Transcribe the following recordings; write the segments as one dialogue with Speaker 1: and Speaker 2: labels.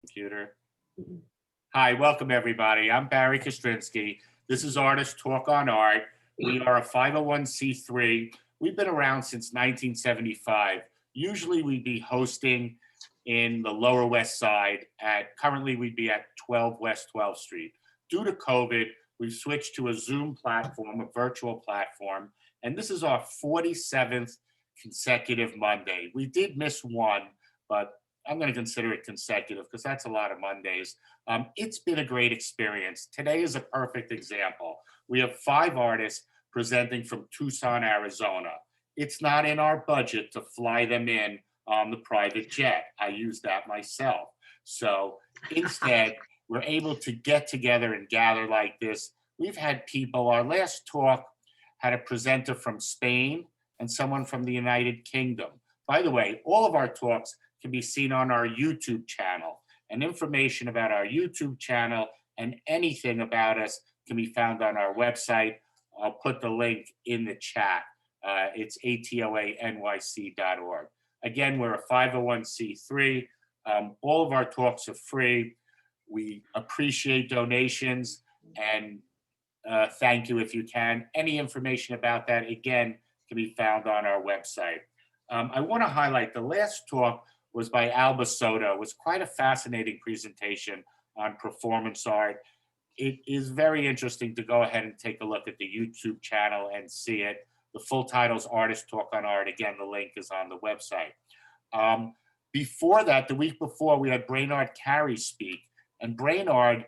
Speaker 1: Computer. Hi, welcome everybody. I'm Barry Kostrinsky. This is Artist Talk on Art. We are a 501c3. We've been around since 1975. Usually we'd be hosting in the Lower West Side currently we'd be at 12 West 12th Street. Due to COVID, we've switched to a Zoom platform, a virtual platform, and this is our 47th consecutive Monday. We did miss one, but I'm going to consider it consecutive because that's a lot of Mondays. It's been a great experience. Today is a perfect example. We have 5 artists presenting from Tucson, Arizona. It's not in our budget to fly them in on the private jet. I use that myself. So instead, we're able to get together and gather like this. We've had people, our last talk had a presenter from Spain and someone from the United Kingdom. By the way, all of our talks can be seen on our YouTube channel. And information about our YouTube channel and anything about us can be found on our website. I'll put the link in the chat. It's ATOA-NYC.org. Again, we're a 501c3. All of our talks are free. We appreciate donations and thank you if you can. Any information about that, again, can be found on our website. I want to highlight the last talk was by Alba Soto. It was quite a fascinating presentation on performance art. It is very interesting to go ahead and take a look at the YouTube channel and see it. The full title is Artist Talk on Art. Again, the link is on the website. Before that, the week before, we had Brainard Carey speak, and Brainard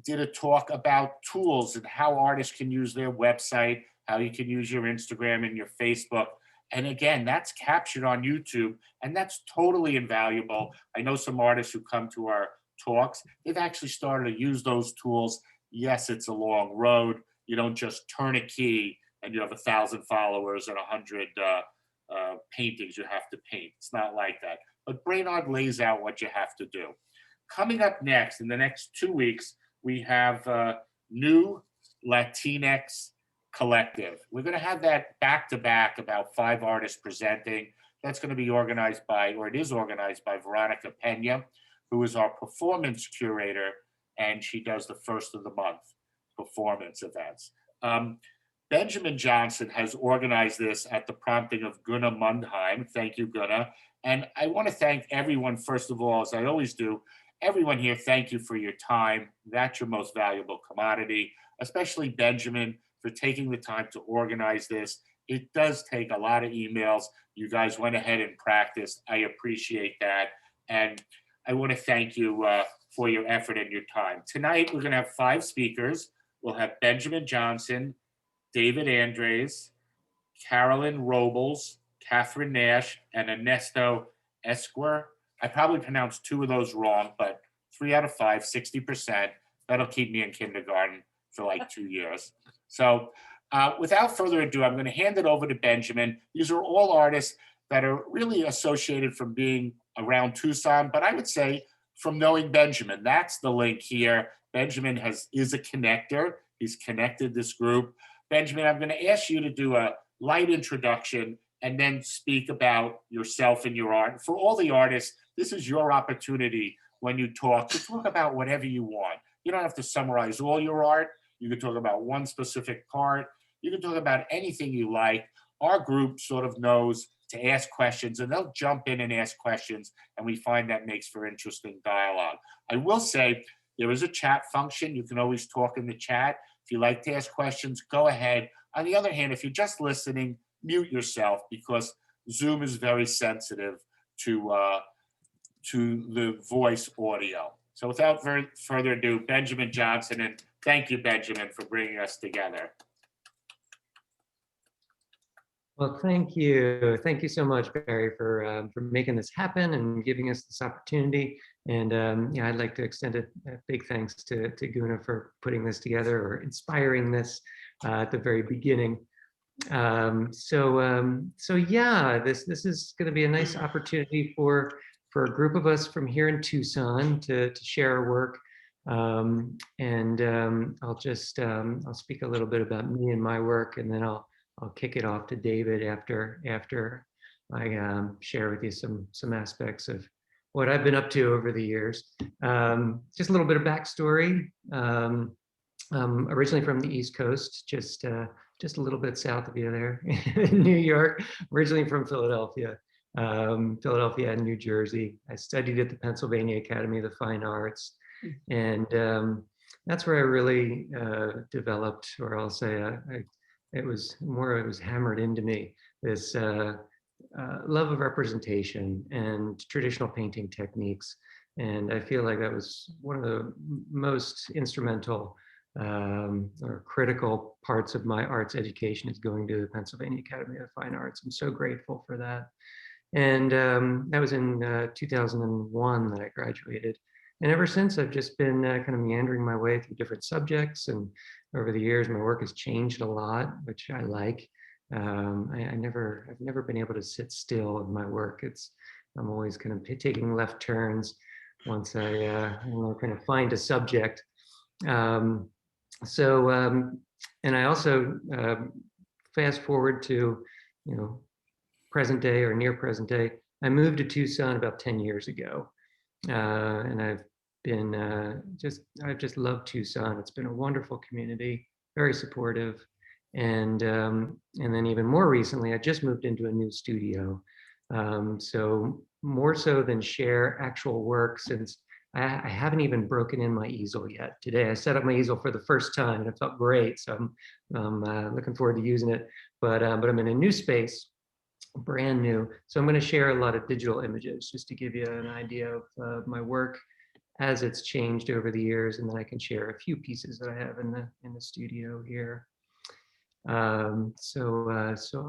Speaker 1: did a talk about tools and how artists can use their website, how you can use your Instagram and your Facebook. And again, that's captured on YouTube, and that's totally invaluable. I know some artists who come to our talks, they've actually started to use those tools. Yes, it's a long road. You don't just turn a key and you have 1,000 followers and 100 paintings you have to paint. It's not like that. But Brainard lays out what you have to do. Coming up next, in the next 2 weeks, we have New Latinx Collective. We're going to have that back-to-back, about 5 artists presenting. That's going to be organized by, or it is organized by Veronica Pena, who is our performance curator, and she does the first of the month performance events. Benjamin Johnson has organized this at the prompting of Gunnar Mundheim. Thank you, Gunnar. And I want to thank everyone, first of all, as I always do, everyone here, thank you for your time. That's your most valuable commodity, especially Benjamin, for taking the time to organize this. It does take a lot of emails. You guys went ahead and practiced. I appreciate that. And I want to thank you for your effort and your time. Tonight, we're going to have 5 speakers. We'll have Benjamin Johnson, David Andres, Carolyn Robles, Catherine Nash, and Ernesto Esquer. I probably pronounced 2 of those wrong, but 3 out of 5, 60%. That'll keep me in kindergarten for like 2 years. So without further ado, I'm going to hand it over to Benjamin. These are all artists that are really associated from being around Tucson, but I would say from knowing Benjamin. That's the link here. Benjamin is a connector. He's connected this group. Benjamin, I'm going to ask you to do a light introduction and then speak about yourself and your art. For all the artists, this is your opportunity when you talk to talk about whatever you want. You don't have to summarize all your art. You can talk about one specific part. You can talk about anything you like. Our group sort of knows to ask questions, and they'll jump in and ask questions, and we find that makes for interesting dialogue. I will say there is a chat function. You can always talk in the chat. If you like to ask questions, go ahead. On the other hand, if you're just listening, mute yourself because Zoom is very sensitive to the voice audio. So without further ado, Benjamin Johnson, and thank you, Benjamin, for bringing us together.
Speaker 2: Well, thank you. Thank you so much, Barry, for making this happen and giving us this opportunity. And yeah, I'd like to extend a big thanks to Gunnar for putting this together or inspiring this at the very beginning. So yeah, this is going to be a nice opportunity for a group of us from here in Tucson to share our work. I'll speak a little bit about me and my work, and then I'll kick it off to David after I share with you some aspects of what I've been up to over the years. Just a little bit of backstory. Originally from the East Coast, just a little bit south of you there in New York. Originally from Philadelphia, Philadelphia and New Jersey. I studied at the Pennsylvania Academy of the Fine Arts, and that's where I really developed, or I'll say, it was hammered into me, this love of representation and traditional painting techniques. And I feel like that was one of the most instrumental or critical parts of my arts education, is going to the Pennsylvania Academy of Fine Arts. I'm so grateful for that. And that was in 2001 that I graduated. And ever since, I've just been kind of meandering my way through different subjects. And over the years, my work has changed a lot, which I like. I've never been able to sit still in my work. I'm always kind of taking left turns once I kind of find a subject. And I also fast forward to, present day or near present day. I moved to Tucson about 10 years ago, and I've just loved Tucson. It's been a wonderful community, very supportive, and then even more recently, I just moved into a new studio. So more so than share actual work, since I haven't even broken in my easel yet. Today I set up my easel for the first time, and it felt great. So I'm looking forward to using it. But I'm in a new space, brand new. So I'm going to share a lot of digital images just to give you an idea of my work as it's changed over the years, and then I can share a few pieces that I have in the studio here. So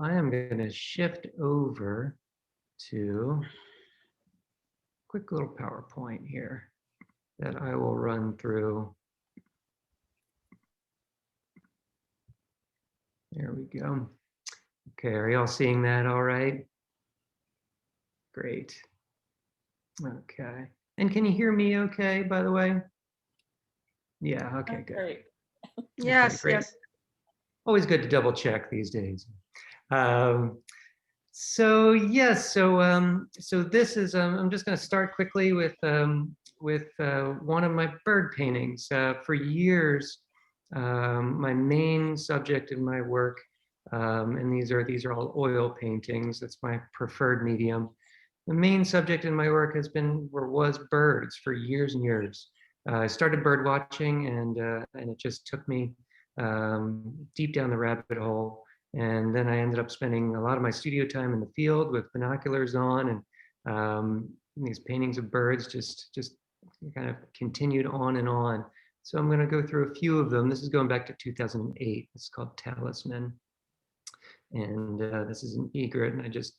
Speaker 2: I am going to shift over to a quick little PowerPoint here that I will run through. There we go. Okay, are y'all seeing that all right? Great. Okay. And can you hear me okay, by the way? Yeah, okay, good.
Speaker 3: Great.
Speaker 4: Yes,
Speaker 2: great.
Speaker 4: yes.
Speaker 2: Always good to double check these days. So yes, so this is, I'm just going to start quickly with one of my bird paintings. For years, my main subject in my work, and these are all oil paintings. That's my preferred medium. The main subject in my work has been, or was, birds for years and years. I started bird watching, and it just took me deep down the rabbit hole. And then I ended up spending a lot of my studio time in the field with binoculars on, and these paintings of birds just kind of continued on and on. So I'm going to go through a few of them. This is going back to 2008. It's called Talisman. And this is an egret, and I just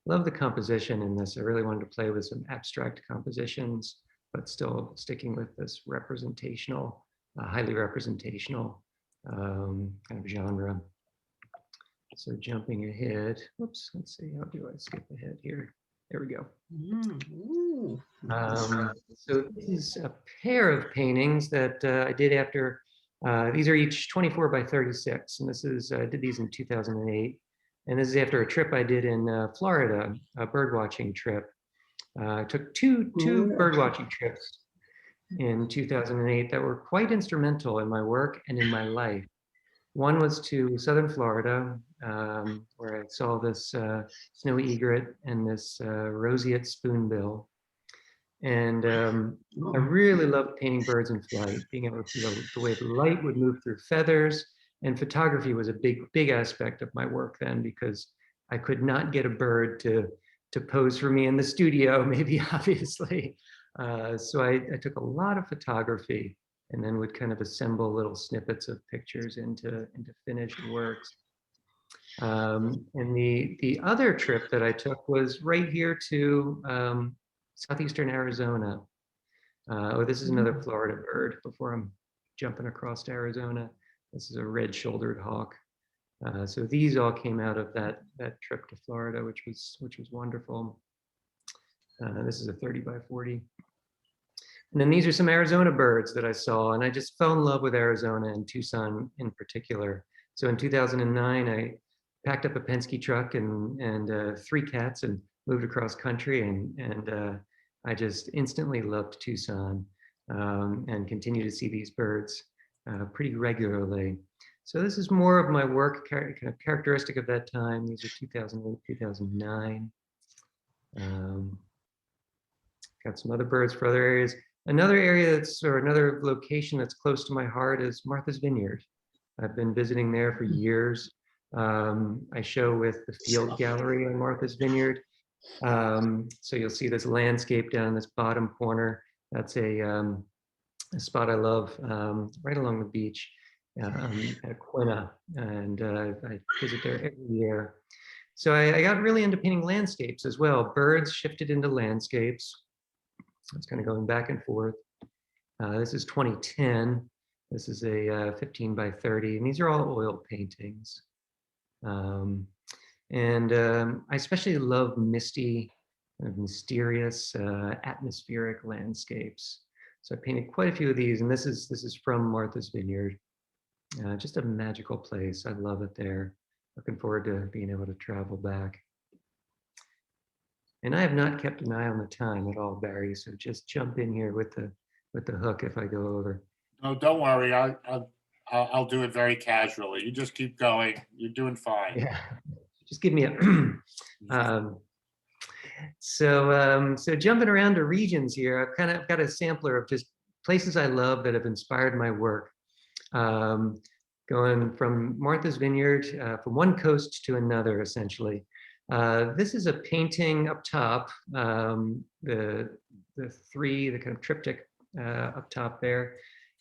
Speaker 2: love the composition in this. I really wanted to play with some abstract compositions, but still sticking with this representational, highly representational kind of genre. So jumping ahead, whoops, let's see, how do I skip ahead here? There we go. So this is a pair of paintings that I did after, these are each 24 by 36, and this is, I did these in 2008. And this is after a trip I did in Florida, a bird watching trip. I took two bird watching trips in 2008 that were quite instrumental in my work and in my life. One was to southern Florida, where I saw this snowy egret and this roseate spoonbill. And I really loved painting birds in flight, being able to feel the way the light would move through feathers. And photography was a big aspect of my work then, because I could not get a bird to pose for me in the studio, maybe obviously. So I took a lot of photography, and then would kind of assemble little snippets of pictures into finished works. And the other trip that I took was right here to southeastern Arizona. Oh, this is another Florida bird before I'm jumping across to Arizona. This is a red-shouldered hawk. So these all came out of that trip to Florida, which was wonderful. This is a 30 by 40. And then these are some Arizona birds that I saw, and I just fell in love with Arizona and Tucson in particular. So in 2009, I packed up a Penske truck and 3 cats and moved across country and I just instantly loved Tucson and continue to see these birds pretty regularly. So this is more of my work, kind of characteristic of that time. These are 2008, 2009. Got some other birds for other areas. Another area that's, or another location that's close to my heart is Martha's Vineyard. I've been visiting there for years. I show with the Field Gallery in Martha's Vineyard. So you'll see this landscape down this bottom corner. That's a spot I love, right along the beach at Quina, and I visit there every year. So I got really into painting landscapes as well. Birds shifted into landscapes. It's kind of going back and forth. This is 2010. This is a 15 by 30, and these are all oil paintings. I especially love misty, kind of mysterious, atmospheric landscapes. So I painted quite a few of these, and this is from Martha's Vineyard. Just a magical place. I love it there. Looking forward to being able to travel back. And I have not kept an eye on the time at all, Barry. So just jump in here with the hook if I go over.
Speaker 1: No, don't worry. I'll do it very casually. You just keep going. You're doing fine.
Speaker 2: Yeah, just give me a. So jumping around to regions here, I've got a sampler of just places I love that have inspired my work. Going from Martha's Vineyard, from one coast to another, essentially. This is a painting up top, the kind of triptych up top there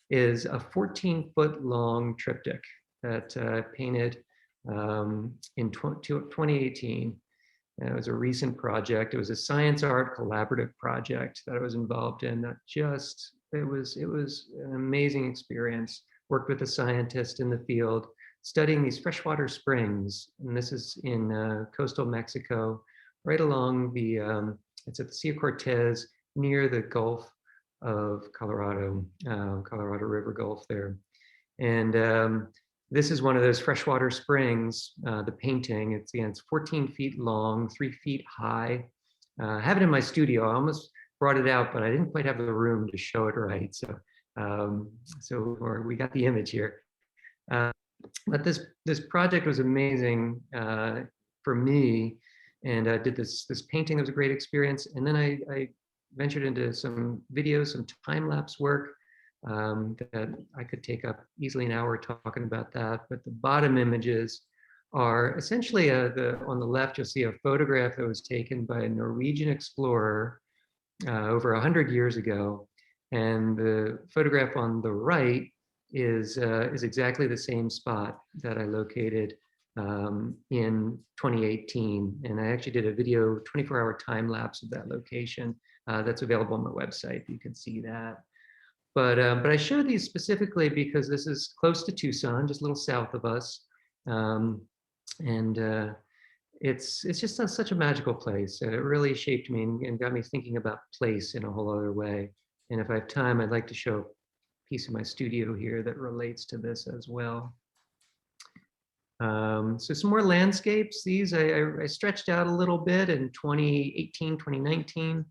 Speaker 2: is a 14-foot long triptych that I painted in 2018. It was a recent project. It was a science art collaborative project that I was involved in. It was an amazing experience. Worked with a scientist in the field, studying these freshwater springs. And this is in coastal Mexico, right along it's at the Sea of Cortez, near the Gulf of Colorado, Colorado River Gulf there. And this is one of those freshwater springs, the painting. It's 14 feet long, 3 feet high. I have it in my studio. I almost brought it out, but I didn't quite have the room to show it right. So we got the image here. But this project was amazing for me, and I did this painting. It was a great experience. And then I ventured into some videos, some time-lapse work that I could take up easily an hour talking about that. But the bottom images are essentially on the left, you'll see a photograph that was taken by a Norwegian explorer over 100 years ago. And the photograph on the right is exactly the same spot that I located in 2018. And I actually did a video, 24-hour time lapse of that location that's available on my website. You can see that. But I show these specifically because this is close to Tucson, just a little south of us. It's just such a magical place. And it really shaped me and got me thinking about place in a whole other way. And if I have time, I'd like to show a piece of my studio here that relates to this as well. So some more landscapes. These I stretched out a little bit in 2018, 2019.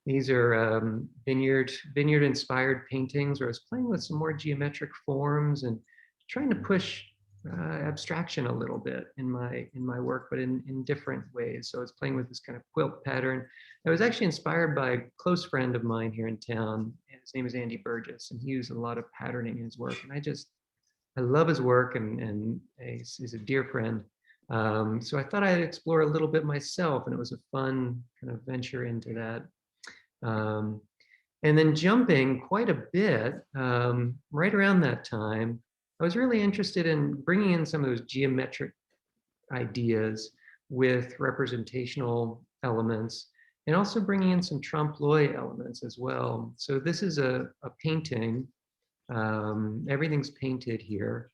Speaker 2: These are vineyard inspired paintings where I was playing with some more geometric forms and trying to push abstraction a little bit in my work, but in different ways. So I was playing with this kind of quilt pattern. I was actually inspired by a close friend of mine here in town. His name is Andy Burgess, and he used a lot of patterning in his work. And I love his work, and he's a dear friend. So I thought I'd explore a little bit myself, and it was a fun kind of venture into that. And then jumping quite a bit, right around that time, I was really interested in bringing in some of those geometric ideas with representational elements, and also bringing in some trompe l'oeil elements as well. So this is a painting. Everything's painted here,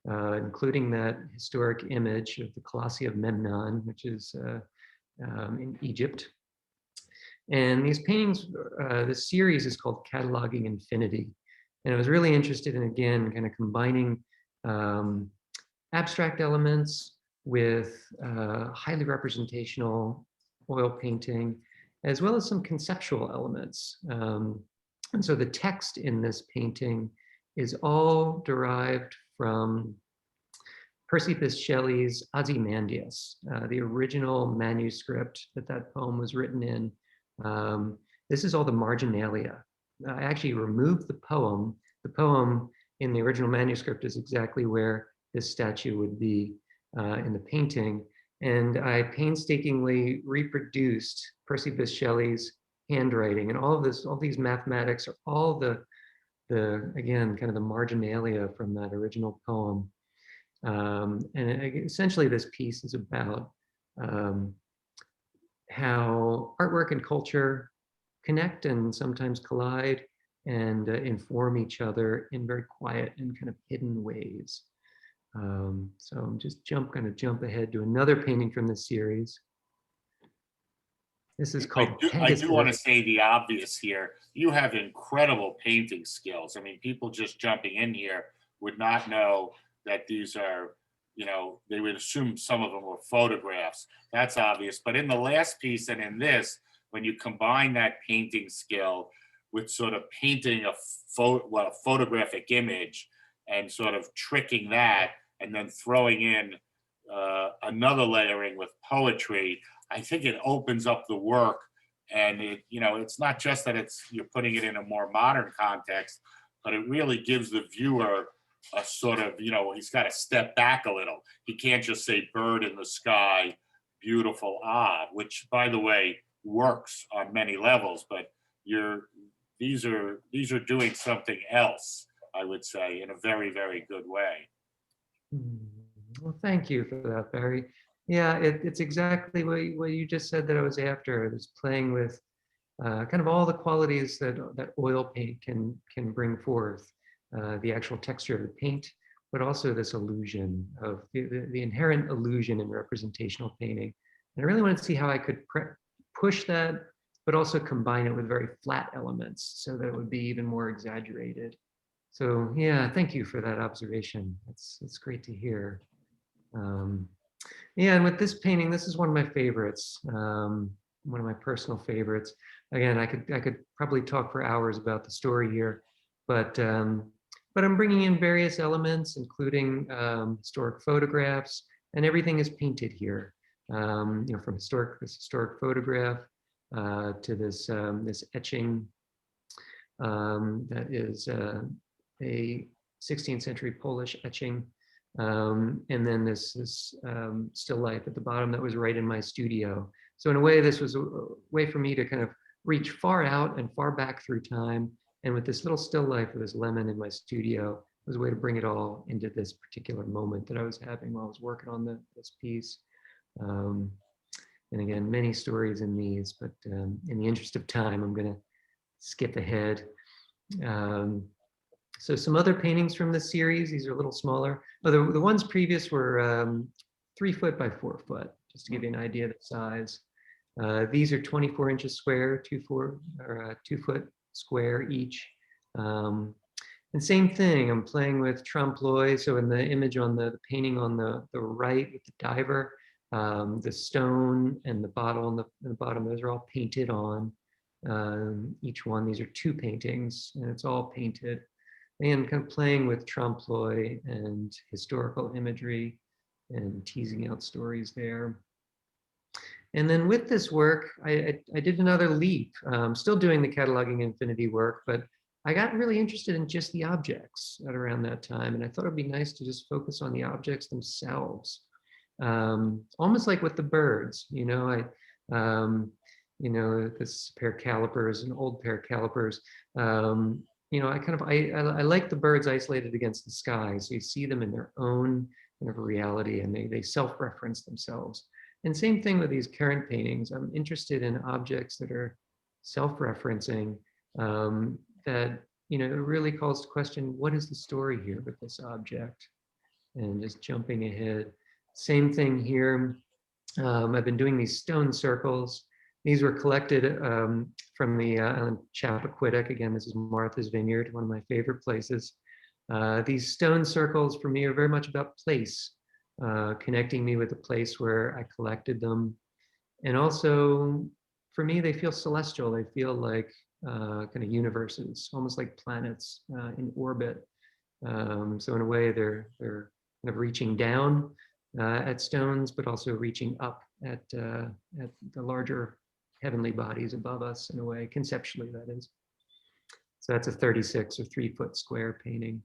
Speaker 2: including that historic image of the Colossi of Memnon, which is in Egypt. And these paintings, this series is called Cataloguing Infinity. And I was really interested in, again, kind of combining abstract elements with highly representational oil painting, as well as some conceptual elements. And so the text in this painting is all derived from Percy Bysshe Shelley's Ozymandias, the original manuscript that that poem was written in. This is all the marginalia. I actually removed the poem. The poem in the original manuscript is exactly where this statue would be in the painting. And I painstakingly reproduced Percy Bysshe Shelley's handwriting, and all of this, all these mathematics are all the again, kind of the marginalia from that original poem. Essentially this piece is about how artwork and culture connect and sometimes collide and inform each other in very quiet and kind of hidden ways. So I'm just gonna jump ahead to another painting from this series. This is called
Speaker 1: I do want to say the obvious here. You have incredible painting skills. I mean, people just jumping in here would not know that these are, you know, they would assume some of them were photographs. That's obvious. But in the last piece and in this, when you combine that painting skill with sort of painting a photographic image and sort of tricking that and then throwing in another layering with poetry, I think it opens up the work. And it, you know, it's not just that you're putting it in a more modern context, but it really gives the viewer a sort of, you know, he's got to step back a little. He can't just say bird in the sky, beautiful, which by the way works on many levels, but these are doing something else, I would say, in a very, very good way.
Speaker 2: Well, thank you for that, Barry. Yeah, it's exactly what you just said that I was after. It was playing with kind of all the qualities that oil paint can bring forth, the actual texture of the paint, but also this illusion of the inherent illusion in representational painting. And I really wanted to see how I could push that, but also combine it with very flat elements so that it would be even more exaggerated. So yeah, thank you for that observation. It's great to hear. Yeah, and with this painting, this is one of my favorites, one of my personal favorites. Again, I could probably talk for hours about the story here, but I'm bringing in various elements, including historic photographs, and everything is painted here. You know, from this historic photograph to this etching that is a 16th century Polish etching. And then this still life at the bottom that was right in my studio. So in a way, this was a way for me to kind of reach far out and far back through time. And with this little still life of this lemon in my studio, it was a way to bring it all into this particular moment that I was having while I was working on this piece. And again, many stories in these, but in the interest of time, I'm gonna skip ahead. So some other paintings from this series, these are a little smaller. Oh, the ones previous were 3 foot by 4 foot, just to give you an idea of the size. These are 24 inches square, 2 foot square each. And same thing, I'm playing with trompe. So in the image on the painting on the right with the diver, the stone and the bottle on the bottom, those are all painted on. Each one, these are 2 paintings, and it's all painted. And kind of playing with trompe and historical imagery and teasing out stories there. And then with this work, I did another leap. Still doing the cataloging infinity work, but I got really interested in just the objects at around that time. And I thought it'd be nice to just focus on the objects themselves. Almost like with the birds, you know, you know, this pair of calipers, an old pair of calipers. You know, I like the birds isolated against the sky. So you see them in their own kind of reality, and they self-reference themselves. And same thing with these current paintings. I'm interested in objects that are self-referencing, that, you know, it really calls to question, what is the story here with this object? And just jumping ahead. Same thing here. I've been doing these stone circles. These were collected from the island Chappaquiddick. Again, this is Martha's Vineyard, one of my favorite places. These stone circles for me are very much about place, connecting me with the place where I collected them. And also, for me, they feel celestial. They feel like kind of universes, almost like planets in orbit. So in a way, they're kind of reaching down at stones, but also reaching up at the larger heavenly bodies above us, in a way, conceptually, that is. So that's a 36 or 3-foot square painting,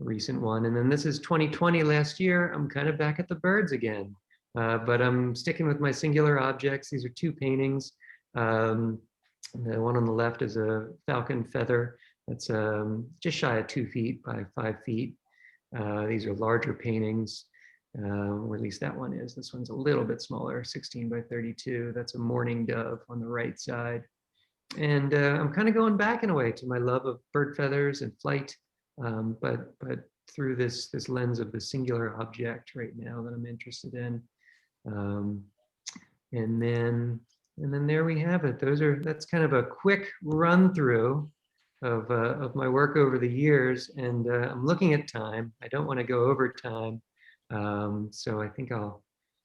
Speaker 2: a recent one. And then this is 2020, last year. I'm kind of back at the birds again, but I'm sticking with my singular objects. These are 2 paintings. The one on the left is a falcon feather that's just shy of 2 feet by 5 feet. These are larger paintings, or at least that one is. This one's a little bit smaller, 16 by 32. That's a mourning dove on the right side. And I'm kind of going back in a way to my love of bird feathers and flight, but through this lens of the singular object right now that I'm interested in. And then there we have it. That's kind of a quick run through of my work over the years. And I'm looking at time. I don't want to go over time, so I think I'll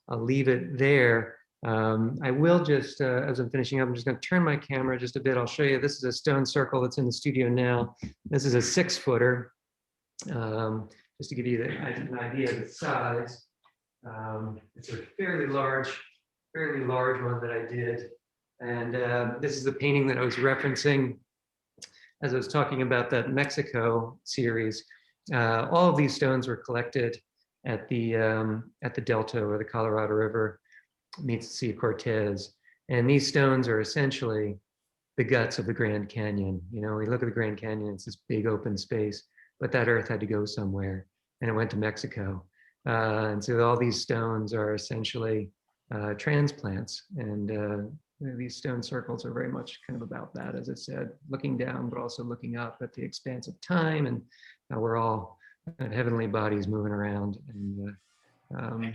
Speaker 2: leave it there. I will just, as I'm finishing up, I'm just going to turn my camera just a bit. I'll show you. This is a stone circle that's in the studio now. This is a 6-footer, just to give you an idea of the size. It's a fairly large one that I did. And this is the painting that I was referencing as I was talking about that Mexico series. All of these stones were collected at the Delta, where the Colorado River meets the Sea of Cortez. And these stones are essentially the guts of the Grand Canyon. You know, we look at the Grand Canyon, it's this big open space, but that earth had to go somewhere, and it went to Mexico. And so all these stones are essentially transplants. And these stone circles are very much kind of about that, as I said, looking down, but also looking up at the expanse of time, and how we're all heavenly bodies moving around. And
Speaker 1: I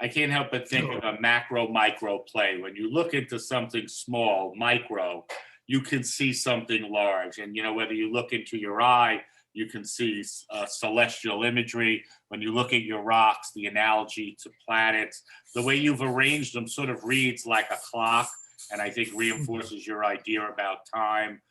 Speaker 1: can't help but think of a macro micro play. When you look into something small, micro, you can see something large. And you know, whether you look into your eye, you can see celestial imagery. When you look at your rocks, the analogy to planets, the way you've arranged them sort of reads like a clock, and I think reinforces your idea about time.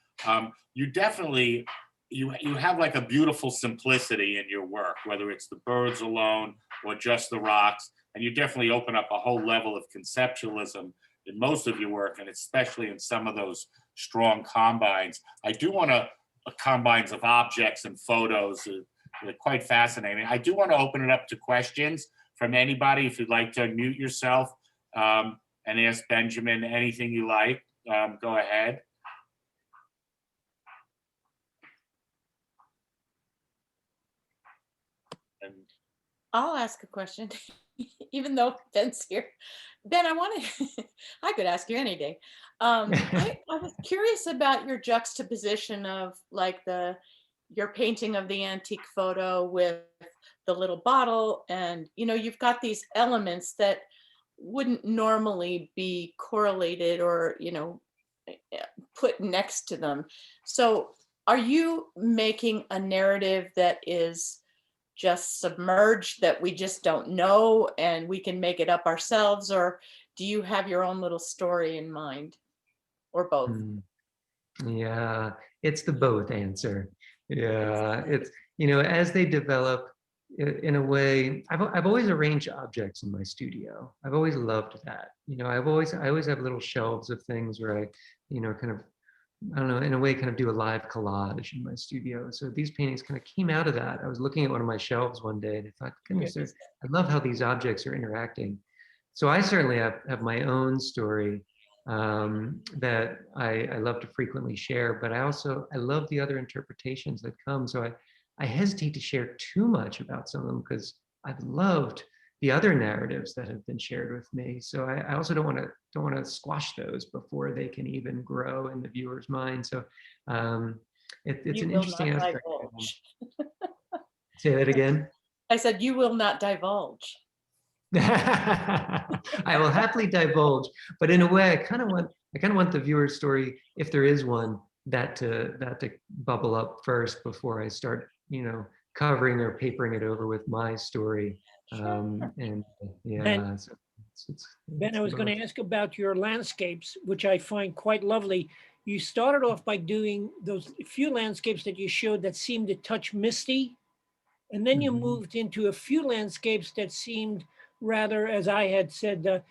Speaker 1: You definitely, you have like a beautiful simplicity in your work, whether it's the birds alone or just the rocks, and you definitely open up a whole level of conceptualism in most of your work, and especially in some of those strong combines. I do want to combines of objects and photos. They're quite fascinating. I do want to open it up to questions from anybody. If you'd like to unmute yourself and ask Benjamin anything you like, go ahead. And
Speaker 3: I'll ask a question, even though Ben's here. Ben, I could ask you any day. I was curious about your juxtaposition of like your painting of the antique photo with the little bottle, and you know, you've got these elements that wouldn't normally be correlated or, you know, put next to them. So are you making a narrative that is just submerged, that we just don't know and we can make it up ourselves, or do you have your own little story in mind, or both?
Speaker 2: Yeah, it's the both answer. Yeah, it's, you know, as they develop, in a way, I've always arranged objects in my studio. I've always loved that. You know, I always have little shelves of things where I, you know, kind of, I don't know, in a way, kind of do a live collage in my studio. So these paintings kind of came out of that. I was looking at one of my shelves one day and I thought, goodness, I love how these objects are interacting. So I certainly have my own story that I love to frequently share, but I love the other interpretations that come. So I hesitate to share too much about some of them because I've loved the other narratives that have been shared with me. So I also don't want to squash those before they can even grow in the viewer's mind. So it's an interesting aspect. Say that again.
Speaker 3: I said, you will not divulge.
Speaker 2: I will happily divulge, but in a way, I kind of want the viewer's story, if there is one, that to bubble up first before I start, you know, covering or papering it over with my story. And yeah,
Speaker 4: Ben, I was going
Speaker 2: both.
Speaker 4: to ask about your landscapes, which I find quite lovely. You started off by doing those few landscapes that you showed that seemed to touch misty, and then you
Speaker 2: Mhm.
Speaker 4: moved into a few landscapes that seemed rather, as I had said,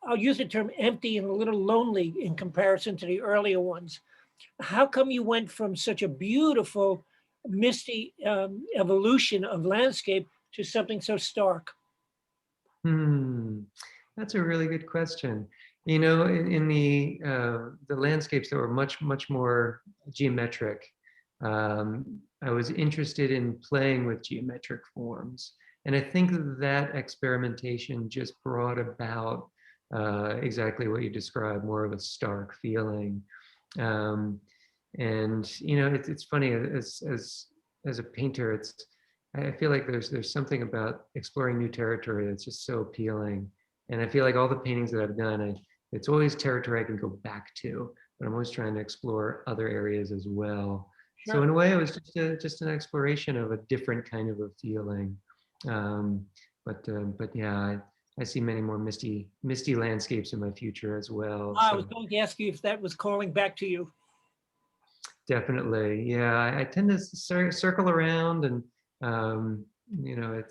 Speaker 4: I'll use the term empty and a little lonely in comparison to the earlier ones. How come you went from such a beautiful misty evolution of landscape to something so stark?
Speaker 2: That's a really good question. You know, in the landscapes that were much more geometric, I was interested in playing with geometric forms, and I think that experimentation just brought about exactly what you described, more of a stark feeling. And you know, it's funny as a painter, I feel like there's something about exploring new territory that's just so appealing. And I feel like all the paintings that I've done, it's always territory I can go back to, but I'm always trying to explore other areas as well. So
Speaker 4: Sure.
Speaker 2: in a way, it was just an exploration of a different kind of a feeling. But yeah, I see many more misty landscapes in my future as well.
Speaker 4: I
Speaker 2: So
Speaker 4: was going to ask you if that was calling back to you.
Speaker 2: definitely, yeah. I tend to circle around, and you know,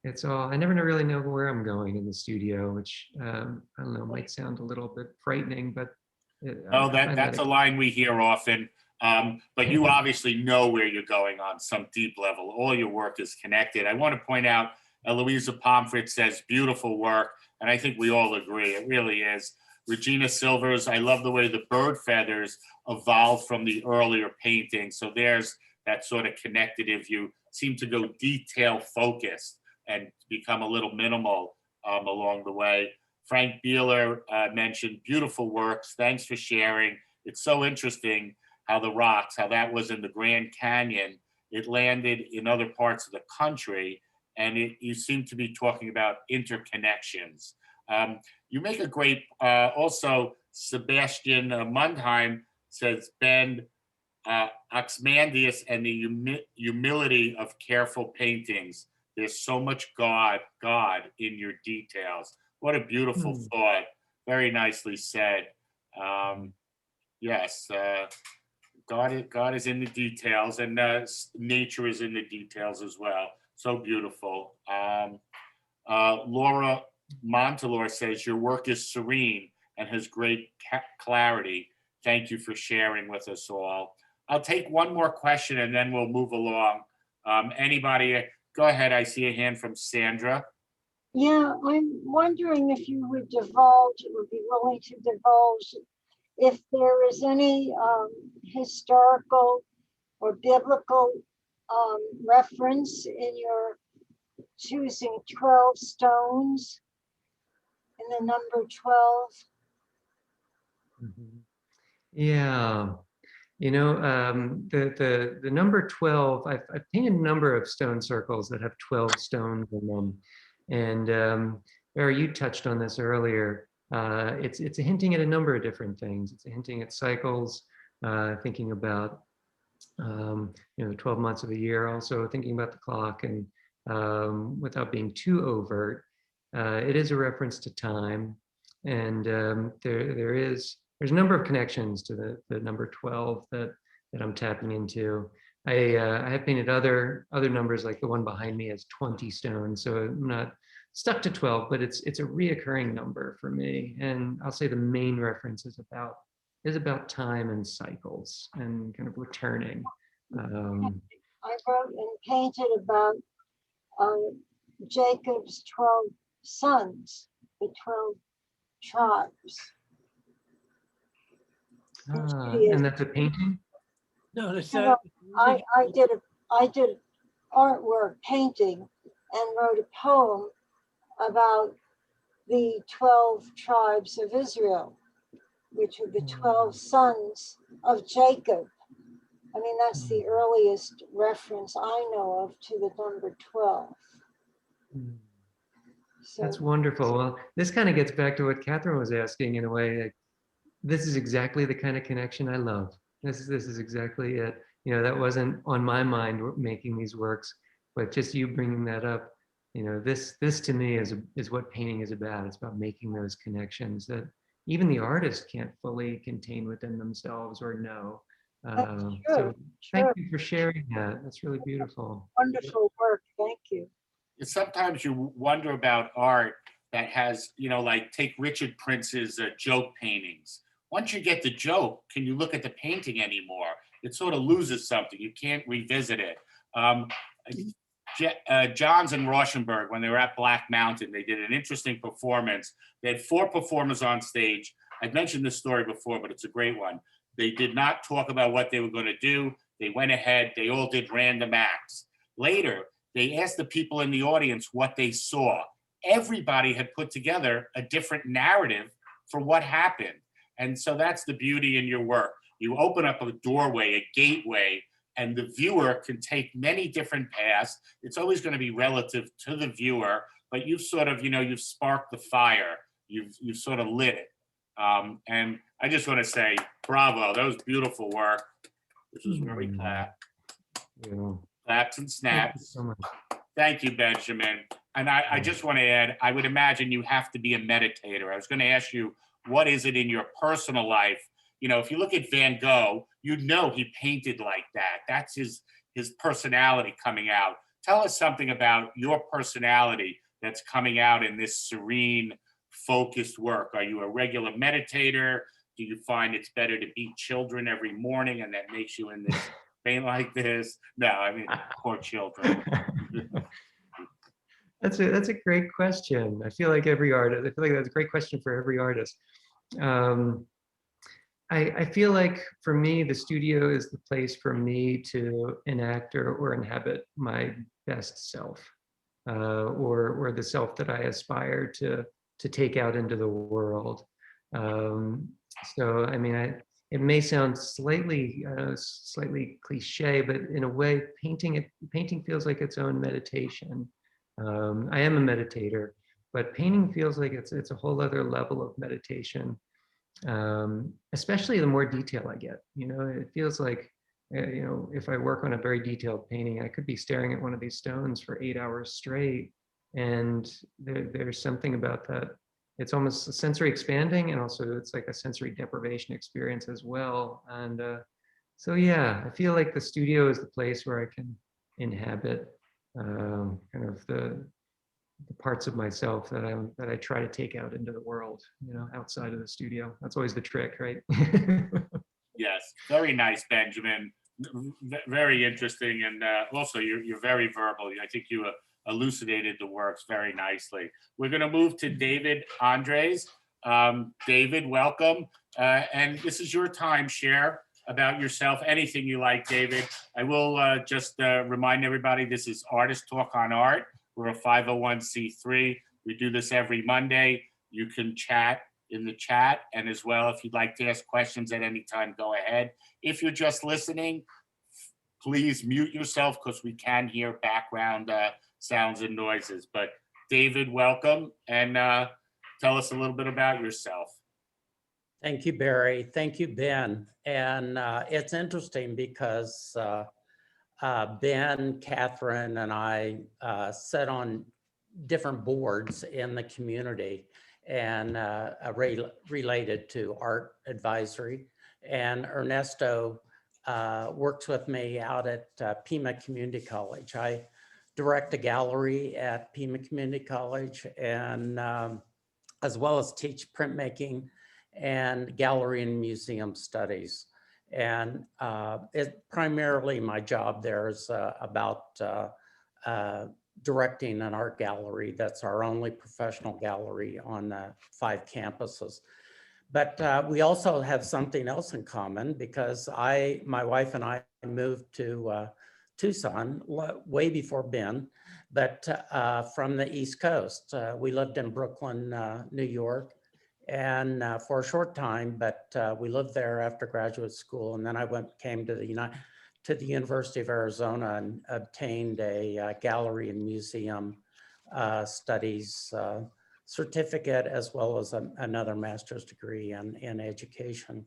Speaker 2: it's all. I never really know where I'm going in the studio, which I don't know, might sound a little bit frightening, but
Speaker 1: Oh,
Speaker 2: I find
Speaker 1: that's a line we hear often. But you obviously know where you're going on some deep level. All your work is connected. I want to point out, Eloisa Pomfret says, beautiful work. And I think we all agree, it really is. Regina Silvers, I love the way the bird feathers evolved from the earlier painting. So there's that sort of connected if you seem to go detail focused and become a little minimal along the way. Frank Beeler mentioned beautiful works. Thanks for sharing. It's so interesting how the rocks, how that was in the Grand Canyon. It landed in other parts of the country, and you seem to be talking about interconnections. You make a great, also, Sebastian Mundheim says, Ben, Oxmandius and the humility of careful paintings. There's so much God in your details. What a beautiful thought. Very nicely said. Yes, God is in the details, and nature is in the details as well. So beautiful. Laura Montalor says, your work is serene and has great clarity. Thank you for sharing with us all. I'll take one more question and then we'll move along. Anybody, go ahead. I see a hand from Sandra.
Speaker 5: Yeah, I'm wondering if you would be willing to divulge if there is any historical or biblical reference in your choosing 12 stones in the number 12.
Speaker 2: Yeah. You know, the number 12, I've painted a number of stone circles that have 12 stones in them. And Barry, you touched on this earlier. It's hinting at a number of different things. It's hinting at cycles, thinking about, you know, the 12 months of the year, also thinking about the clock, and without being too overt, it is a reference to time. And there's a number of connections to the number 12 that I'm tapping into. I have painted other numbers, like the one behind me has 20 stones, so I'm not stuck to 12, but it's a reoccurring number for me. And I'll say the main reference is about time and cycles and kind of returning.
Speaker 5: I wrote and painted about Jacob's 12 sons, the 12 tribes.
Speaker 2: And that's a painting?
Speaker 4: No, that's
Speaker 5: I did artwork painting and wrote a poem about the 12 tribes of Israel, which are the 12 sons of Jacob. I mean, that's the earliest reference I know of to the number 12. So,
Speaker 2: That's wonderful. Well, this kind of gets back to what Catherine was asking in a way. Like, this is exactly the kind of connection I love. This is exactly it. You know, that wasn't on my mind making these works, but just you bringing that up this to me is what painting is about. It's about making those connections that even the artist can't fully contain within themselves or know.
Speaker 5: That's
Speaker 2: So
Speaker 5: true.
Speaker 2: thank
Speaker 5: Sure.
Speaker 2: you for sharing that. That's really beautiful.
Speaker 5: Wonderful work. Thank you.
Speaker 1: Sometimes you wonder about art that has, like take Richard Prince's joke paintings. Once you get the joke, can you look at the painting anymore? It sort of loses something. You can't revisit it. Johns and Rauschenberg, when they were at Black Mountain, they did an interesting performance. They had 4 performers on stage. I've mentioned this story before, but it's a great one. They did not talk about what they were going to do. They went ahead, they all did random acts. Later, they asked the people in the audience what they saw. Everybody had put together a different narrative for what happened. And so that's the beauty in your work. You open up a doorway, a gateway, and the viewer can take many different paths. It's always going to be relative to the viewer, but you've sort of, you've sparked the fire. You've sort of lit it. And I just want to say, bravo, that was beautiful work. This is where we clap.
Speaker 2: Yeah.
Speaker 1: Claps and
Speaker 2: Thank you
Speaker 1: snaps.
Speaker 2: so much.
Speaker 1: Thank you, Benjamin. And I just want to add, I would imagine you have to be a meditator. I was going to ask you, what is it in your personal life? If you look at Van Gogh, he painted like that. That's his personality coming out. Tell us something about your personality that's coming out in this serene, focused work. Are you a regular meditator? Do you find it's better to beat children every morning and that makes you in this paint like this? No, I mean, poor children.
Speaker 2: That's a great question. I feel like that's a great question for every artist. I feel like for me, the studio is the place for me to enact or inhabit my best self, or the self that I aspire to take out into the world. So I mean, it may sound slightly cliche, but in a way, painting feels like its own meditation. I am a meditator, but painting feels like it's a whole other level of meditation. Especially the more detail I get, it feels like, if I work on a very detailed painting, I could be staring at one of these stones for 8 hours straight. And there's something about that. It's almost sensory expanding, and also it's like a sensory deprivation experience as well. And so, yeah, I feel like the studio is the place where I can inhabit kind of the parts of myself that I try to take out into the world, outside of the studio. That's always the trick, right?
Speaker 1: Yes, very nice, Benjamin. Very interesting, and also you're very verbal. I think you elucidated the works very nicely. We're going to move to David Andres. David, welcome. And this is your time. Share about yourself, anything you like, David. I will just remind everybody, this is Artist Talk on Art. We're a 501c3. We do this every Monday. You can chat in the chat, and as well, if you'd like to ask questions at any time, go ahead. If you're just listening, please mute yourself because we can hear background sounds and noises. But David, welcome, and tell us a little bit about yourself.
Speaker 6: Thank you, Barry. Thank you, Ben. And it's interesting because Ben, Catherine, and I sit on different boards in the community and related to art advisory. And Ernesto works with me out at Pima Community College. I direct a gallery at Pima Community College, and as well as teach printmaking and gallery and museum studies. And primarily my job there is about directing an art gallery. That's our only professional gallery on 5 campuses. But we also have something else in common because my wife and I moved to Tucson way before Ben, but from the East Coast. We lived in Brooklyn, New York, and for a short time, but we lived there after graduate school. And then I came to the University of Arizona and obtained a gallery and museum studies certificate, as well as another master's degree in education.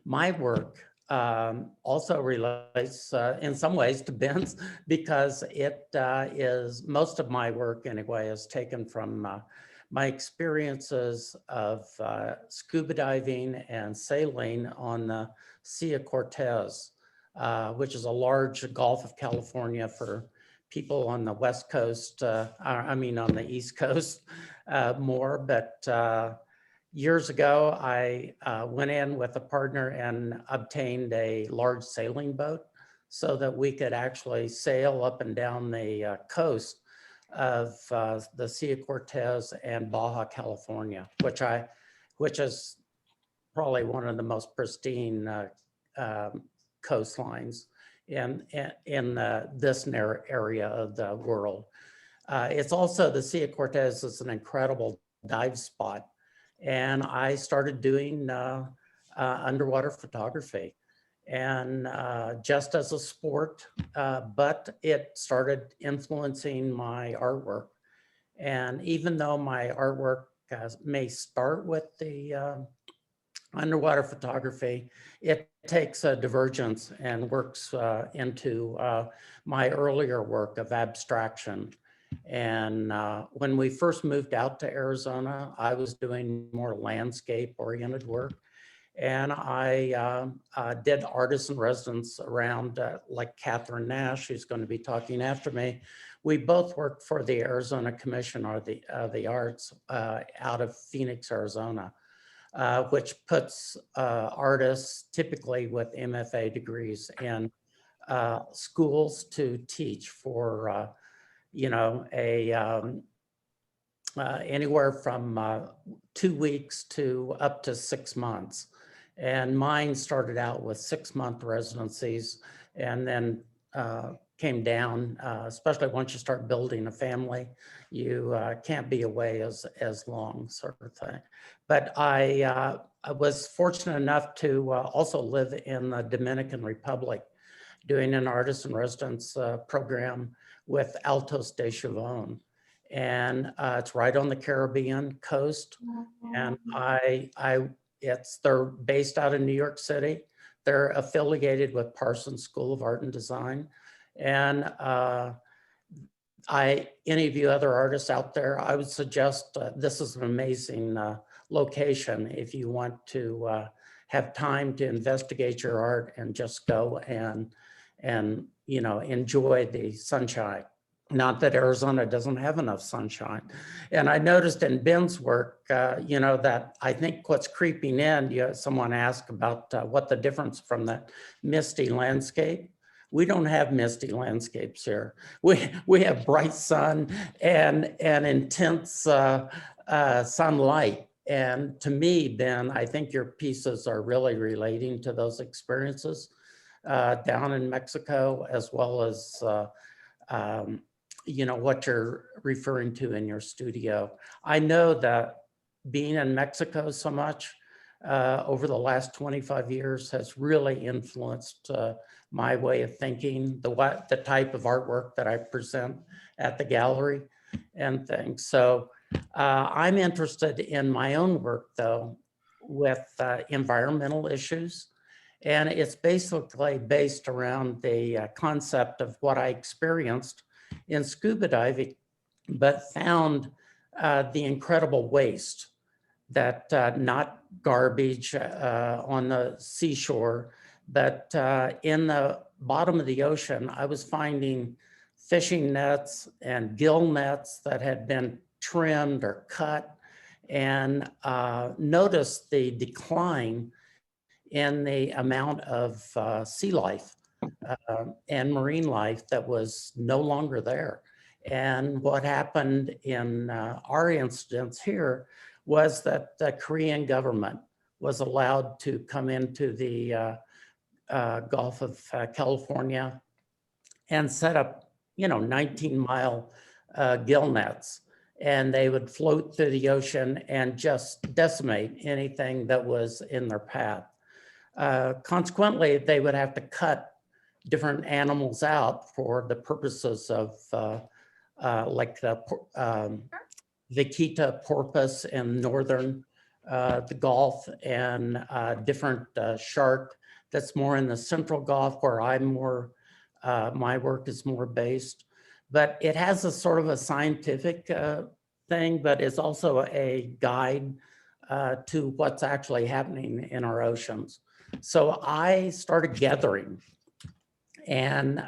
Speaker 6: My work also relates in some ways to Ben's, because it is, most of my work anyway is taken from my experiences of scuba diving and sailing on the Sea of Cortez, which is a large Gulf of California for people on the West Coast, I mean on the East Coast more, but years ago, I went in with a partner and obtained a large sailing boat so that we could actually sail up and down the coast of the Sea of Cortez and Baja California, which is probably one of the most pristine coastlines in this area of the world. It's also, the Sea of Cortez is an incredible dive spot. And I started doing underwater photography, and just as a sport, but it started influencing my artwork. And even though my artwork may start with the underwater photography, it takes a divergence and works into my earlier work of abstraction. And when we first moved out to Arizona, I was doing more landscape oriented work. And I did artist in residence around like Catherine Nash, who's going to be talking after me. We both worked for the Arizona Commission of the Arts out of Phoenix, Arizona, which puts artists typically with MFA degrees in schools to teach for you know, anywhere from 2 weeks to up to 6 months. And mine started out with 6-month residencies and then came down, especially once you start building a family, you can't be away as long, sort of thing. But I was fortunate enough to also live in the Dominican Republic, doing an artist in residence program with Altos de Chavon. And it's right on the Caribbean coast. And they're based out of New York City. They're affiliated with Parsons School of Art and Design. And any of you other artists out there, I would suggest this is an amazing location if you want to have time to investigate your art and just go and you know, enjoy the sunshine. Not that Arizona doesn't have enough sunshine. And I noticed in Ben's work, you know, that I think what's creeping in, someone asked about what the difference from the misty landscape. We don't have misty landscapes here. We have bright sun and intense sunlight. And to me, Ben, I think your pieces are really relating to those experiences down in Mexico, as well as you know, what you're referring to in your studio. I know that being in Mexico so much over the last 25 years has really influenced my way of thinking, the type of artwork that I present at the gallery and things. So I'm interested in my own work though, with environmental issues. And it's basically based around the concept of what I experienced in scuba diving, but found the incredible waste that not garbage on the seashore, but in the bottom of the ocean, I was finding fishing nets and gill nets that had been trimmed or cut, and noticed the decline in the amount of sea life and marine life that was no longer there. And what happened in our instance here was that the Korean government was allowed to come into the Gulf of California and set up, you know, 19-mile gill nets. And they would float through the ocean and just decimate anything that was in their path. Consequently, they would have to cut different animals out for the purposes of like the Vaquita porpoise in northern the Gulf, and different shark that's more in the Central Gulf where I'm more, my work is more based. But it has a sort of a scientific thing, but it's also a guide to what's actually happening in our oceans. So I started gathering and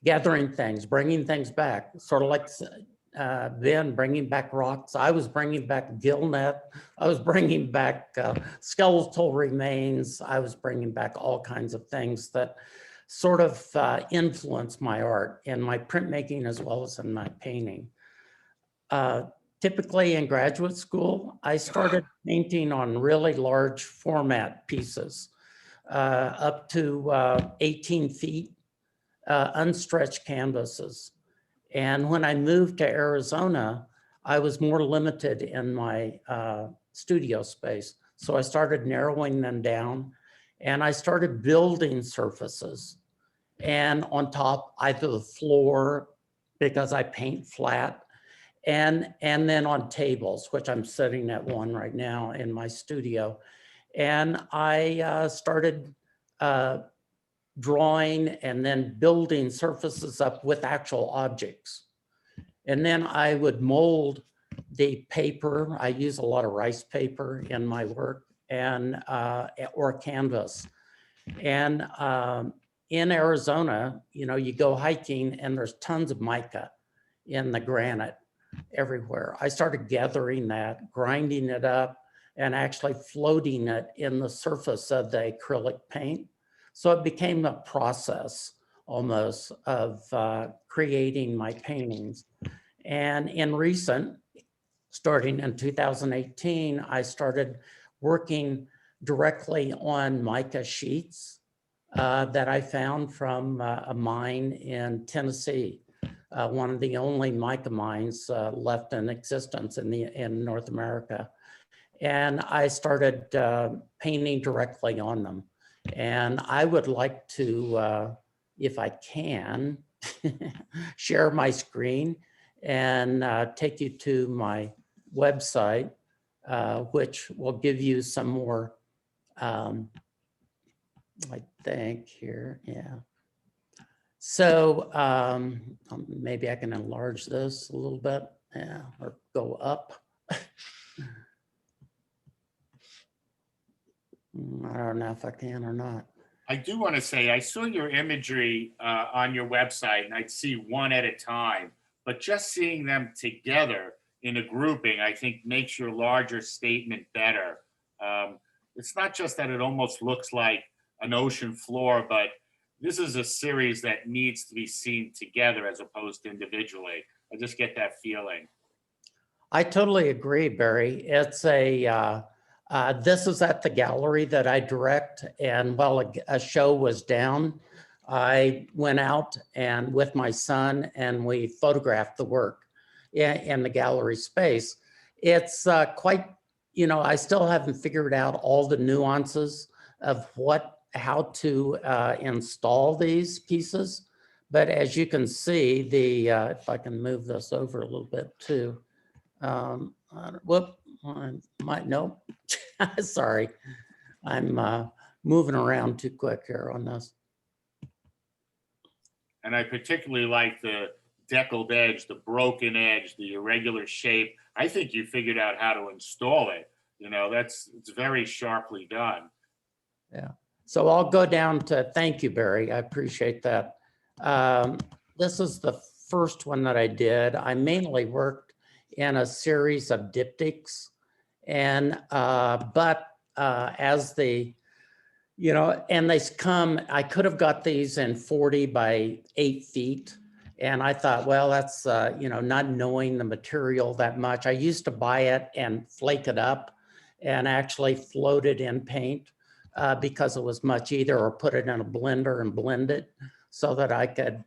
Speaker 6: gathering things, bringing things back, sort of like Ben bringing back rocks. I was bringing back gillnet. I was bringing back skeletal remains. I was bringing back all kinds of things that sort of influence my art in my printmaking as well as in my painting. Typically in graduate school, I started painting on really large format pieces, up to 18 feet, unstretched canvases. And when I moved to Arizona, I was more limited in my studio space. So I started narrowing them down and I started building surfaces. And on top, either the floor, because I paint flat, and then on tables, which I'm sitting at one right now in my studio. And I started drawing and then building surfaces up with actual objects. And then I would mold the paper. I use a lot of rice paper in my work and or canvas. And in Arizona, you know, you go hiking and there's tons of mica in the granite everywhere. I started gathering that, grinding it up, and actually floating it in the surface of the acrylic paint. So it became a process almost of creating my paintings. And in recent, starting in 2018, I started working directly on mica sheets that I found from a mine in Tennessee, one of the only mica mines left in existence in North America. And I started painting directly on them. And I would like to, if I can, share my screen and take you to my website, which will give you some more, I think here, yeah. So maybe I can enlarge this a little bit, yeah, or go up. I don't know if I can or not.
Speaker 1: I do want to say, I saw your imagery on your website and I'd see one at a time, but just seeing them together in a grouping, I think makes your larger statement better. It's not just that it almost looks like an ocean floor, but this is a series that needs to be seen together as opposed to individually. I just get that feeling.
Speaker 6: I totally agree, Barry. It's a, this is at the gallery that I direct, and while a show was down, I went out and with my son and we photographed the work in the gallery space. It's quite, you know, I still haven't figured out all the nuances of how to install these pieces. But as you can see, if I can move this over a little bit too. Whoop, I might, nope. Sorry, I'm moving around too quick here on this.
Speaker 1: And I particularly like the deckled edge, the broken edge, the irregular shape. I think you figured out how to install it. You know, it's very sharply done.
Speaker 6: Yeah. So I'll go down to, thank you, Barry. I appreciate that. This is the first one that I did. I mainly worked in a series of diptychs, and as the, you know, and they come, I could have got these in 40 by 8 feet. And I thought, well, that's, you know, not knowing the material that much. I used to buy it and flake it up and actually float it in paint because it was much easier, or put it in a blender and blend it so that I could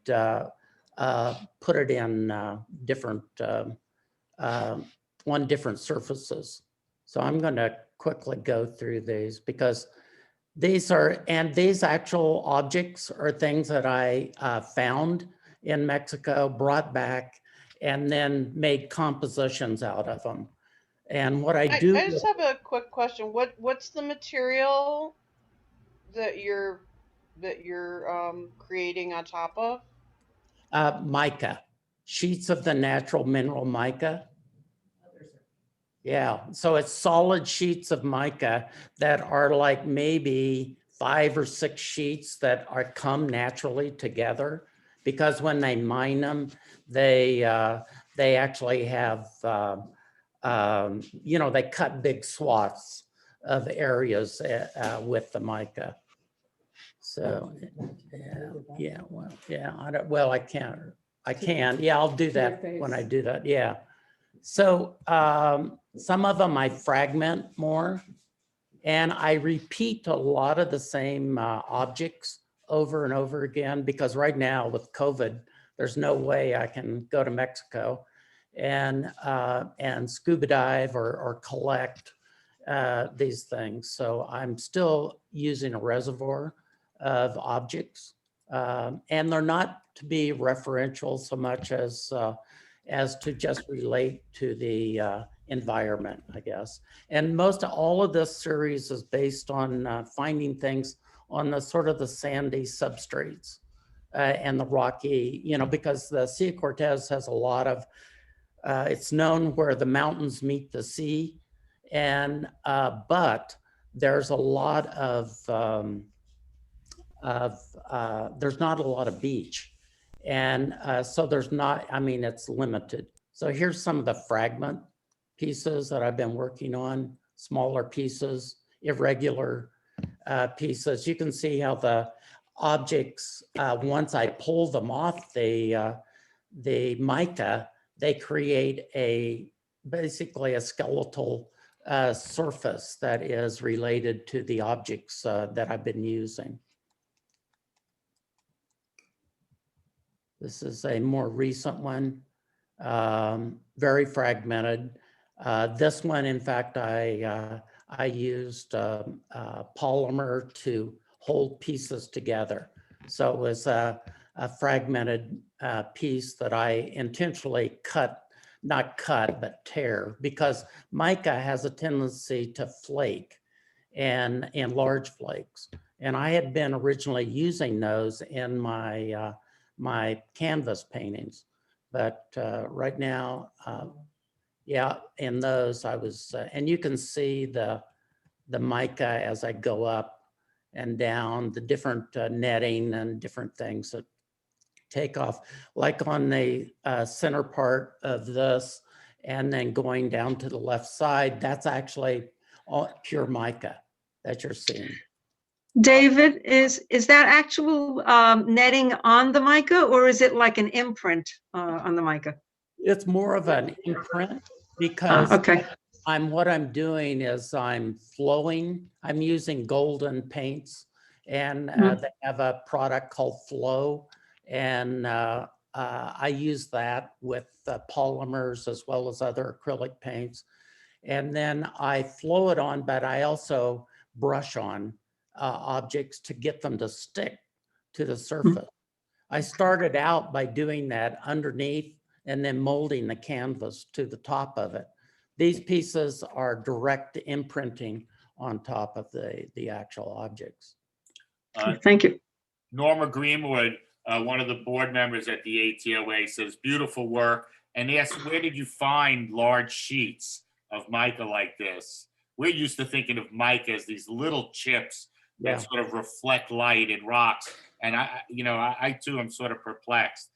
Speaker 6: put it in different surfaces. So I'm going to quickly go through these because these actual objects are things that I found in Mexico, brought back, and then made compositions out of them. And what I do—
Speaker 7: I just have a quick question. What's the material that you're creating on top of?
Speaker 6: Mica, sheets of the natural mineral mica. Yeah, so it's solid sheets of mica that are like maybe 5 or 6 sheets that are come naturally together, because when they mine them, they actually have they cut big swaths of areas with the mica. So I can. Yeah, I'll do that when I do that. Yeah. So some of them I fragment more, and I repeat a lot of the same objects over and over again, because right now with COVID, there's no way I can go to Mexico and scuba dive or collect these things. So I'm still using a reservoir of objects, and they're not to be referential so much as to just relate to the environment, I guess. And most of all of this series is based on finding things on the sort of the sandy substrates and the rocky, because the Sea of Cortez has a lot of, it's known where the mountains meet the sea, and but there's a lot of there's not a lot of beach. And so there's not, it's limited. So here's some of the fragment pieces that I've been working on, smaller pieces, irregular pieces. You can see how the objects, once I pull them off the mica, they create basically a skeletal surface that is related to the objects that I've been using. This is a more recent one, very fragmented. This one, in fact, I used polymer to hold pieces together. So it was a fragmented piece that I intentionally not cut, but tear, because mica has a tendency to flake and in large flakes. And I had been originally using those in my my canvas paintings, but right now, in those I was, and you can see the mica as I go up and down, the different netting and different things that take off, like on the center part of this, and then going down to the left side, that's actually all pure mica that you're seeing.
Speaker 8: David, is that actual netting on the mica, or is it like an imprint on the mica?
Speaker 6: It's more of an imprint, because
Speaker 8: Okay.
Speaker 6: what I'm doing is I'm flowing. I'm using golden paints, and they have a product called Flow, and I use that with polymers as well as other acrylic paints, and then I flow it on, but I also brush on objects to get them to stick to the surface. I started out by doing that underneath and then molding the canvas to the top of it. These pieces are direct imprinting on top of the actual objects.
Speaker 8: Thank you.
Speaker 1: Norma Greenwood, one of the board members at the ATOA, says, beautiful work, and asks, where did you find large sheets of mica like this? We're used to thinking of mica as these little chips that sort of reflect light in rocks. And I too am sort of perplexed.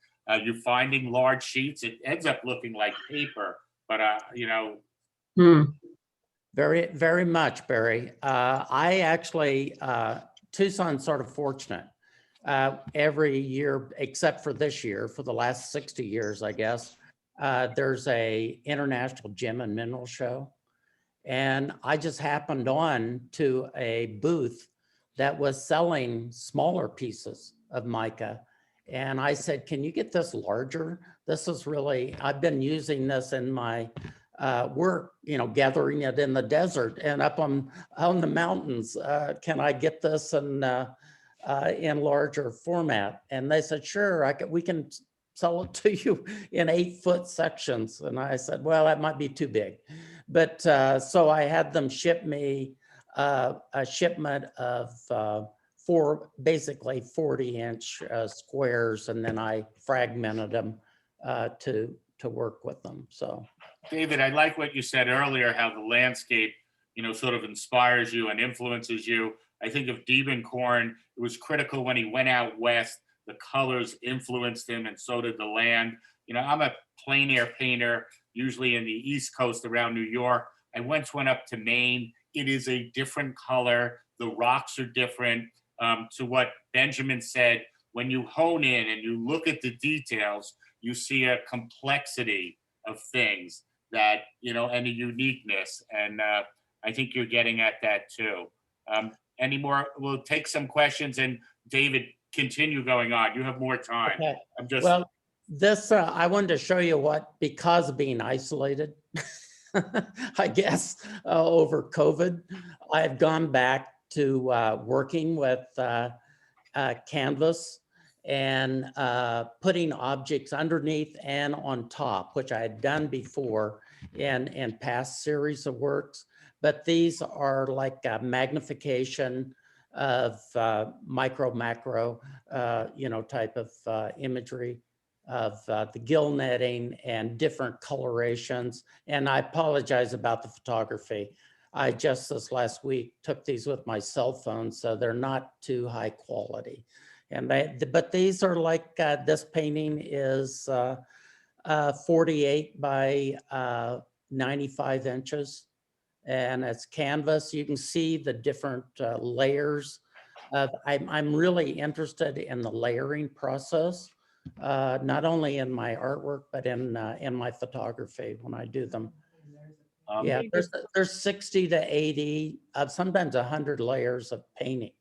Speaker 1: You're finding large sheets. It ends up looking like paper, but
Speaker 6: Very, very much, Barry. I actually, Tucson's sort of fortunate. Every year, except for this year, for the last 60 years, I guess, there's a international gem and mineral show. And I just happened on to a booth that was selling smaller pieces of mica. And I said, can you get this larger? This is really, I've been using this in my work, gathering it in the desert and up on the mountains. Can I get this in larger format? And they said, sure, we can sell it to you in 8-foot sections. And I said, well, that might be too big. But so I had them ship me a shipment of basically 40-inch squares, and then I fragmented them to work with them. So,
Speaker 1: David, I like what you said earlier, how the landscape, sort of inspires you and influences you. I think of Diebenkorn, it was critical when he went out west, the colors influenced him, and so did the land. I'm a plein air painter, usually in the East Coast around New York. I once went up to Maine. It is a different color. The rocks are different. To what Benjamin said, when you hone in and you look at the details, you see a complexity of things that, and a uniqueness. And I think you're getting at that too. Any more? We'll take some questions, and David, continue going on. You have more time.
Speaker 6: okay.
Speaker 1: I'm just.
Speaker 6: Well, this, I wanted to show you because of being isolated, I guess, over COVID, I've gone back to working with canvas and putting objects underneath and on top, which I had done before in past series of works. But these are like a magnification of micro, macro, type of imagery of the gill netting and different colorations. And I apologize about the photography. I just this last week took these with my cell phone, so they're not too high quality. And but these are like, this painting is 48 by 95 inches. And it's canvas. You can see the different layers. I'm really interested in the layering process, not only in my artwork, but in my photography when I do them. Yeah, there's 60 to 80, sometimes 100 layers of paint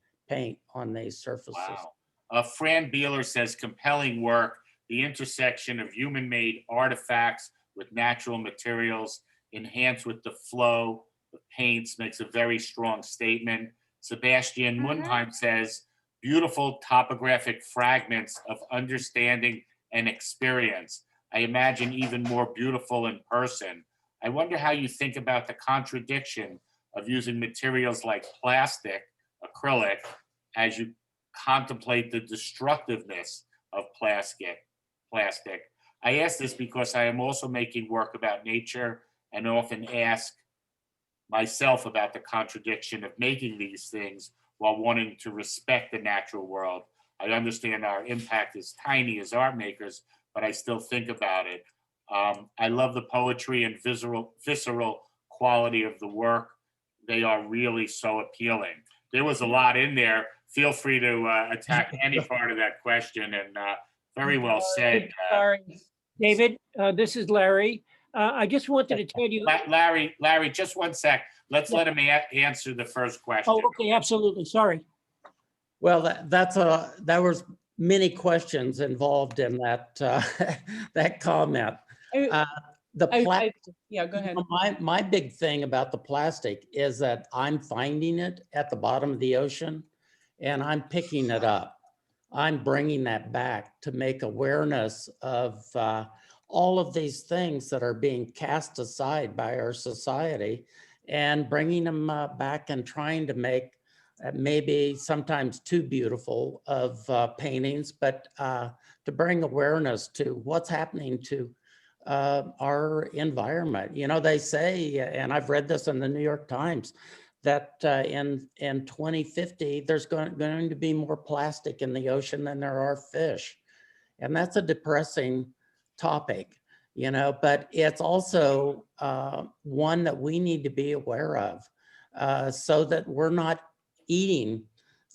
Speaker 6: on these surfaces.
Speaker 1: Wow. Fran Beeler says, compelling work, the intersection of human-made artifacts with natural materials, enhanced with the flow of paints, makes a very strong statement. Sebastian Mundheim says, beautiful topographic fragments of understanding and experience. I imagine even more beautiful in person. I wonder how you think about the contradiction of using materials like plastic, acrylic, as you contemplate the destructiveness of plastic. I ask this because I am also making work about nature and often ask myself about the contradiction of making these things while wanting to respect the natural world. I understand our impact is tiny as art makers, but I still think about it. I love the poetry and visceral quality of the work. They are really so appealing. There was a lot in there. Feel free to attack any part of that question, and very well said.
Speaker 4: Sorry, David, this is Larry. I just wanted to tell you.
Speaker 1: Larry, just one sec. Let's let him answer the first question.
Speaker 4: Oh, okay, absolutely. Sorry.
Speaker 6: Well, that was many questions involved in that that comment.
Speaker 7: Yeah, go ahead.
Speaker 6: My big thing about the plastic is that I'm finding it at the bottom of the ocean and I'm picking it up. I'm bringing that back to make awareness of all of these things that are being cast aside by our society and bringing them back and trying to make maybe sometimes too beautiful of paintings, but to bring awareness to what's happening to our environment. They say, and I've read this in the New York Times, that in 2050, there's going to be more plastic in the ocean than there are fish. And that's a depressing topic, but it's also one that we need to be aware of so that we're not eating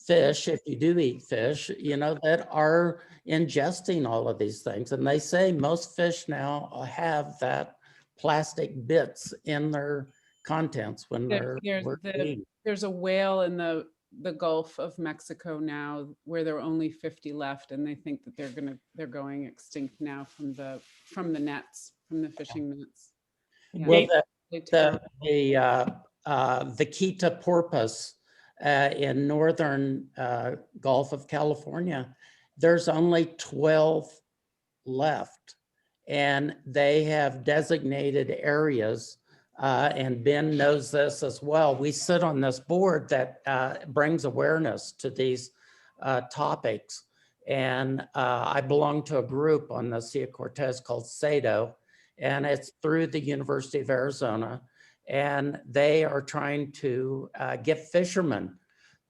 Speaker 6: fish, if you do eat fish, that are ingesting all of these things. And they say most fish now have that plastic bits in their contents when
Speaker 7: there's a whale in the Gulf of Mexico now where there are only 50 left, and they think that they're going extinct now from the nets, from the fishing nets. Yeah.
Speaker 6: Well, the Quita porpoise in northern Gulf of California, there's only 12 left, and they have designated areas, and Ben knows this as well. We sit on this board that brings awareness to these topics. And I belong to a group on the Sea of Cortez called SATO, and it's through the University of Arizona. And they are trying to get fishermen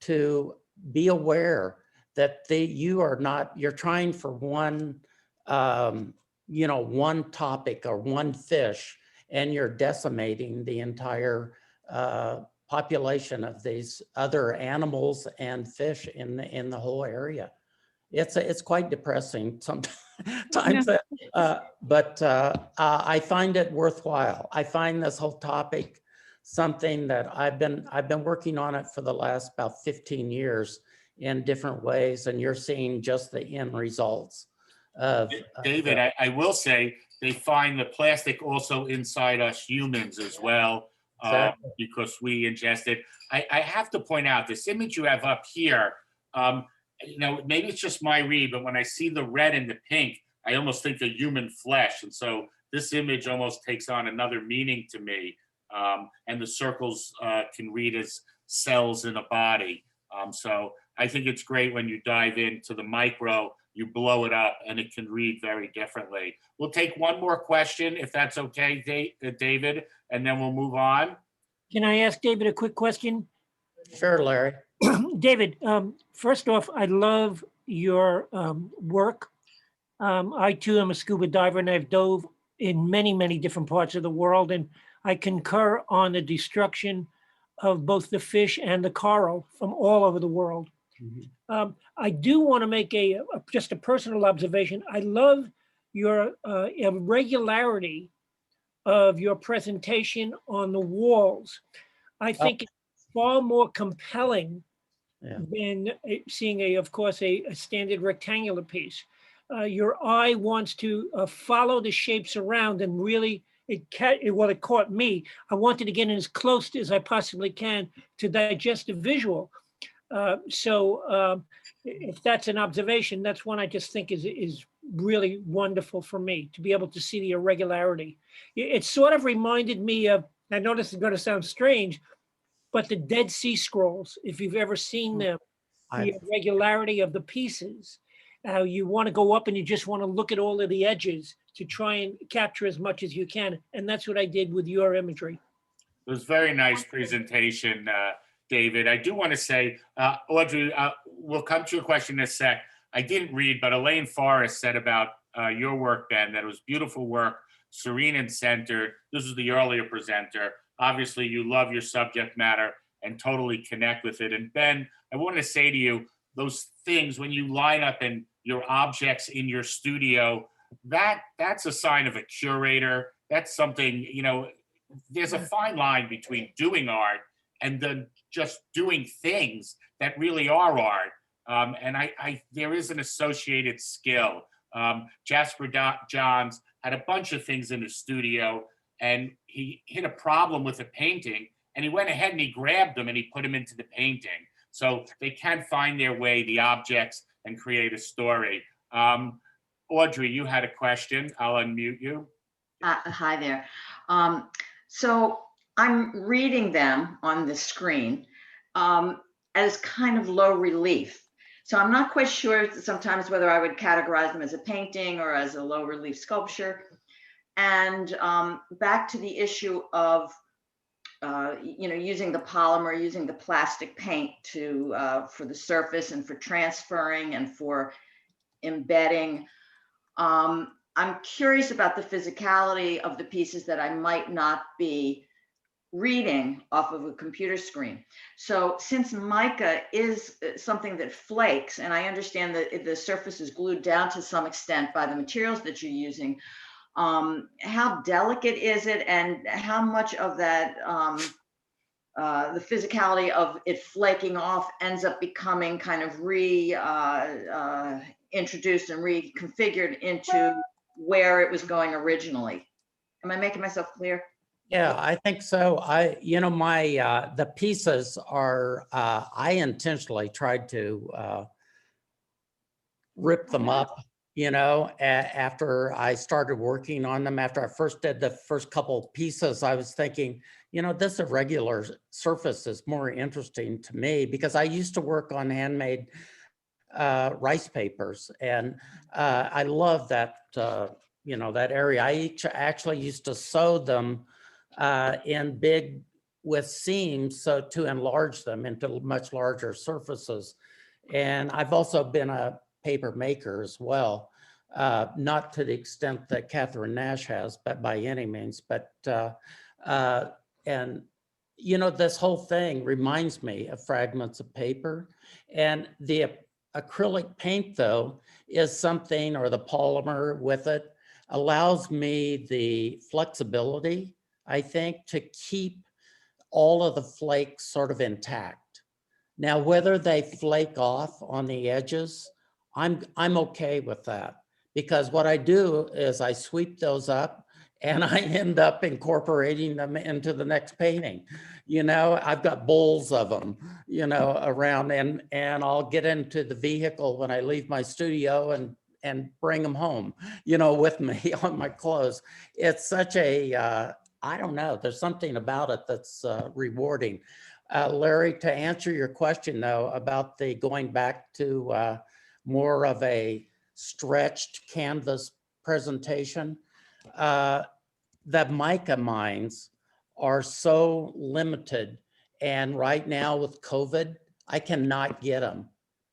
Speaker 6: to be aware that you're trying for one, one topic or one fish, and you're decimating the entire population of these other animals and fish in the whole area. It's quite depressing sometimes, but I find it worthwhile. I find this whole topic something that I've been working on it for the last about 15 years in different ways, and you're seeing just the end results of
Speaker 1: David, I will say they find the plastic also inside us humans as well,
Speaker 6: Exactly.
Speaker 1: because we ingest it. I have to point out this image you have up here. Maybe it's just my read, but when I see the red and the pink, I almost think of human flesh. And so this image almost takes on another meaning to me. And the circles can read as cells in a body. So I think it's great when you dive into the micro, you blow it up, and it can read very differently. We'll take one more question, if that's okay, David, and then we'll move on.
Speaker 4: Can I ask David a quick question?
Speaker 6: Sure, Larry.
Speaker 4: David, first off, I love your work. I too am a scuba diver, and I've dove in many, many different parts of the world. And I concur on the destruction of both the fish and the coral from all over the world.
Speaker 6: Mm-hmm.
Speaker 4: I do want to make just a personal observation. I love your regularity of your presentation on the walls. I think it's far more compelling than seeing of course, a standard rectangular piece. Your eye wants to follow the shapes around, and really, it caught me. I wanted to get in as close as I possibly can to digest the visual. If that's an observation, that's one I just think is really wonderful for me, to be able to see the irregularity. It sort of reminded me of, I know this is going to sound strange, but the Dead Sea Scrolls, if you've ever seen them, the irregularity of the pieces. You want to go up and you just want to look at all of the edges to try and capture as much as you can. And that's what I did with your imagery.
Speaker 1: It was a very nice presentation, David. I do want to say, Audrey, we'll come to your question in a sec. I didn't read, but Elaine Forrest said about your work, Ben, that it was beautiful work, serene and centered. This is the earlier presenter. Obviously, you love your subject matter and totally connect with it. And Ben, I want to say to you, those things, when you line up in your objects in your studio, that's a sign of a curator. That's something, there's a fine line between doing art and then just doing things that really are art. And there is an associated skill. Jasper Johns had a bunch of things in his studio, and he hit a problem with a painting, and he went ahead and he grabbed them and he put them into the painting. So they can find their way, the objects, and create a story. Audrey, you had a question. I'll unmute you.
Speaker 9: Hi there. So I'm reading them on the screen as kind of low relief. So I'm not quite sure sometimes whether I would categorize them as a painting or as a low relief sculpture. And back to the issue of using the polymer, using the plastic paint for the surface and for transferring and for embedding. I'm curious about the physicality of the pieces that I might not be reading off of a computer screen. So since mica is something that flakes, and I understand that the surface is glued down to some extent by the materials that you're using, how delicate is it, and how much of that the physicality of it flaking off ends up becoming kind of introduced and reconfigured into where it was going originally? Am I making myself clear?
Speaker 6: Yeah, I think so. The pieces are, I intentionally tried to rip them up, after I started working on them. After I first did the first couple pieces, I was thinking, this irregular surface is more interesting to me, because I used to work on handmade rice papers. And I love that, that area. I actually used to sew them in big with seams, so to enlarge them into much larger surfaces. And I've also been a paper maker as well, not to the extent that Catherine Nash has, but by any means. But and this whole thing reminds me of fragments of paper. And the acrylic paint, though, is something, or the polymer with it, allows me the flexibility, I think, to keep all of the flakes sort of intact. Now, whether they flake off on the edges, I'm okay with that, because what I do is I sweep those up and I end up incorporating them into the next painting. I've got bowls of them, around, and I'll get into the vehicle when I leave my studio and bring them home, with me on my clothes. It's such a, I don't know, there's something about it that's rewarding. Larry, to answer your question though, about the going back to more of a stretched canvas presentation, the mica mines are so limited. And right now with COVID, I cannot get them.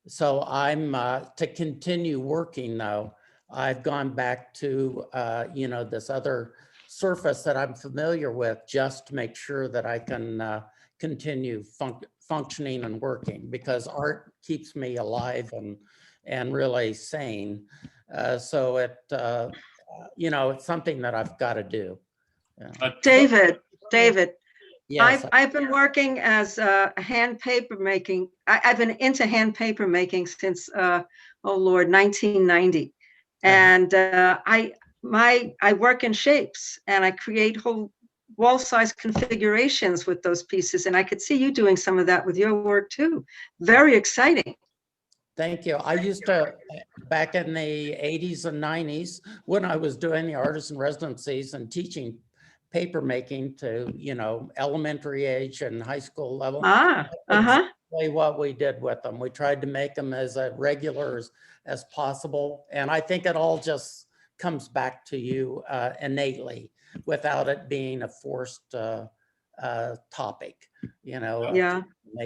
Speaker 6: So I'm, to continue working though, I've gone back to, this other surface that I'm familiar with, just to make sure that I can continue functioning and working, because art keeps me alive and really sane. So it's something that I've got to do. Yeah.
Speaker 8: David,
Speaker 6: Yes.
Speaker 8: I've been working as a hand paper making. I've been into hand paper making since, 1990. And I work in shapes, and I create whole wall size configurations with those pieces. And I could see you doing some of that with your work too. Very exciting.
Speaker 6: Thank you. I used to, back in the 80s and 90s, when I was doing the artisan residencies and teaching paper making to, elementary age and high school level. Exactly what we did with them. We tried to make them as regular as possible. And I think it all just comes back to you innately, without it being a forced topic,
Speaker 8: Yeah.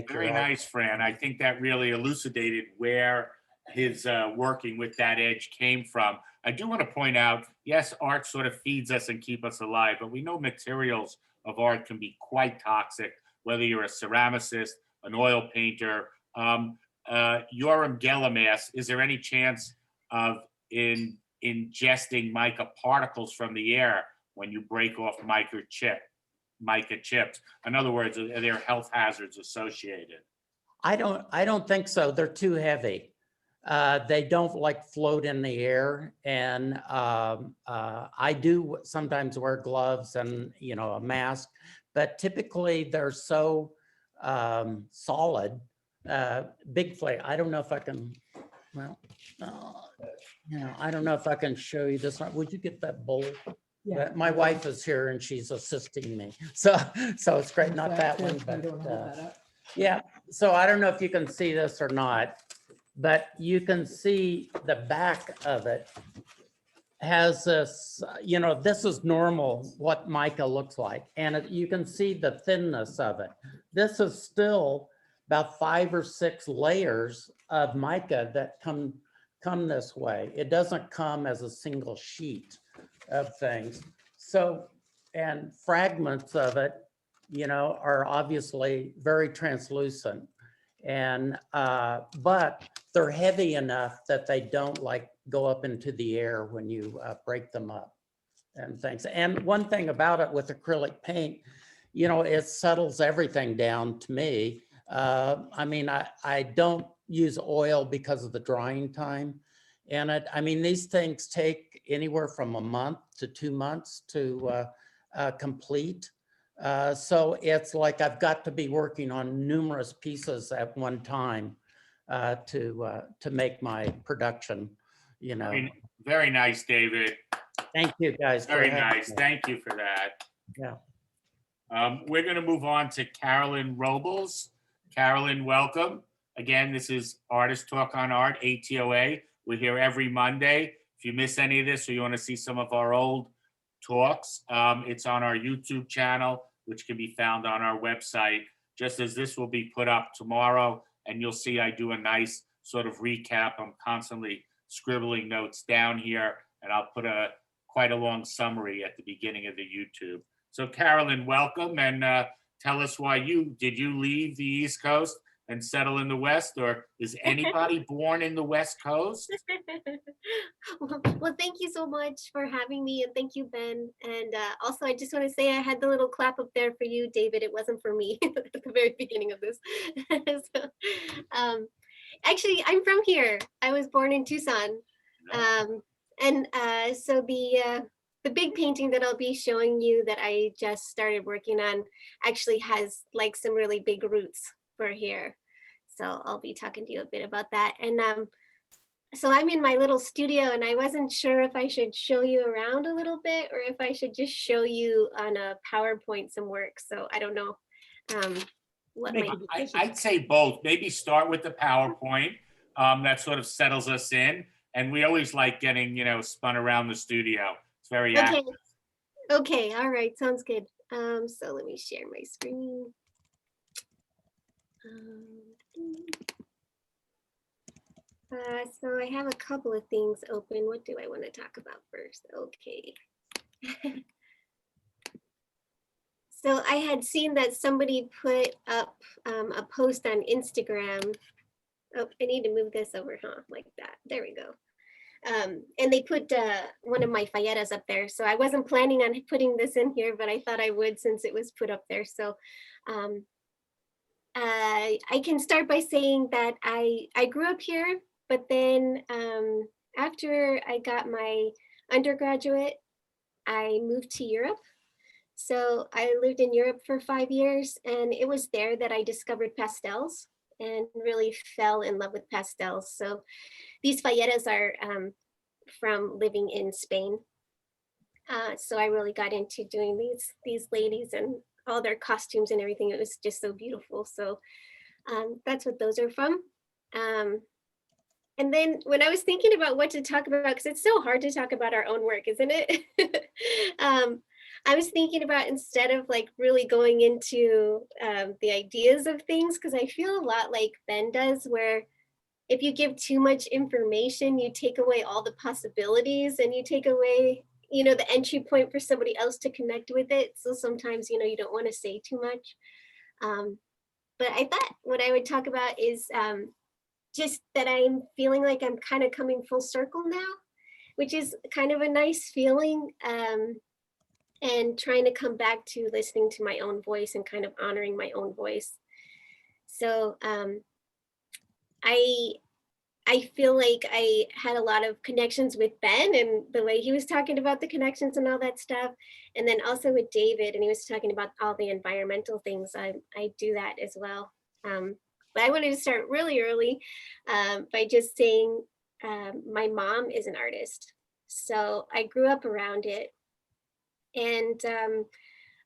Speaker 1: Very nice, Fran. I think that really elucidated where his working with that edge came from. I do want to point out, yes, art sort of feeds us and keep us alive, but we know materials of art can be quite toxic, whether you're a ceramicist, an oil painter. Yoram Gelamas, is there any chance of ingesting mica particles from the air when you break off mica chips? In other words, are there health hazards associated?
Speaker 6: I don't think so. They're too heavy. They don't float in the air. And I do sometimes wear gloves and, a mask, but typically they're so solid, big flake. I don't know if I can, I don't know if I can show you this one. Would you get that bowl? Yeah. My wife is here and she's assisting me. So it's great. Not that one, but yeah. So I don't know if you can see this or not, but you can see the back of it has this, this is normal, what mica looks like. And you can see the thinness of it. This is still about 5 or 6 layers of mica that come this way. It doesn't come as a single sheet of things. So, and fragments of it, are obviously very translucent, and but they're heavy enough that they don't go up into the air when you break them up and things. And one thing about it with acrylic paint, it settles everything down to me. I don't use oil because of the drying time. And these things take anywhere from a month to 2 months to complete. So it's like I've got to be working on numerous pieces at one time to make my production,
Speaker 1: Very nice, David.
Speaker 6: Thank you, guys.
Speaker 1: Very nice. Thank you for that.
Speaker 6: Yeah.
Speaker 1: We're going to move on to Carolyn Robles. Carolyn, welcome. Again, this is Artist Talk on Art, ATOA. We're here every Monday. If you miss any of this or you want to see some of our old talks, it's on our YouTube channel, which can be found on our website, just as this will be put up tomorrow. And you'll see I do a nice sort of recap. I'm constantly scribbling notes down here, and I'll put quite a long summary at the beginning of the YouTube. So Carolyn, welcome, and tell us why did you leave the East Coast and settle in the West, or is anybody born in the West Coast?
Speaker 10: Well, thank you so much for having me, and thank you, Ben. And also, I just want to say I had the little clap up there for you, David. It wasn't for me at the very beginning of this. So, actually, I'm from here. I was born in Tucson. So the big painting that I'll be showing you that I just started working on actually has like some really big roots for here. So I'll be talking to you a bit about that. And so I'm in my little studio, and I wasn't sure if I should show you around a little bit or if I should just show you on a PowerPoint some work. So I don't know what
Speaker 1: I'd say both. Maybe start with the PowerPoint. That sort of settles us in. And we always like getting, spun around the studio. It's very active.
Speaker 10: Okay, all right, sounds good. So let me share my screen. So I have a couple of things open. What do I want to talk about first? Okay. So I had seen that somebody put up a post on Instagram. Oh, I need to move this over, like that. There we go. And they put one of my falletas up there. So I wasn't planning on putting this in here, but I thought I would since it was put up there. So I can start by saying that I grew up here, but then after I got my undergraduate, I moved to Europe. So I lived in Europe for 5 years, and it was there that I discovered pastels and really fell in love with pastels. So these falletas are from living in Spain. So I really got into doing these ladies and all their costumes and everything. It was just so beautiful. So that's what those are from. And then when I was thinking about what to talk about, because it's so hard to talk about our own work, isn't it? I was thinking about, instead of like really going into the ideas of things, because I feel a lot like Ben does, where if you give too much information, you take away all the possibilities, and you take away, the entry point for somebody else to connect with it. So sometimes, you don't want to say too much. But I thought what I would talk about is just that I'm feeling like I'm kind of coming full circle now, which is kind of a nice feeling. And trying to come back to listening to my own voice and kind of honoring my own voice. So I feel like I had a lot of connections with Ben and the way he was talking about the connections and all that stuff. And then also with David, and he was talking about all the environmental things. I do that as well. But I wanted to start really early by just saying my mom is an artist. So I grew up around it. And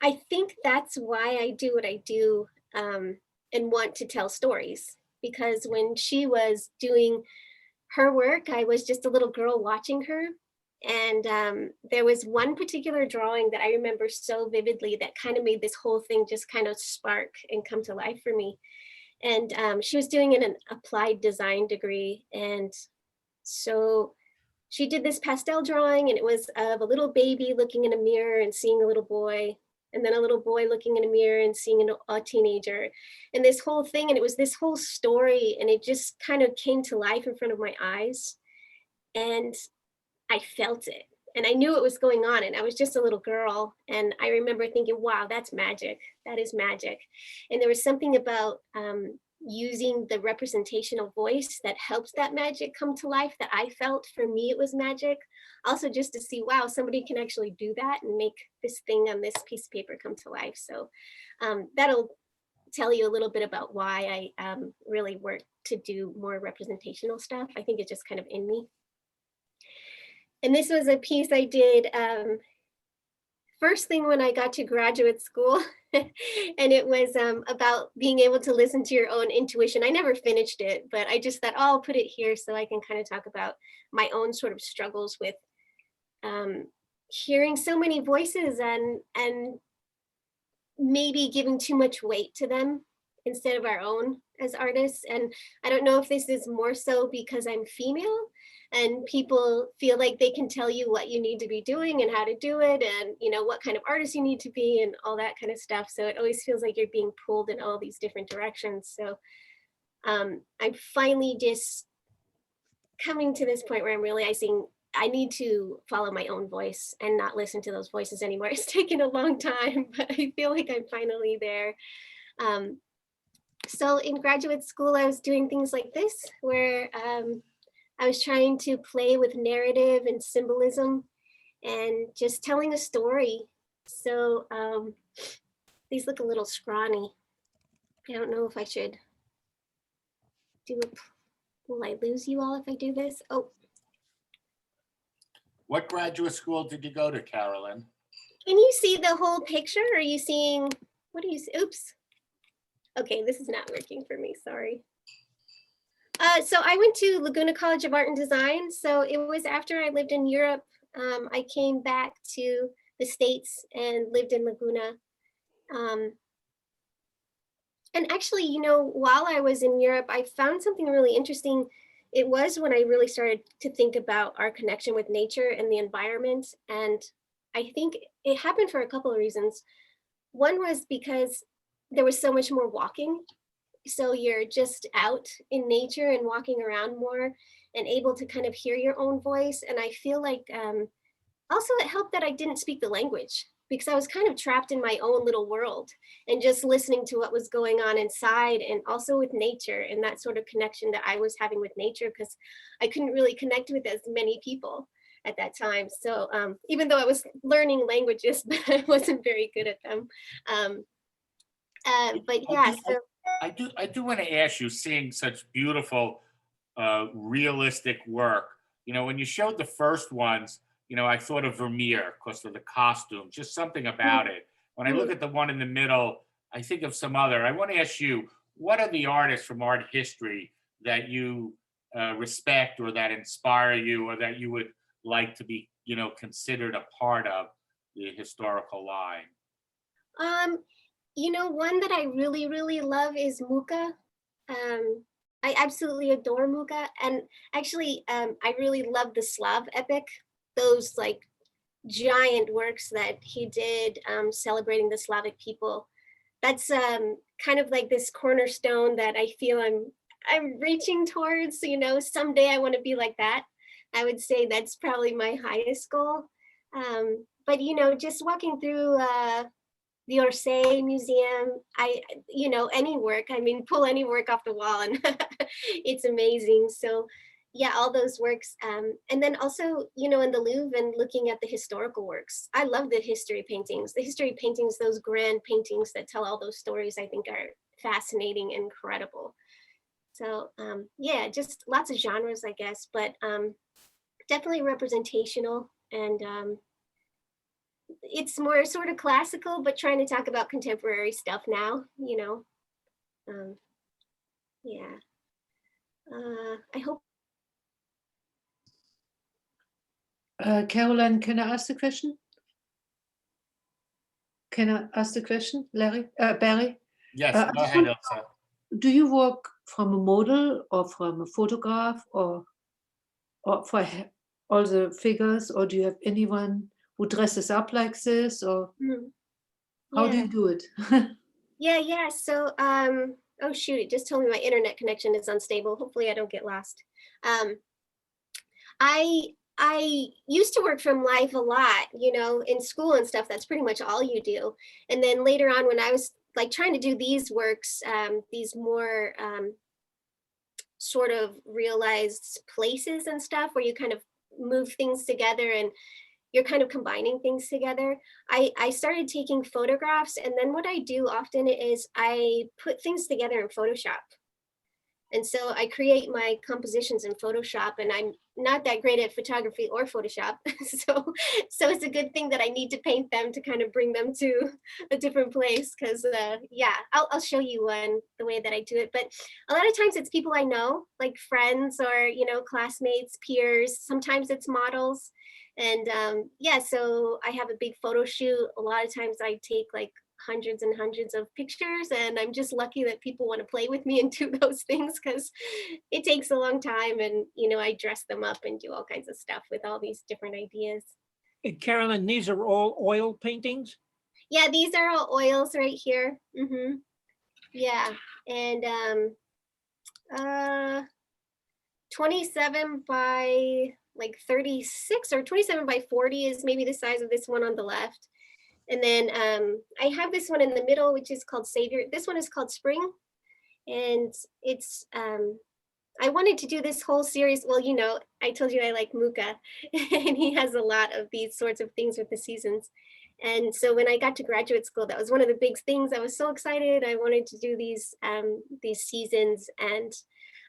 Speaker 10: I think that's why I do what I do and want to tell stories. Because when she was doing her work, I was just a little girl watching her. And there was one particular drawing that I remember so vividly that kind of made this whole thing just kind of spark and come to life for me. And she was doing an applied design degree. And so she did this pastel drawing, and it was of a little baby looking in a mirror and seeing a little boy, and then a little boy looking in a mirror and seeing a teenager, and this whole thing. And it was this whole story, and it just kind of came to life in front of my eyes, and I felt it, and I knew it was going on, and I was just a little girl. And I remember thinking, wow, that's magic. That is magic. And there was something about using the representational voice that helps that magic come to life that I felt. For me, it was magic. Also, just to see, wow, somebody can actually do that and make this thing on this piece of paper come to life. So that'll tell you a little bit about why I really work to do more representational stuff. I think it's just kind of in me. And this was a piece I did first thing when I got to graduate school. And it was about being able to listen to your own intuition. I never finished it, but I just thought, oh, I'll put it here so I can kind of talk about my own sort of struggles with hearing so many voices and maybe giving too much weight to them instead of our own as artists. And I don't know if this is more so because I'm female and people feel like they can tell you what you need to be doing and how to do it, and you know what kind of artist you need to be and all that kind of stuff. So it always feels like you're being pulled in all these different directions. So I'm finally just coming to this point where I'm realizing I need to follow my own voice and not listen to those voices anymore. It's taken a long time, but I feel like I'm finally there. So in graduate school, I was doing things like this, where I was trying to play with narrative and symbolism and just telling a story. So these look a little scrawny. I don't know if I should do it. Will I lose you all if I do this? Oh.
Speaker 1: What graduate school did you go to, Carolyn?
Speaker 10: Can you see the whole picture? Are you seeing, what do you see? Oops. Okay, this is not working for me, sorry. So I went to Laguna College of Art and Design. So it was after I lived in Europe. I came back to the States and lived in Laguna. And actually, you know, while I was in Europe, I found something really interesting. It was when I really started to think about our connection with nature and the environment. And I think it happened for a couple of reasons. One was because there was so much more walking. So you're just out in nature and walking around more and able to kind of hear your own voice. And I feel like also it helped that I didn't speak the language, because I was kind of trapped in my own little world and just listening to what was going on inside, and also with nature and that sort of connection that I was having with nature, because I couldn't really connect with as many people at that time. So even though I was learning languages, but I wasn't very good at them. But yeah, so.
Speaker 1: I do want to ask you, seeing such beautiful, realistic work, you know, when you showed the first ones, you know, I thought of Vermeer because of the costume, just something about it. When I look at the one in the middle, I think of some other. I want to ask you, what are the artists from art history that you respect, or that inspire you, or that you would like to be, you know, considered a part of the historical line?
Speaker 10: You know, one that I really, really love is Mucha. I absolutely adore Mucha. And actually, I really love the Slav epic, those like giant works that he did celebrating the Slavic people. That's kind of like this cornerstone that I feel I'm reaching towards. You know, someday I want to be like that. I would say that's probably my highest goal. But, you know, just walking through the Orsay Museum, you know, any work, I mean, pull any work off the wall and it's amazing. So yeah, all those works. And then also, you know, in the Louvre and looking at the historical works. I love the history paintings. The history paintings, those grand paintings that tell all those stories, I think are fascinating and incredible. So yeah, just lots of genres, I guess, but definitely representational, and it's more sort of classical, but trying to talk about contemporary stuff now, you know. Yeah. I hope.
Speaker 11: Caroline, can I ask the question? Can I ask the question, Larry? Barry?
Speaker 1: Yes,
Speaker 11: I
Speaker 1: go
Speaker 11: just
Speaker 1: ahead,
Speaker 11: want-
Speaker 1: Ilse.
Speaker 11: Do you work from a model or from a photograph, or for all the figures, or do you have anyone who dresses up like this, or how do you do it?
Speaker 10: Yeah. So, oh shoot, it just told me my internet connection is unstable. Hopefully I don't get lost. I used to work from life a lot, you know, in school and stuff. That's pretty much all you do. And then later on, when I was like trying to do these works, these more sort of realized places and stuff where you kind of move things together and you're kind of combining things together. I started taking photographs, and then what I do often is I put things together in Photoshop. And so I create my compositions in Photoshop, and I'm not that great at photography or Photoshop. So it's a good thing that I need to paint them to kind of bring them to a different place. Cause yeah, I'll show you the way that I do it. But a lot of times it's people I know, like friends or, you know, classmates, peers. Sometimes it's models. And yeah, so I have a big photo shoot. A lot of times I take like hundreds and hundreds of pictures, and I'm just lucky that people want to play with me and do those things, because it takes a long time, and you know, I dress them up and do all kinds of stuff with all these different ideas.
Speaker 4: And Carolyn, these are all oil paintings?
Speaker 10: Yeah, these are all oils right here. Yeah, and 27 by like 36 or 27 by 40 is maybe the size of this one on the left. And then I have this one in the middle, which is called Savior. This one is called Spring. And it's, I wanted to do this whole series. Well, you know, I told you I like Muka, and he has a lot of these sorts of things with the seasons. And so when I got to graduate school, that was one of the big things. I was so excited. I wanted to do these seasons, and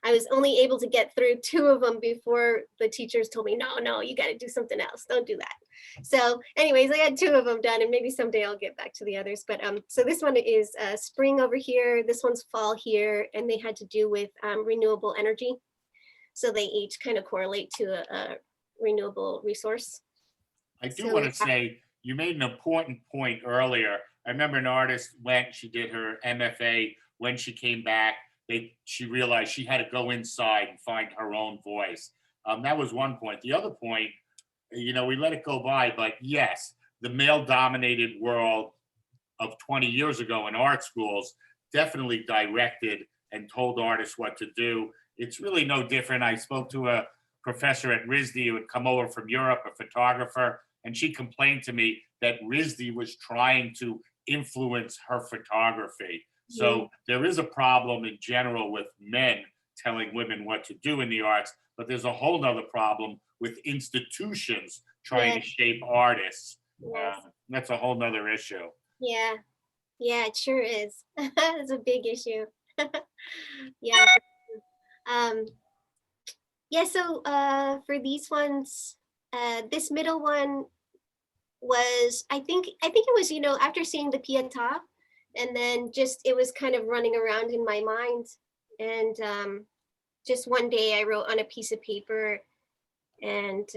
Speaker 10: I was only able to get through 2 of them before the teachers told me, no, you got to do something else. Don't do that. So anyways, I had 2 of them done, and maybe someday I'll get back to the others. But so this one is spring over here. This one's fall here, and they had to do with renewable energy. So they each kind of correlate to a renewable resource.
Speaker 1: I do want to say, you made an important point earlier. I remember an artist she did her MFA. When she came back, she realized she had to go inside and find her own voice. That was one point. The other point, you know, we let it go by, but yes, the male-dominated world of 20 years ago in art schools definitely directed and told artists what to do. It's really no different. I spoke to a professor at RISD who had come over from Europe, a photographer, and she complained to me that RISD was trying to influence her photography. So there is a problem in general with men telling women what to do in the arts, but there's a whole nother problem with institutions trying to shape artists. That's a whole nother issue.
Speaker 10: Yeah, it sure is. It's a big issue. Yeah. Yeah, so for these ones, this middle one was, I think it was, you know, after seeing the Pietà, and then just, it was kind of running around in my mind. And just one day I wrote on a piece of paper, and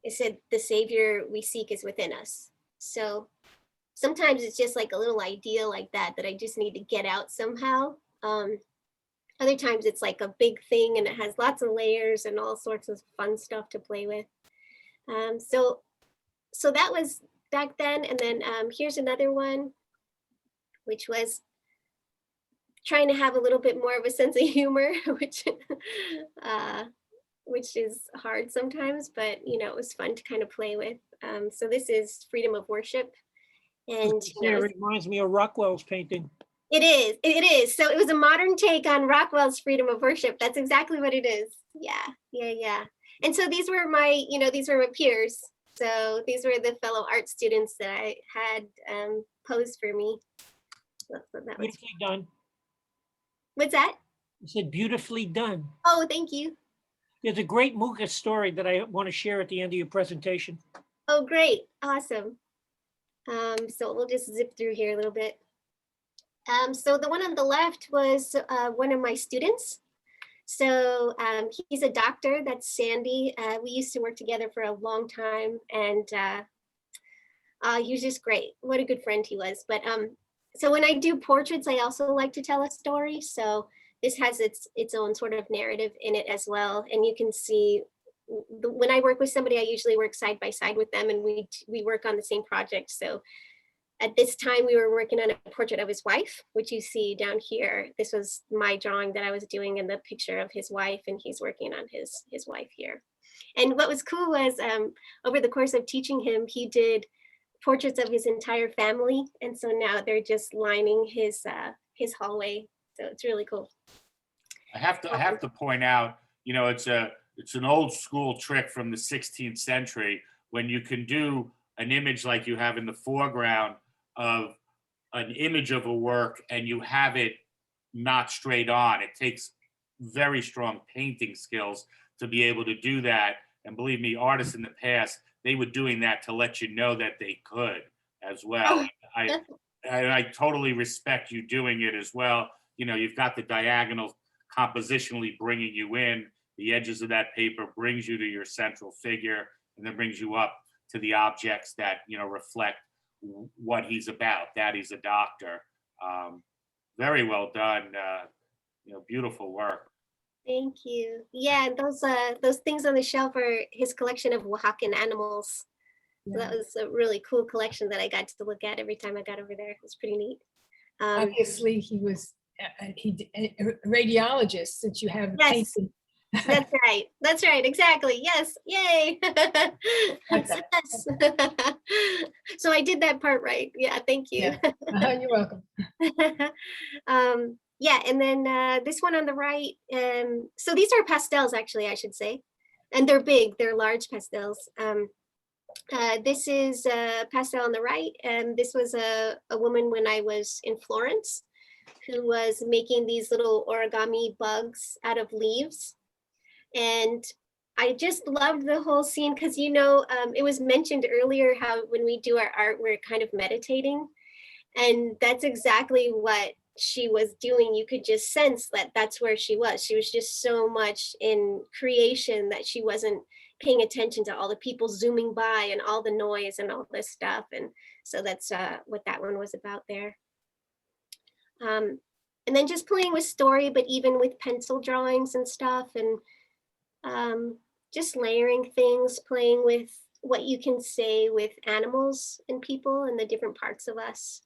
Speaker 10: it said, the savior we seek is within us. So sometimes it's just like a little idea like that I just need to get out somehow. Other times it's like a big thing, and it has lots of layers and all sorts of fun stuff to play with. So that was back then. And then here's another one, which was trying to have a little bit more of a sense of humor, which is hard sometimes, but you know, it was fun to kind of play with. So this is freedom of worship. And
Speaker 4: it reminds me of Rockwell's painting.
Speaker 10: It is. So it was a modern take on Rockwell's freedom of worship. That's exactly what it is. Yeah. And so these were my peers. So these were the fellow art students that I had posed for me. So that was
Speaker 4: beautifully done.
Speaker 10: What's that?
Speaker 4: You said beautifully done.
Speaker 10: Oh, thank you.
Speaker 4: There's a great Muka story that I want to share at the end of your presentation.
Speaker 10: Oh, great. Awesome. So we'll just zip through here a little bit. So the one on the left was one of my students. So he's a doctor, that's Sandy. We used to work together for a long time, and he was just great. What a good friend he was. But so when I do portraits, I also like to tell a story. So this has its own sort of narrative in it as well. And you can see when I work with somebody, I usually work side by side with them, and we work on the same project. So at this time, we were working on a portrait of his wife, which you see down here. This was my drawing that I was doing in the picture of his wife, and he's working on his wife here. And what was cool was over the course of teaching him, he did portraits of his entire family. And so now they're just lining his hallway. So it's really cool.
Speaker 1: I have to point out, you know, it's an old school trick from the 16th century when you can do an image like you have in the foreground of an image of a work, and you have it not straight on. It takes very strong painting skills to be able to do that. And believe me, artists in the past, they were doing that to let you know that they could as well. I totally respect you doing it as well. You know, you've got the diagonal compositionally bringing you in. The edges of that paper brings you to your central figure, and then brings you up to the objects that, you know, reflect what he's about, that he's a doctor. Very well done. You know, beautiful work.
Speaker 10: Thank you. Yeah, those things on the shelf are his collection of Oaxacan animals. So that was a really cool collection that I got to look at every time I got over there. It was pretty neat.
Speaker 12: Obviously, he was a radiologist, since you have
Speaker 10: Yes.
Speaker 12: painted.
Speaker 10: That's right. That's right. Exactly. Yes. Yay. Success. So I did that part right. Yeah. Thank you.
Speaker 12: Yeah. You're welcome.
Speaker 10: Yeah. And then this one on the right. So these are pastels, actually, I should say. And they're big. They're large pastels. This is a pastel on the right. And this was a woman when I was in Florence who was making these little origami bugs out of leaves. And I just loved the whole scene because, you know, it was mentioned earlier how when we do our art, we're kind of meditating. And that's exactly what she was doing. You could just sense that that's where she was. She was just so much in creation that she wasn't paying attention to all the people zooming by and all the noise and all this stuff. And so that's what that one was about there. And then just playing with story, but even with pencil drawings and stuff, and just layering things, playing with what you can say with animals and people and the different parts of us.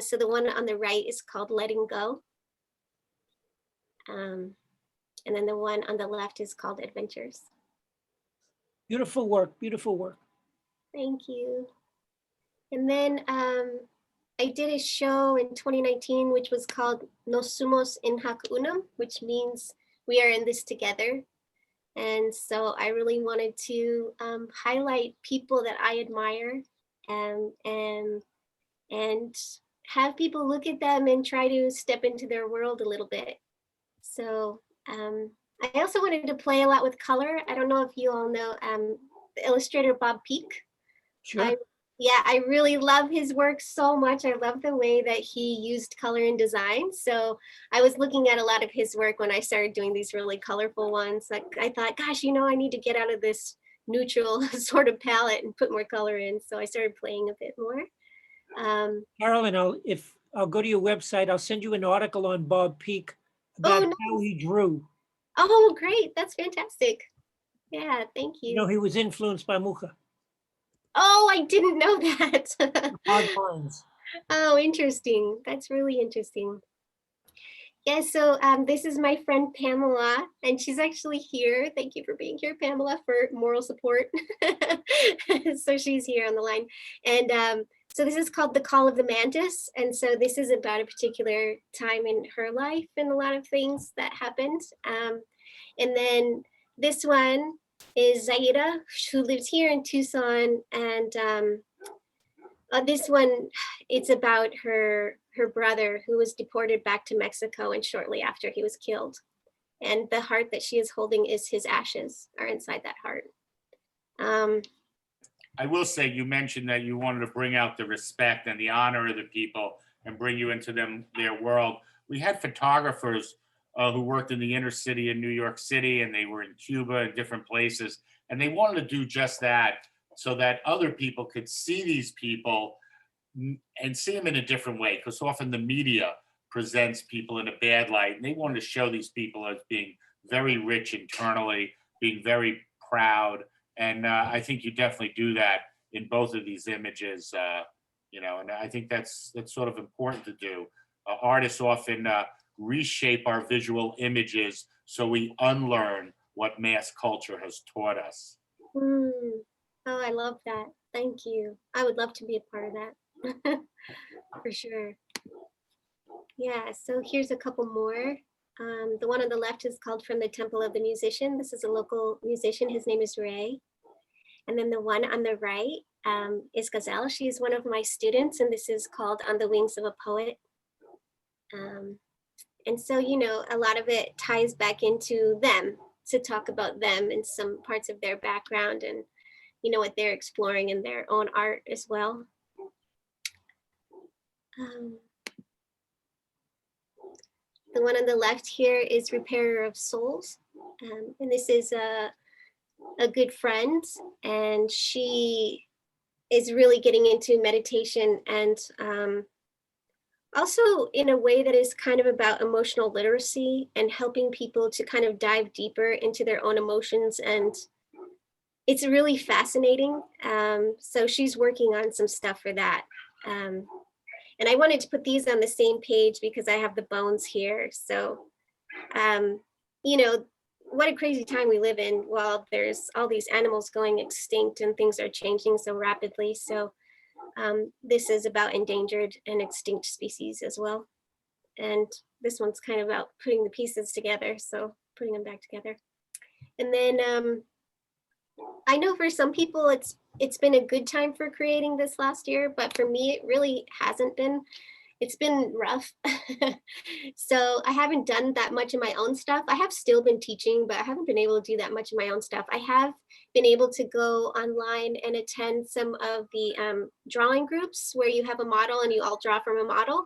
Speaker 10: So the one on the right is called Letting Go. And then the one on the left is called Adventures.
Speaker 4: Beautiful work, beautiful work.
Speaker 10: Thank you. And then I did a show in 2019, which was called Nos Sumos in Hac Unum, which means we are in this together. And so I really wanted to highlight people that I admire and have people look at them and try to step into their world a little bit. So I also wanted to play a lot with color. I don't know if you all know the illustrator Bob Peak.
Speaker 4: Sure.
Speaker 10: I really love his work so much. I love the way that he used color in design. So I was looking at a lot of his work when I started doing these really colorful ones. Like I thought, gosh, you know, I need to get out of this neutral sort of palette and put more color in. So I started playing a bit more.
Speaker 4: Carolyn, I'll go to your website. I'll send you an article on Bob Peak about how he drew.
Speaker 10: Oh, great. That's fantastic. Yeah, thank you.
Speaker 4: You know, he was influenced by Mucha.
Speaker 10: Oh, I didn't know that.
Speaker 4: Hard lines.
Speaker 10: Oh, interesting. That's really interesting. Yeah, so this is my friend Pamela, and she's actually here. Thank you for being here, Pamela, for moral support. So she's here on the line. And so this is called The Call of the Mantis. And so this is about a particular time in her life and a lot of things that happened. And then this one is Zaira, who lives here in Tucson. And this one, it's about her brother who was deported back to Mexico and shortly after he was killed. And the heart that she is holding is his ashes are inside that heart.
Speaker 1: I will say, you mentioned that you wanted to bring out the respect and the honor of the people and bring you into their world. We had photographers who worked in the inner city in New York City, and they were in Cuba and different places. And they wanted to do just that so that other people could see these people and see them in a different way, because often the media presents people in a bad light, and they wanted to show these people as being very rich internally, being very proud. And I think you definitely do that in both of these images, you know, and I think that's sort of important to do. Artists often reshape our visual images so we unlearn what mass culture has taught us.
Speaker 10: Oh, I love that. Thank you. I would love to be a part of that. For sure. Yeah, so here's a couple more. The one on the left is called From the Temple of the Musician. This is a local musician. His name is Ray. And then the one on the right is Gazelle. She's one of my students, and this is called On the Wings of a Poet. And so, you know, a lot of it ties back into them, to talk about them and some parts of their background and, you know, what they're exploring in their own art as well. The one on the left here is Repairer of Souls. And this is a good friend, and she is really getting into meditation and also in a way that is kind of about emotional literacy and helping people to kind of dive deeper into their own emotions. And it's really fascinating. So she's working on some stuff for that. And I wanted to put these on the same page because I have the bones here. So, you know, what a crazy time we live in. While there's all these animals going extinct and things are changing so rapidly. So this is about endangered and extinct species as well. And this one's kind of about putting the pieces together. So putting them back together. And then I know for some people it's been a good time for creating this last year, but for me it really hasn't been. It's been rough. So I haven't done that much of my own stuff. I have still been teaching, but I haven't been able to do that much of my own stuff. I have been able to go online and attend some of the drawing groups where you have a model and you all draw from a model.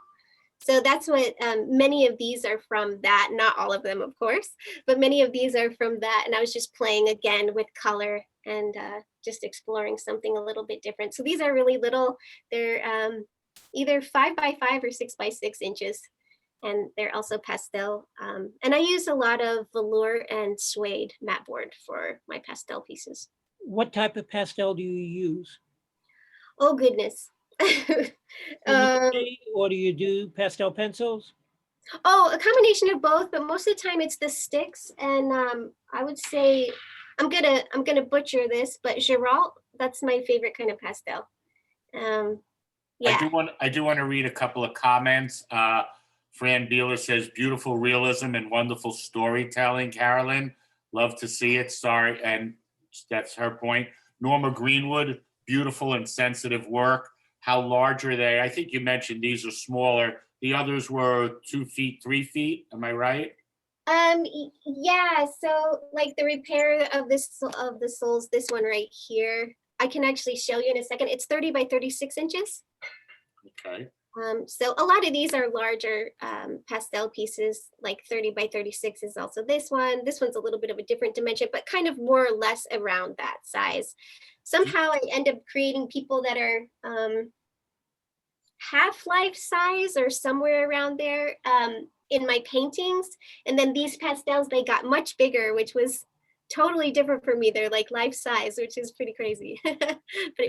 Speaker 10: So that's what many of these are from that, not all of them, of course, but many of these are from that. And I was just playing again with color and just exploring something a little bit different. So these are really little. They're either 5 by 5 or 6 by 6 inches. And they're also pastel. And I use a lot of velour and suede mat board for my pastel pieces.
Speaker 4: What type of pastel do you use?
Speaker 10: Oh, goodness.
Speaker 4: Or do you do pastel pencils?
Speaker 10: Oh, a combination of both, but most of the time it's the sticks. And I would say, I'm gonna butcher this, but Girault, that's my favorite kind of pastel. Yeah.
Speaker 1: I do want to read a couple of comments. Fran Beeler says, beautiful realism and wonderful storytelling, Carolyn. Love to see it. Sorry. And that's her point. Norma Greenwood, beautiful and sensitive work. How large are they? I think you mentioned these are smaller. The others were 2 feet, 3 feet. Am I right?
Speaker 10: Yeah. So like the Repair of the Souls, this one right here, I can actually show you in a second. It's 30 by 36 inches.
Speaker 1: Okay.
Speaker 10: So a lot of these are larger pastel pieces, like 30 by 36 is also this one. This one's a little bit of a different dimension, but kind of more or less around that size. Somehow I end up creating people that are half-life size or somewhere around there in my paintings. And then these pastels, they got much bigger, which was totally different for me. They're like life size, which is pretty crazy. But
Speaker 1: Do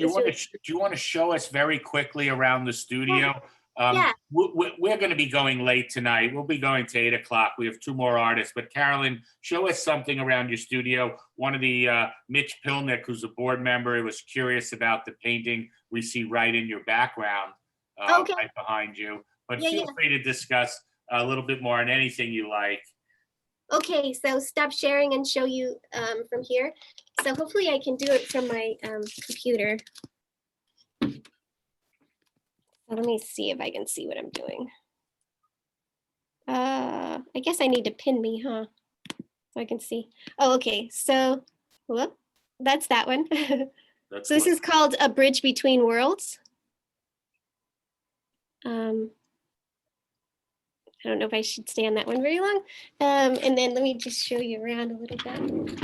Speaker 1: you want to show us very quickly around the studio?
Speaker 10: Yeah.
Speaker 1: We're going to be going late tonight. We'll be going to 8 o'clock. We have 2 more artists. But Carolyn, show us something around your studio. One of the, Mitch Pilnick, who's a board member, was curious about the painting we see right in your background,
Speaker 10: Okay.
Speaker 1: right behind you. But
Speaker 10: Yeah,
Speaker 1: feel free to discuss a little bit more on anything you like.
Speaker 10: Okay, so stop sharing and show you from here. So hopefully I can do it from my computer. So let me see if I can see what I'm doing. I guess I need to pin me, huh? So I can see. Oh, okay. So, whoop, that's that one. So this is called A Bridge Between Worlds. I don't know if I should stay on that one very long. And then let me just show you around a little bit.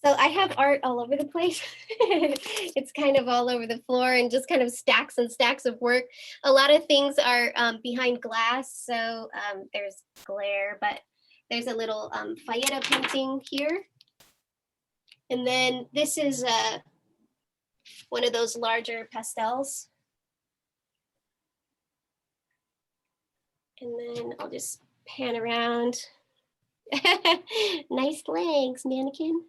Speaker 10: So I have art all over the place. It's kind of all over the floor and just kind of stacks and stacks of work. A lot of things are behind glass, so there's glare, but there's a little Fayetta painting here. And then this is one of those larger pastels. And then I'll just pan around. Nice legs, mannequin.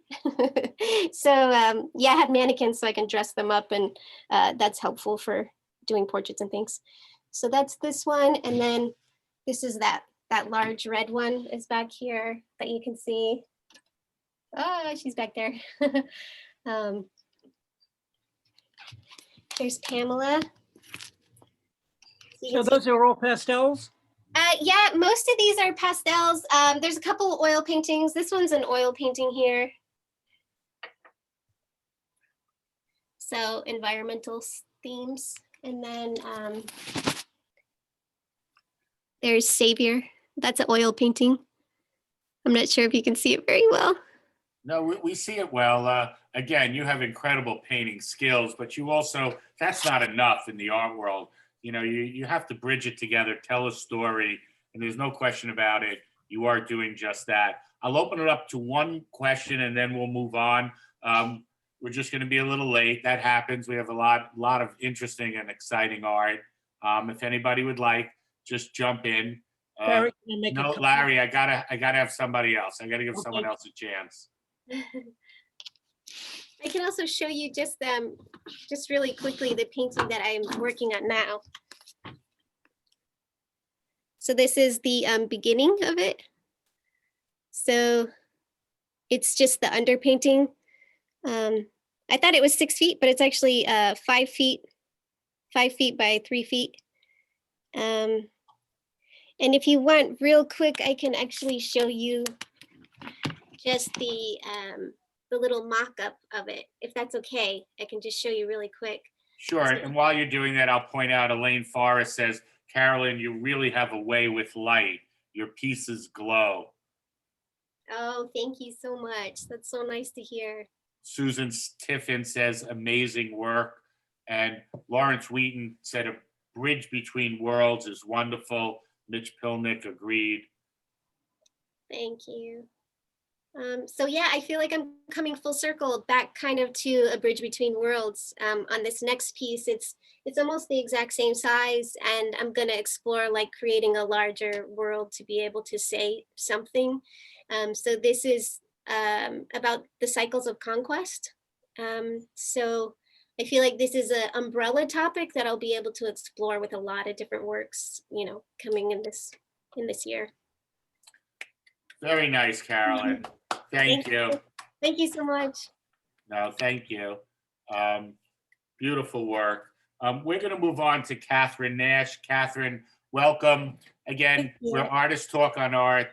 Speaker 10: So yeah, I have mannequins so I can dress them up, and that's helpful for doing portraits and things. So that's this one, and then this is that large red one is back here that you can see. Oh, she's back there. There's Pamela. you
Speaker 4: So
Speaker 10: can see-
Speaker 4: those are all pastels?
Speaker 10: Yeah, most of these are pastels. There's a couple oil paintings. This one's an oil painting here. So environmental themes. And then there's Savior. That's an oil painting. I'm not sure if you can see it very well.
Speaker 1: No, we see it well. Again, you have incredible painting skills, but you also, that's not enough in the art world. You know, you have to bridge it together, tell a story, and there's no question about it. You are doing just that. I'll open it up to one question and then we'll move on. We're just going to be a little late. That happens. We have a lot of interesting and exciting art. If anybody would like, just jump in.
Speaker 4: Barry, can I make a
Speaker 1: No,
Speaker 4: comment?
Speaker 1: Larry, I gotta have somebody else. I gotta give someone
Speaker 4: Okay.
Speaker 1: else a chance.
Speaker 10: I can also show you just really quickly the painting that I'm working on now. So this is the beginning of it. So it's just the underpainting. I thought it was 6 feet, but it's actually 5 feet, 5 feet by 3 feet. And if you want real quick, I can actually show you just the little mock-up of it. If that's okay, I can just show you really quick.
Speaker 1: Sure, and while you're doing that, I'll point out Elaine Forrest says, Carolyn, you really have a way with light. Your pieces glow.
Speaker 10: Oh, thank you so much. That's so nice to hear.
Speaker 1: Susan Tiffin says, amazing work. And Lawrence Wheaton said, a bridge between worlds is wonderful. Mitch Pilnick agreed.
Speaker 10: Thank you. So yeah, I feel like I'm coming full circle back kind of to a bridge between worlds. On this next piece, it's almost the exact same size, and I'm gonna explore like creating a larger world to be able to say something. So this is about the cycles of conquest. So I feel like this is an umbrella topic that I'll be able to explore with a lot of different works, you know, coming in this year.
Speaker 1: Very nice, Carolyn. Thank you.
Speaker 10: Thank you so much.
Speaker 1: No, thank you. Beautiful work. We're going to move on to Catherine Nash. Catherine, welcome. Again, we're Artist Talk on Art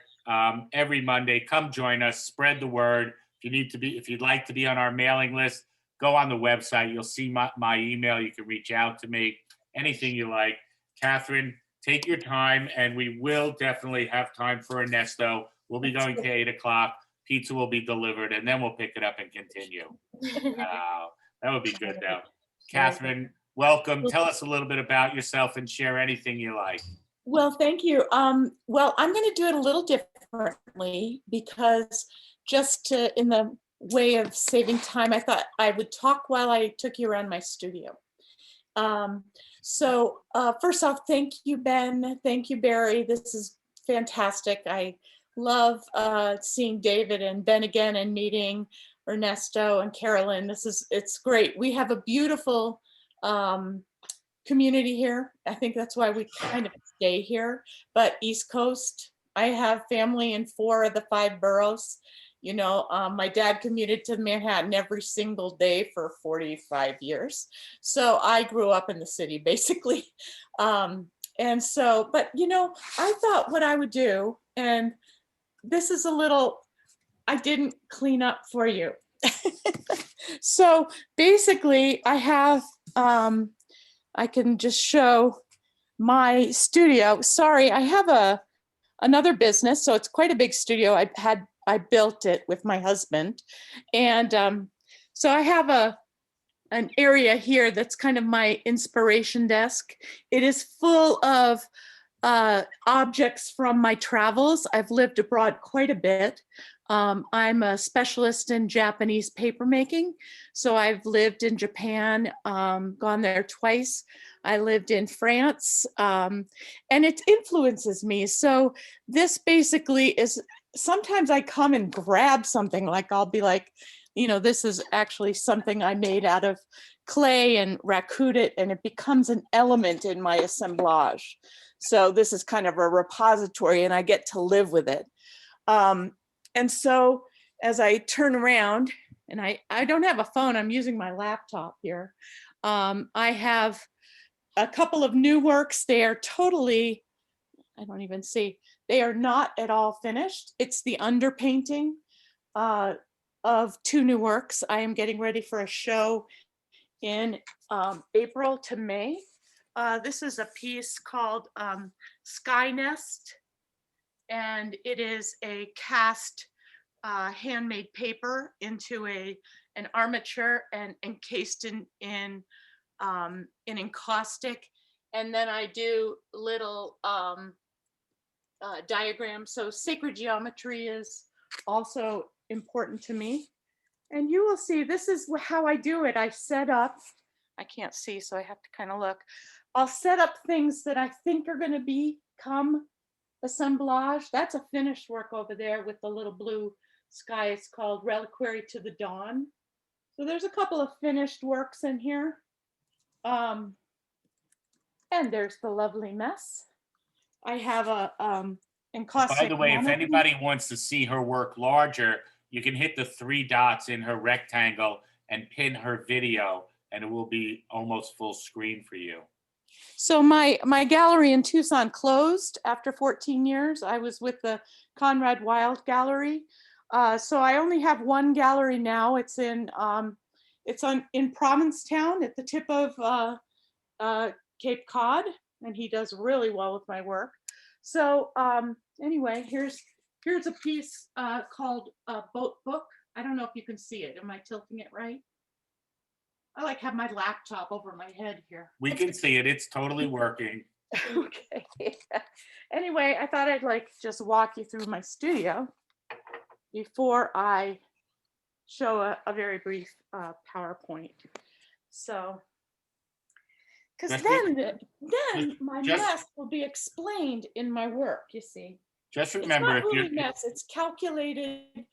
Speaker 1: every Monday. Come join us, spread the word. If you'd like to be on our mailing list, go on the website. You'll see my email. You can reach out to me, anything you like. Catherine, take your time, and we will definitely have time for Ernesto. We'll be going to 8 o'clock. Pizza will be delivered, and then we'll pick it up and continue. That would be good, though. Catherine, welcome. Tell us a little bit about yourself and share anything you like.
Speaker 3: Well, thank you. Well, I'm going to do it a little differently because just in the way of saving time, I thought I would talk while I took you around my studio. So first off, thank you, Ben. Thank you, Barry. This is fantastic. I love seeing David and Ben again and meeting Ernesto and Carolyn. It's great. We have a beautiful community here. I think that's why we kind of stay here. But East Coast, I have family in 4 of the 5 boroughs. You know, my dad commuted to Manhattan every single day for 45 years. So I grew up in the city, basically. And so, but you know, I thought what I would do, and this is a little, I didn't clean up for you. So basically I have, I can just show my studio. Sorry, I have another business, so it's quite a big studio. I built it with my husband. And so I have an area here that's kind of my inspiration desk. It is full of objects from my travels. I've lived abroad quite a bit. I'm a specialist in Japanese papermaking. So I've lived in Japan, gone there twice. I lived in France, and it influences me. So this basically is, sometimes I come and grab something, like I'll be like, you know, this is actually something I made out of clay and racoud it, and it becomes an element in my assemblage. So this is kind of a repository, and I get to live with it. And so as I turn around, and I don't have a phone, I'm using my laptop here. I have a couple of new works. They are totally, I don't even see, they are not at all finished. It's the underpainting of 2 new works. I am getting ready for a show in April to May. This is a piece called Sky Nest, and it is a cast handmade paper into an armature and encased in encaustic, and then I do little diagrams. So sacred geometry is also important to me. And you will see, this is how I do it. I set up, I can't see, so I have to kind of look. I'll set up things that I think are going to become assemblage. That's a finished work over there with the little blue sky. It's called Reliquary to the Dawn. So there's a couple of finished works in here. And there's the lovely mess. I have a encaustic.
Speaker 1: By the way, if
Speaker 3: monoprint.
Speaker 1: anybody wants to see her work larger, you can hit the 3 dots in her rectangle and pin her video, and it will be almost full screen for you.
Speaker 3: So my gallery in Tucson closed after 14 years. I was with the Conrad Wild Gallery. So I only have 1 gallery now. It's in Provincetown at the tip of Cape Cod, and he does really well with my work. So anyway, here's a piece called Boat Book. I don't know if you can see it. Am I tilting it right? I like have my laptop over my head here.
Speaker 1: We can see it. It's totally working.
Speaker 3: Okay. Anyway, I thought I'd like just walk you through my studio before I show a very brief PowerPoint. So, because then my mess will be explained in my work, you see.
Speaker 1: Just remember,
Speaker 3: it's not really mess, it's calculated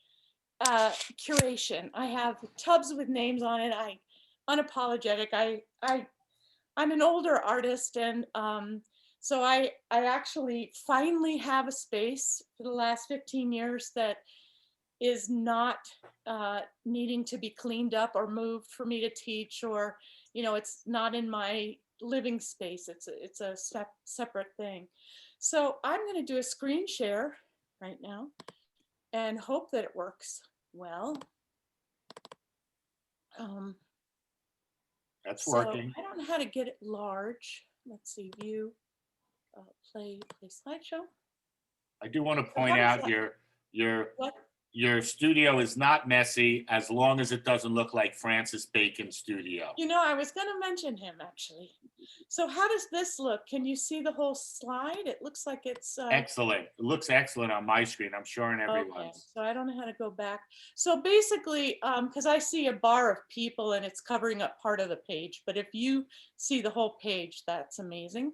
Speaker 3: curation. I have tubs with names on it. Unapologetic. I'm an older artist, and so I actually finally have a space for the last 15 years that is not needing to be cleaned up or moved for me to teach, or it's not in my living space. It's a separate thing. So I'm going to do a screen share right now and hope that it works well.
Speaker 1: That's
Speaker 3: so
Speaker 1: working.
Speaker 3: I don't know how to get it large. Let's see, view, play slideshow. I
Speaker 1: do want to point out your studio is not messy as long as it doesn't look like Francis Bacon's studio.
Speaker 3: I was going to mention him actually. So how does this look? Can you see the whole slide? It looks like it's
Speaker 1: excellent. It looks excellent on my screen. I'm sure on everyone's.
Speaker 3: Okay, so I don't know how to go back. So basically, because I see a bar of people and it's covering up part of the page, but if you see the whole page, that's amazing.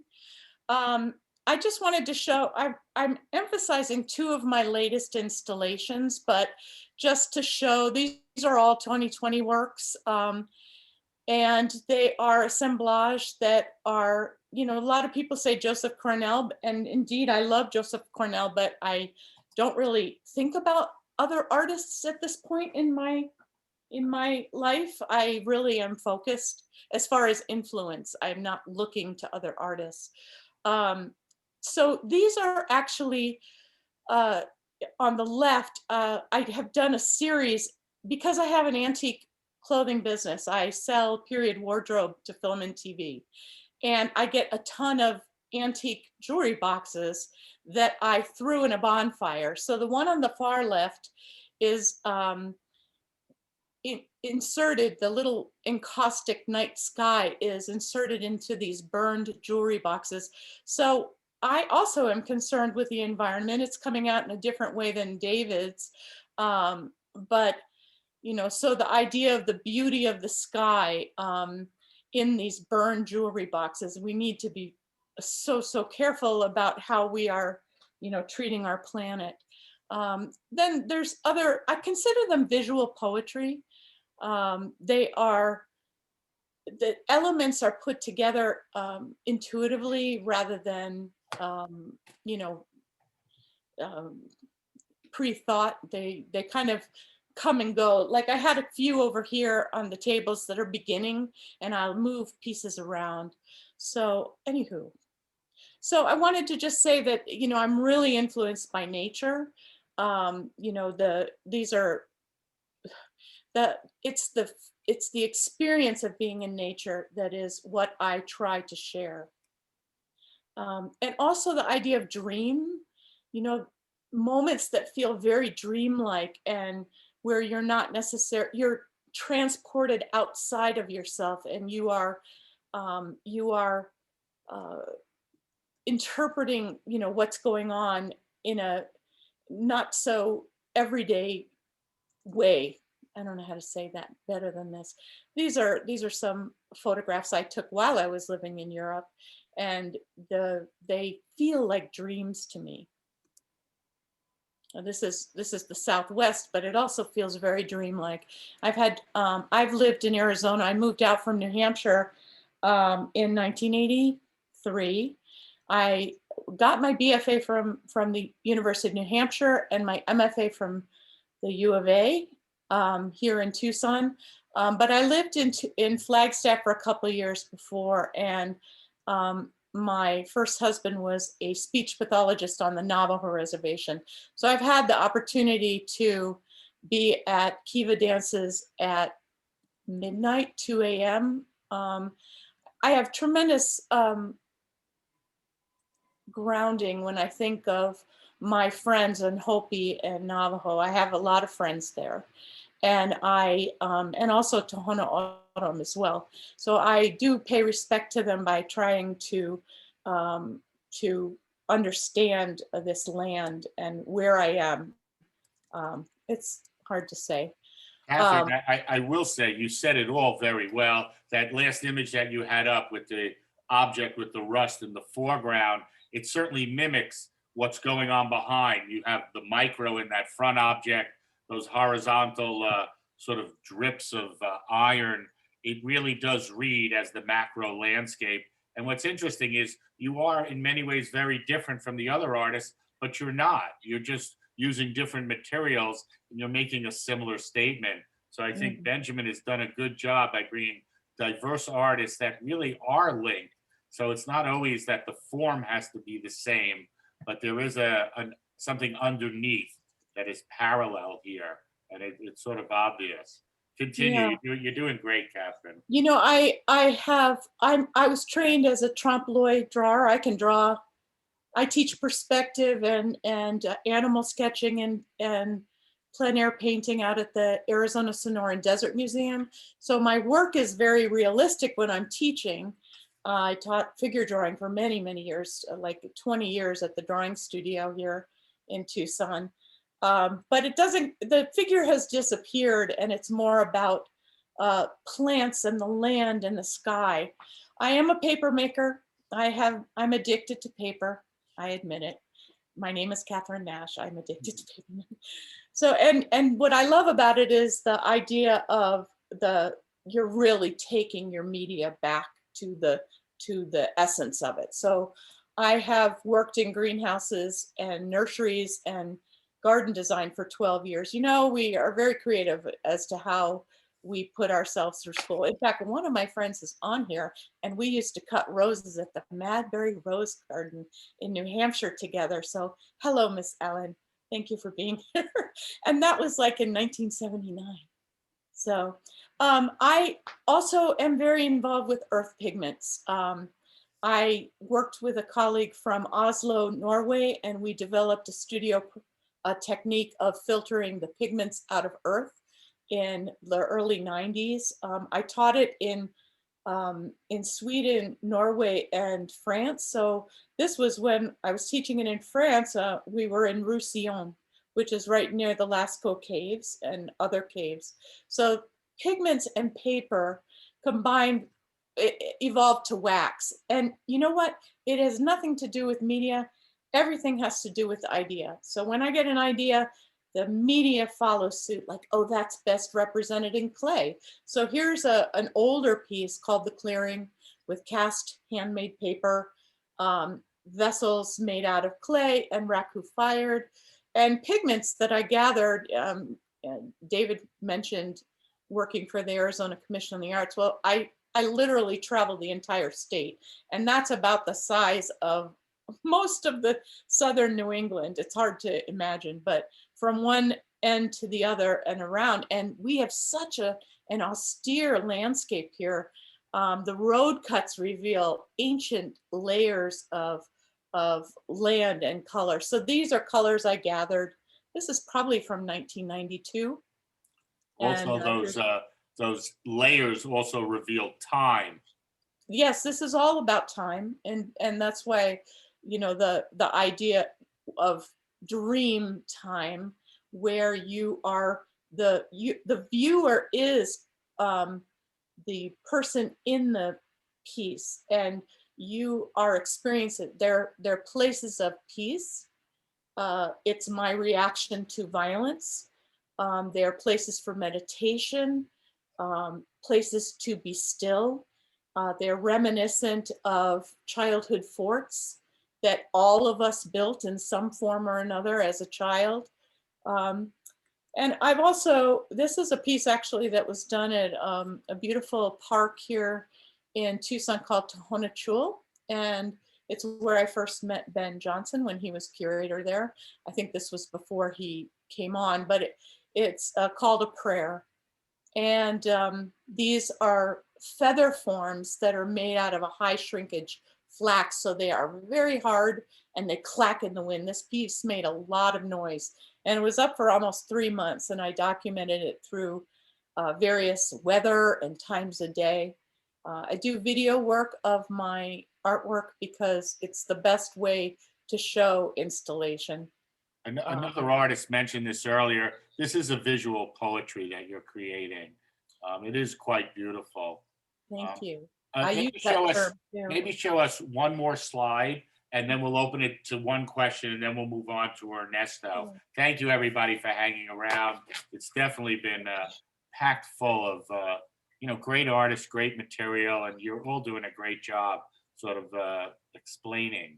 Speaker 3: I just wanted to show, I'm emphasizing 2 of my latest installations, but just to show, these are all 2020 works. And they are assemblage that are, a lot of people say Joseph Cornell, and indeed I love Joseph Cornell, but I don't really think about other artists at this point in my life. I really am focused as far as influence. I'm not looking to other artists. So these are actually, on the left, I have done a series, because I have an antique clothing business. I sell period wardrobe to film and TV. And I get a ton of antique jewelry boxes that I threw in a bonfire. So the one on the far left is inserted, the little encaustic night sky is inserted into these burned jewelry boxes. So I also am concerned with the environment. It's coming out in a different way than David's. But, so the idea of the beauty of the sky in these burned jewelry boxes, we need to be so careful about how we are, treating our planet. Then there's I consider them visual poetry. The elements are put together intuitively rather than, pre-thought. They kind of come and go. Like I had a few over here on the tables that are beginning, and I'll move pieces around. So anywho, so I wanted to just say that, you know, I'm really influenced by nature. You know, it's the experience of being in nature that is what I try to share. And also the idea of dream, you know, moments that feel very dreamlike and where you're not necessarily, you're transported outside of yourself, and you are interpreting, you know, what's going on in a not so everyday way. I don't know how to say that better than this. These are some photographs I took while I was living in Europe, and they feel like dreams to me. This is the Southwest, but it also feels very dreamlike. I've lived in Arizona. I moved out from New Hampshire in 1983. I got my BFA from the University of New Hampshire and my MFA from the U of A here in Tucson. But I lived in Flagstaff for a couple of years before, and my first husband was a speech pathologist on the Navajo reservation. So I've had the opportunity to be at Kiva dances at midnight, 2 a.m. I have tremendous grounding when I think of my friends in Hopi and Navajo. I have a lot of friends there, and and also Tohono O'odham as well. So I do pay respect to them by trying to understand this land and where I am. It's hard to say.
Speaker 1: Catherine, I will say, you said it all very well. That last image that you had up with the object with the rust in the foreground, it certainly mimics what's going on behind. You have the micro in that front object, those horizontal sort of drips of iron. It really does read as the macro landscape. And what's interesting is you are in many ways very different from the other artists, but you're not. You're just using different materials and you're making a similar statement. So I think Benjamin has done a good job by bringing diverse artists that really are linked. So it's not always that the form has to be the same, but there is something underneath that is parallel here, and it's sort of obvious. Continue. Yeah. You're doing great, Catherine.
Speaker 3: You know, I was trained as a trompe drawer. I can draw. I teach perspective and animal sketching and plein air painting out at the Arizona Sonoran Desert Museum. So my work is very realistic when I'm teaching. I taught figure drawing for many, many years, like 20 years at the drawing studio here in Tucson. But the figure has disappeared, and it's more about plants and the land and the sky. I am a paper maker. I'm addicted to paper. I admit it. My name is Catherine Nash. I'm addicted to paper. So, and what I love about it is the idea of you're really taking your media back to the essence of it. So I have worked in greenhouses and nurseries and garden design for 12 years. You know, we are very creative as to how we put ourselves through school. In fact, one of my friends is on here, and we used to cut roses at the Madbury Rose Garden in New Hampshire together. So hello, Miss Ellen. Thank you for being here. And that was like in 1979. So I also am very involved with earth pigments. I worked with a colleague from Oslo, Norway, and we developed a technique of filtering the pigments out of earth in the early 90s. I taught it in Sweden, Norway, and France. So this was when I was teaching it in France. We were in Roussillon, which is right near the Lascaux caves and other caves. So pigments and paper combined evolved to wax. And you know what? It has nothing to do with media. Everything has to do with the idea. So when I get an idea, the media follows suit, like, oh, that's best represented in clay. So here's an older piece called The Clearing with cast handmade paper, vessels made out of clay and raku fired, and pigments that I gathered David mentioned working for the Arizona Commission on the Arts. Well, I literally traveled the entire state, and that's about the size of most of the southern New England. It's hard to imagine, but from one end to the other and around, and we have such an austere landscape here. The road cuts reveal ancient layers of land and color. So these are colors I gathered. This is probably from 1992.
Speaker 1: Also,
Speaker 3: And,
Speaker 1: those layers also reveal time.
Speaker 3: yes, this is all about time, and that's why, you know, the idea of dream time, where you are the viewer is the person in the piece, and you are experiencing they're places of peace. It's my reaction to violence. They are places for meditation, places to be still. They're reminiscent of childhood forts that all of us built in some form or another as a child. And I've also, this is a piece actually that was done at a beautiful park here in Tucson called Tohono. And it's where I first met Ben Johnson when he was curator there. I think this was before he came on, but it's called a prayer. And these are feather forms that are made out of a high shrinkage flax. So they are very hard and they clack in the wind. This piece made a lot of noise, and it was up for almost 3 months. And I documented it through various weather and times of day. I do video work of my artwork because it's the best way to show installation.
Speaker 1: Another artist mentioned this earlier. This is a visual poetry that you're creating. It is quite beautiful.
Speaker 3: Thank you. I use
Speaker 1: Maybe
Speaker 3: that term too.
Speaker 1: maybe show us one more slide, and then we'll open it to one question, and then we'll move on to Ernesto. Thank you, everybody, for hanging around. It's definitely been packed full of you know, great artists, great material, and you're all doing a great job sort of explaining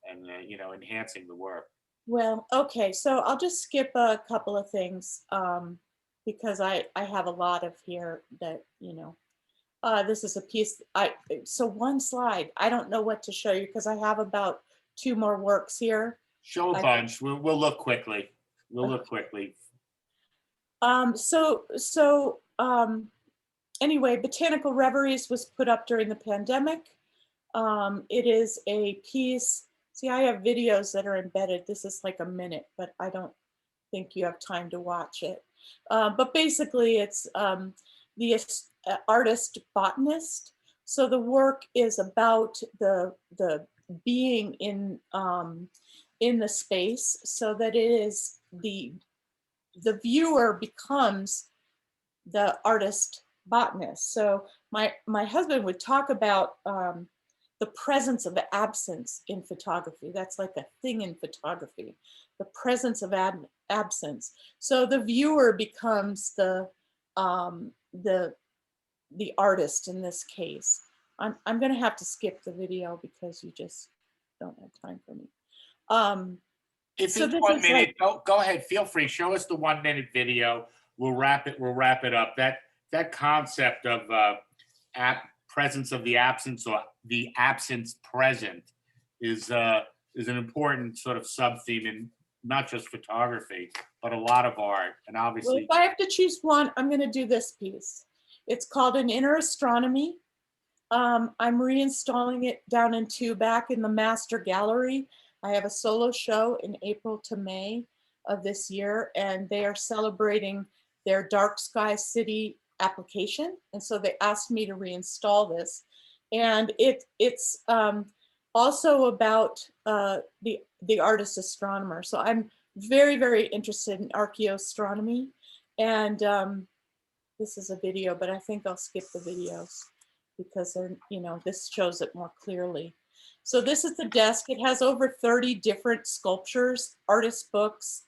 Speaker 1: and you know, enhancing the work.
Speaker 3: Well, okay, so I'll just skip a couple of things because I have a lot of here that, you know, this is a piece, so one slide, I don't know what to show you because I have about 2 more works here.
Speaker 1: Show a bunch. We'll look quickly. We'll look quickly.
Speaker 3: Anyway, Botanical Reveries was put up during the pandemic. It is a piece. See, I have videos that are embedded. This is like a minute, but I don't think you have time to watch it. But basically, it's the artist botanist. So the work is about the being in the space, so that it is the viewer becomes the artist botanist. So my husband would talk about the presence of absence in photography. That's like a thing in photography, the presence of absence. So the viewer becomes the artist in this case. I'm going to have to skip the video because you just don't have time for me.
Speaker 1: If
Speaker 3: So
Speaker 1: it's
Speaker 3: this
Speaker 1: 1
Speaker 3: is
Speaker 1: minute,
Speaker 3: like-
Speaker 1: go ahead. Feel free. Show us the 1 minute video. We'll wrap it up. That concept of presence of the absence, or the absence present, is an important sort of sub theme in not just photography, but a lot of art. And
Speaker 3: Well,
Speaker 1: obviously,
Speaker 3: if I have to choose one, I'm going to do this piece. It's called An Inner Astronomy. I'm reinstalling it down in back in the Master Gallery. I have a solo show in April to May of this year, and they are celebrating their Dark Sky City application. And so they asked me to reinstall this. And it's also about the artist astronomer. So I'm very, very interested in archaeoastronomy. And this is a video, but I think I'll skip the videos because they're, you know, this shows it more clearly. So this is the desk. It has over 30 different sculptures, artist books,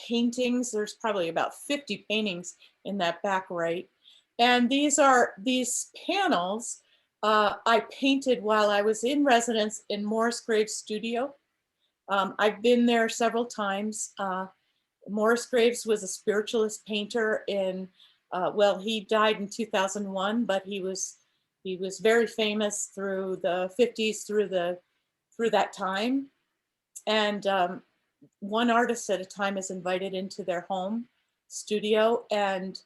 Speaker 3: paintings. There's probably about 50 paintings in that back right. And these panels I painted while I was in residence in Morris Graves' studio. I've been there several times. Morris Graves was a spiritualist painter in, well, he died in 2001, but he was very famous through the 50s, through that time. And one artist at a time is invited into their home studio, and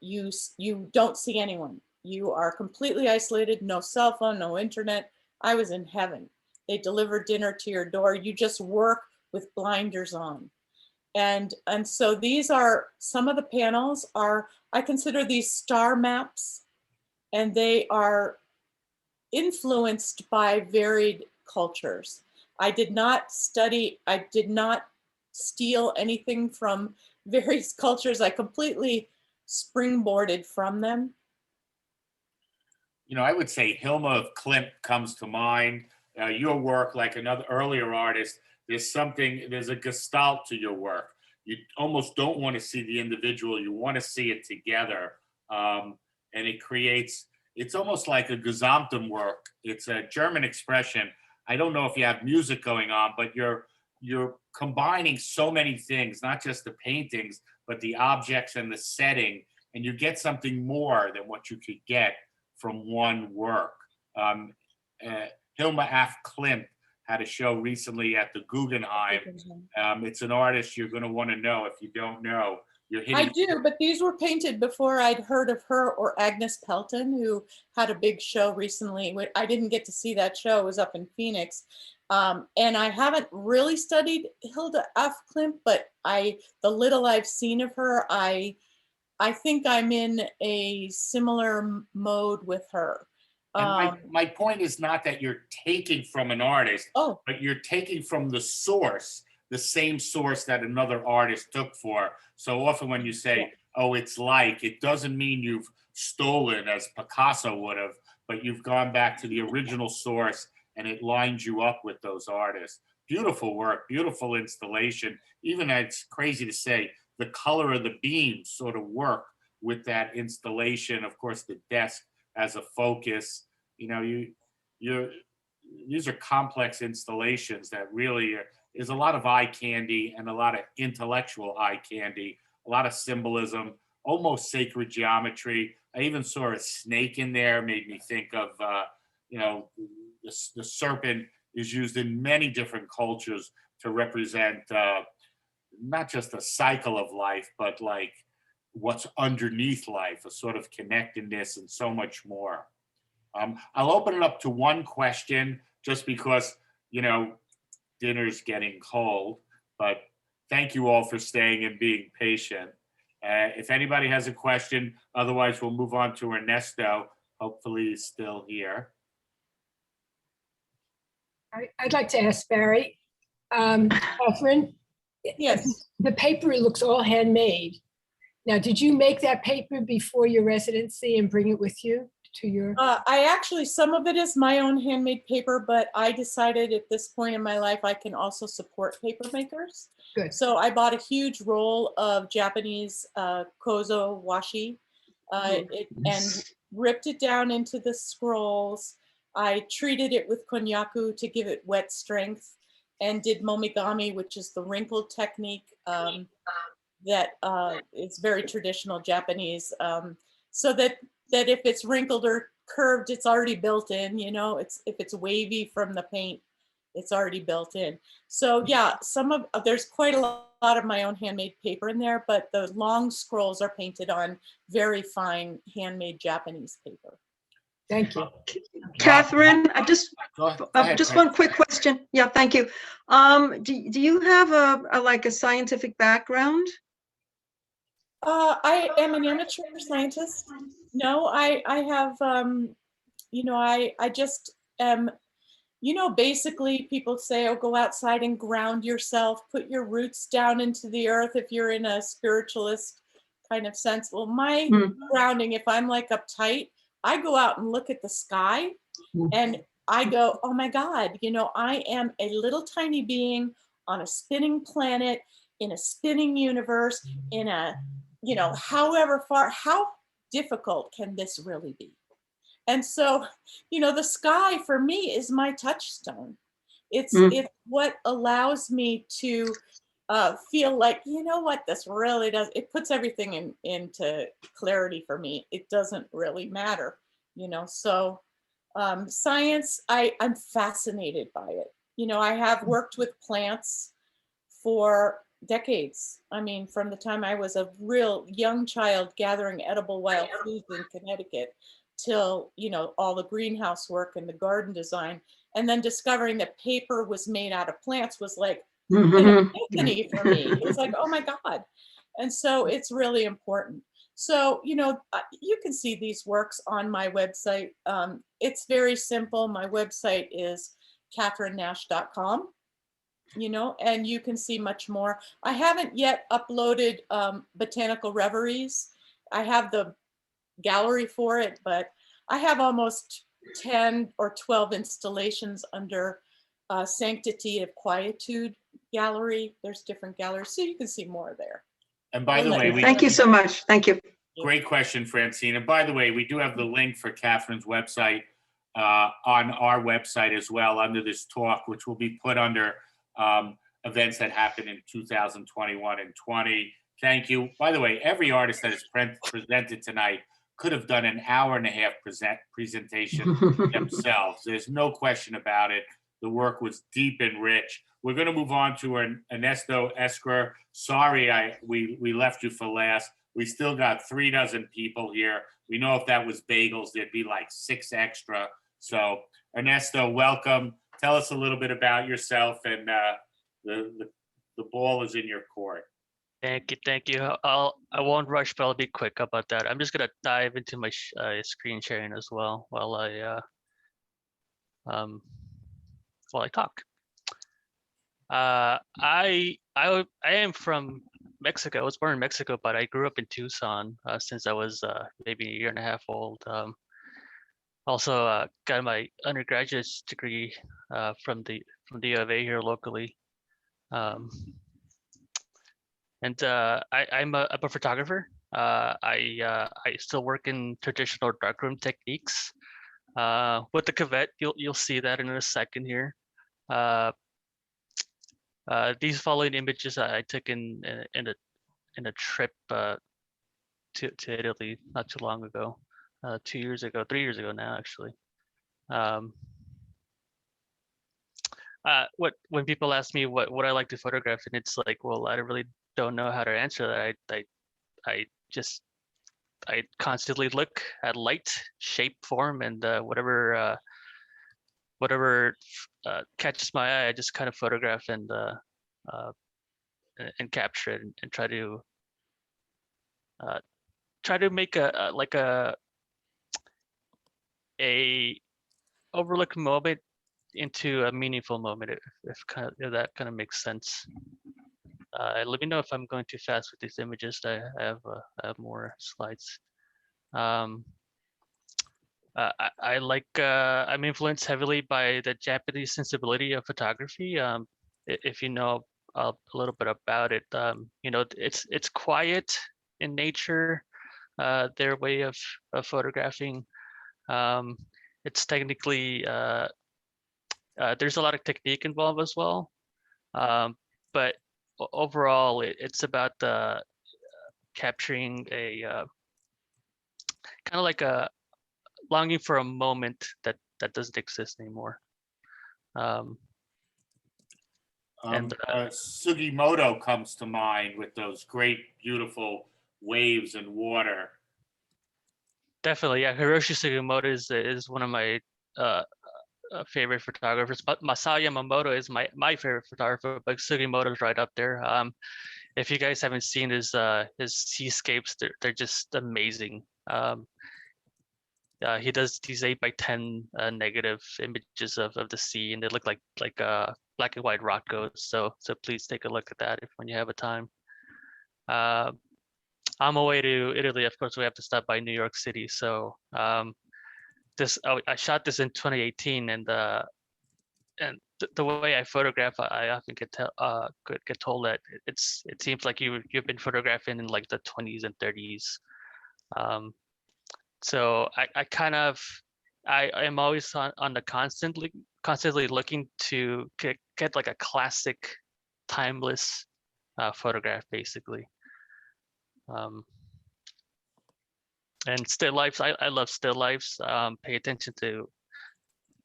Speaker 3: you don't see anyone. You are completely isolated, no cell phone, no internet. I was in heaven. They deliver dinner to your door. You just work with blinders on. And so these are, some of the panels are, I consider these star maps, and they are influenced by varied cultures. I did not steal anything from various cultures. I completely springboarded from them.
Speaker 1: You know, I would say Hilma of Klimt comes to mind. Your work, like another earlier artist, there's a gestalt to your work. You almost don't want to see the individual, you want to see it together. And it's almost like a Gesamtem work. It's a German expression. I don't know if you have music going on, but you're combining so many things, not just the paintings, but the objects and the setting, and you get something more than what you could get from one work. Hilma af Klint had a show recently at the Guggenheim. It's an artist you're going to want to know if you don't know.
Speaker 3: I do, but these were painted before I'd heard of her or Agnes Pelton, who had a big show recently. I didn't get to see that show, it was up in Phoenix. And I haven't really studied Hilda af Klint, but the little I've seen of her, I think I'm in a similar mode with her.
Speaker 1: And my point is not that you're taking from an artist, but you're taking from the source, the same source that another artist took for. So often when you say, oh, it's like, it doesn't mean you've stolen as Picasso would have, but you've gone back to the original source and it lines you up with those artists. Beautiful work, beautiful installation. Even it's crazy to say, the color of the beams sort of work with that installation. Of course, the desk as a focus. You know, these are complex installations that really is a lot of eye candy and a lot of intellectual eye candy, a lot of symbolism, almost sacred geometry. I even saw a snake in there, made me think of, the serpent is used in many different cultures to represent not just a cycle of life, but like what's underneath life, a sort of connectedness and so much more. I'll open it up to one question just because, dinner's getting cold, but thank you all for staying and being patient. If anybody has a question, otherwise we'll move on to Ernesto. Hopefully he's still here.
Speaker 12: I'd like to ask Barry, Catherine.
Speaker 3: Yes.
Speaker 12: The paper looks all handmade. Now, did you make that paper before your residency and bring it with you to your?
Speaker 3: Some of it is my own handmade paper, but I decided at this point in my life, I can also support paper makers.
Speaker 12: Good.
Speaker 3: So I bought a huge roll of Japanese kozo washi and ripped it down into the scrolls. I treated it with konnyaku to give it wet strength and did momigami, which is the wrinkled technique that is very traditional Japanese. So that if it's wrinkled or curved, it's already built in, if it's wavy from the paint, it's already built in. So yeah, there's quite a lot of my own handmade paper in there, but the long scrolls are painted on very fine handmade Japanese paper.
Speaker 12: Thank you.
Speaker 8: Catherine, just
Speaker 1: ahead,
Speaker 8: one quick question. Yeah, thank you. Do you have a scientific background?
Speaker 3: I am an amateur scientist. No, I have, I just am, basically people say, oh, go outside and ground yourself, put your roots down into the earth if you're in a spiritualist kind of sense. Well, my grounding, if I'm like uptight, I go out and look at the sky and I go, oh my God, I am a little tiny being on a spinning planet, in a spinning universe, in a, however far, how difficult can this really be? And so, the sky for me is my touchstone. It's what allows me to feel like, you know what, this really does, it puts everything into clarity for me. It doesn't really matter, you know. So science, I'm fascinated by it. You know, I have worked with plants for decades. I mean, from the time I was a real young child gathering edible wild foods in Connecticut till, you know, all the greenhouse work and the garden design. And then discovering that paper was made out of plants was like an epiphany for me. It was like, oh my God. And so it's really important. So, you know, you can see these works on my website. It's very simple. My website is catherinenash.com, you know, and you can see much more. I haven't yet uploaded Botanical Reveries. I have the gallery for it, but I have almost 10 or 12 installations under Sanctity of Quietude gallery. There's different galleries, so you can see more there.
Speaker 1: And by the way,
Speaker 8: Thank you so much. Thank you.
Speaker 1: Great question, Francine. And by the way, we do have the link for Catherine's website on our website as well under this talk, which will be put under events that happened in 2021 and 20. Thank you. By the way, every artist that is presented tonight could have done an hour and a half presentation themselves. There's no question about it. The work was deep and rich. We're going to move on to Ernesto Esquer. Sorry, we left you for last. We still got 3 dozen people here. We know if that was bagels, there'd be like 6 extra. So Ernesto, welcome. Tell us a little bit about yourself, and the ball is in your court.
Speaker 13: Thank you. I won't rush, but I'll be quick about that. I'm just gonna dive into my screen sharing as well while I talk. I am from Mexico. I was born in Mexico, but I grew up in Tucson since I was maybe a year and a half old. Also got my undergraduate degree from the U of A here locally. And I'm a photographer. I still work in traditional darkroom techniques with the cuvette. You'll see that in a second here. These following images I took in a trip to Italy not too long ago, 3 years ago now actually. When people ask me what I like to photograph, and it's like, well, I really don't know how to answer that. I constantly look at light, shape, form, and whatever catches my eye, I just kind of photograph and capture it and try to make a overlooked moment into a meaningful moment, if that kind of makes sense. Let me know if I'm going too fast with these images. I have more slides. I'm influenced heavily by the Japanese sensibility of photography. If you know a little bit about it, you know, it's quiet in nature. Their way of photographing. It's technically there's a lot of technique involved as well, but overall it's about capturing a kind of like a longing for a moment that doesn't exist anymore.
Speaker 1: Sugimoto comes to mind with those great, beautiful waves and water.
Speaker 13: Definitely, yeah. Hiroshi Sugimoto is one of my favorite photographers, but Masao Yamamoto is my favorite photographer, but Sugimoto is right up there. If you guys haven't seen his seascapes, they're just amazing. He does these 8x10 negative images of the sea, and they look like black and white rock ghosts. So please take a look at that when you have a time. On my way to Italy, of course, we have to stop by New York City. So I shot this in 2018, and the way I photograph, I often get told that it seems like you've been photographing in like the 20s and 30s. So I am always on the constantly looking to get like a classic, timeless photograph basically. And still lifes, I love still lifes. Pay attention to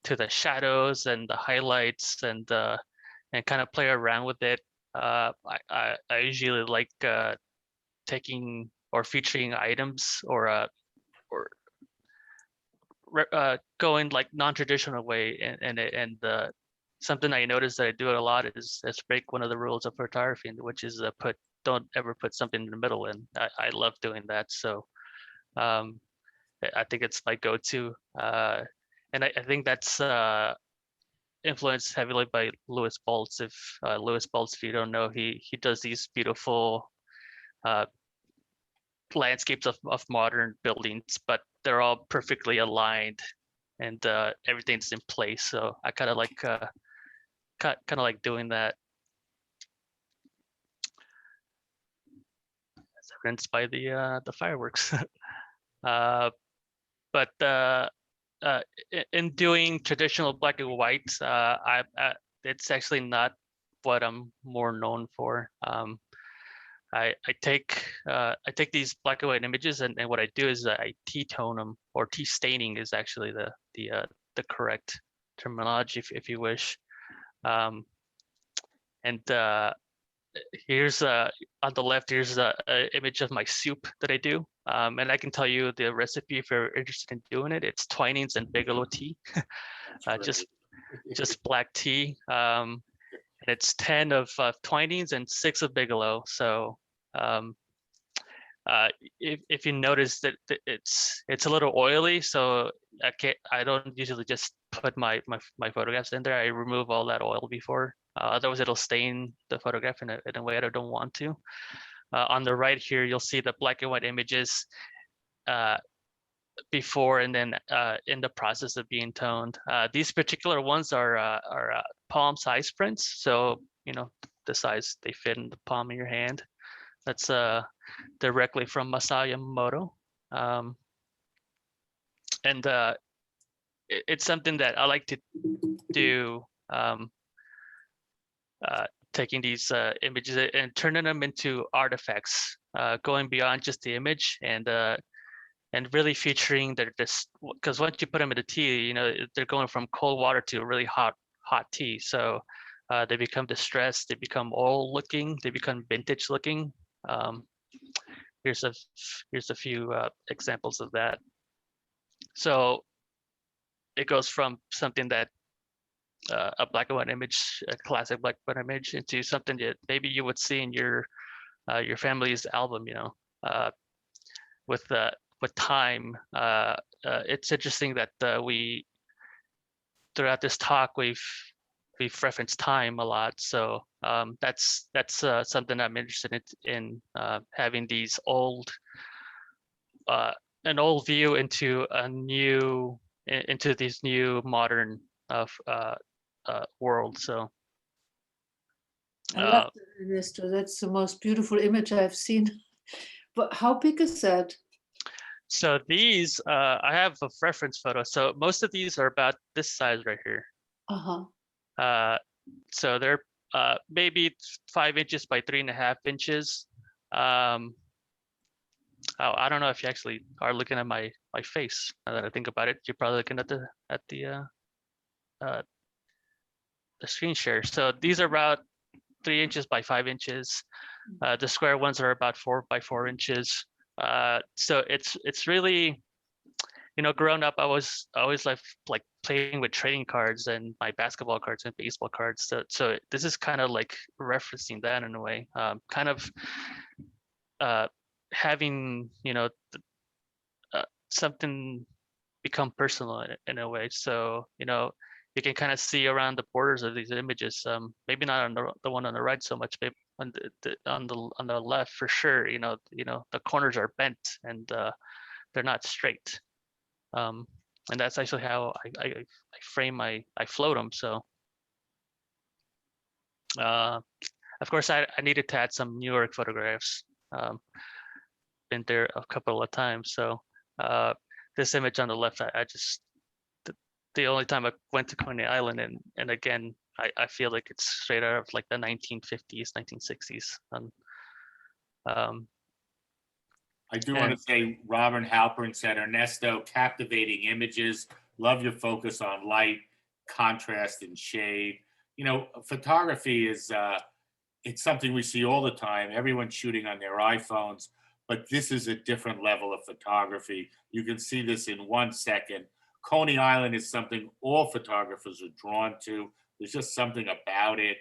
Speaker 13: the shadows and the highlights and kind of play around with it. I usually like taking or featuring items or going like non-traditional way, and something I noticed that I do it a lot is break one of the rules of photography, which is don't ever put something in the middle, and I love doing that. So I think it's my go-to, and I think that's influenced heavily by Louis Baltz. If Louis Baltz, if you don't know, he does these beautiful landscapes of modern buildings, but they're all perfectly aligned and everything's in place. So I kind of like doing that. As evidenced by the fireworks. But in doing traditional black and white, it's actually not what I'm more known for. I take these black and white images, and what I do is I T-tone them, or T-staining is actually the correct terminology, if you wish. Here's on the left, here's an image of my soup that I do, and I can tell you the recipe if you're interested in doing it. It's Twinings and Bigelow tea, just black tea. And it's 10 of Twinings and 6 of Bigelow. So if you notice that it's a little oily, so I don't usually just put my photographs in there. I remove all that oil before. Otherwise, it'll stain the photograph in a way I don't want to. On the right here, you'll see the black and white images before and then in the process of being toned. These particular ones are palm size prints, so the size they fit in the palm of your hand. That's directly from Masaya Moto, and it's something that I like to do. Taking these images and turning them into artifacts, going beyond just the image, and really featuring because once you put them in the tea, they're going from cold water to really hot tea. So they become distressed, they become old looking, they become vintage looking. Here's a few examples of that. So it goes from something that a black and white image, a classic black and white image, into something that maybe you would see in your family's album. With time, it's interesting that we throughout this talk we've referenced time a lot. So that's something I'm interested in having these an old view into these new modern world. So
Speaker 11: I love that, Ernesto. That's the most beautiful image I've seen. But how big is that?
Speaker 13: So these, I have a reference photo. So most of these are about this size right here. So they're maybe 5 inches by 3.5 inches. I don't know if you actually are looking at my face. Now that I think about it, you're probably looking at the screen share. So these are about 3 inches by 5 inches. The square ones are about 4 by 4 inches. So it's really, growing up, I always like playing with trading cards and my basketball cards and baseball cards. So this is kind of like referencing that in a way, kind of having something become personal in a way. So you can kind of see around the borders of these images. Maybe not on the one on the right so much, but on the left for sure. The corners are bent and they're not straight. And that's actually how I frame I float them. So of course I needed to add some New York photographs. Been there a couple of times. So this image on the left, I just the only time I went to Coney Island, and again I feel like it's straight out of like the 1950s, 1960s.
Speaker 1: I do want to say Robert Halpern said, Ernesto, captivating images. Love your focus on light, contrast, and shade. You know, photography is it's something we see all the time. Everyone's shooting on their iPhones, but this is a different level of photography. You can see this in 1 second. Coney Island is something all photographers are drawn to. There's just something about it.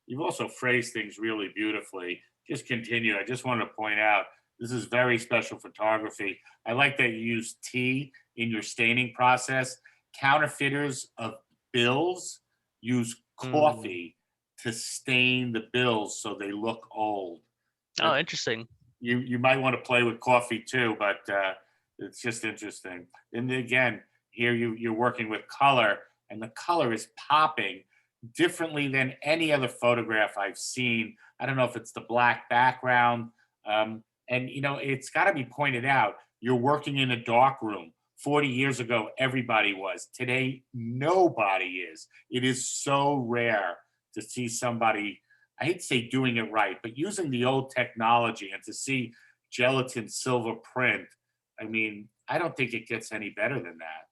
Speaker 1: You've also phrased things really beautifully. Just continue. I just wanted to point out, this is very special photography. I like that you use tea in your staining process. Counterfeiters of bills use coffee to stain the bills so they look old.
Speaker 13: Oh, interesting.
Speaker 1: You might want to play with coffee too, but it's just interesting. And again, here you're working with color, and the color is popping differently than any other photograph I've seen. I don't know if it's the black background. And you know, it's got to be pointed out, you're working in a dark room. 40 years ago, everybody was. Today, nobody is. It is so rare to see somebody, I hate to say doing it right, but using the old technology, and to see gelatin silver print. I mean, I don't think it gets any better than that.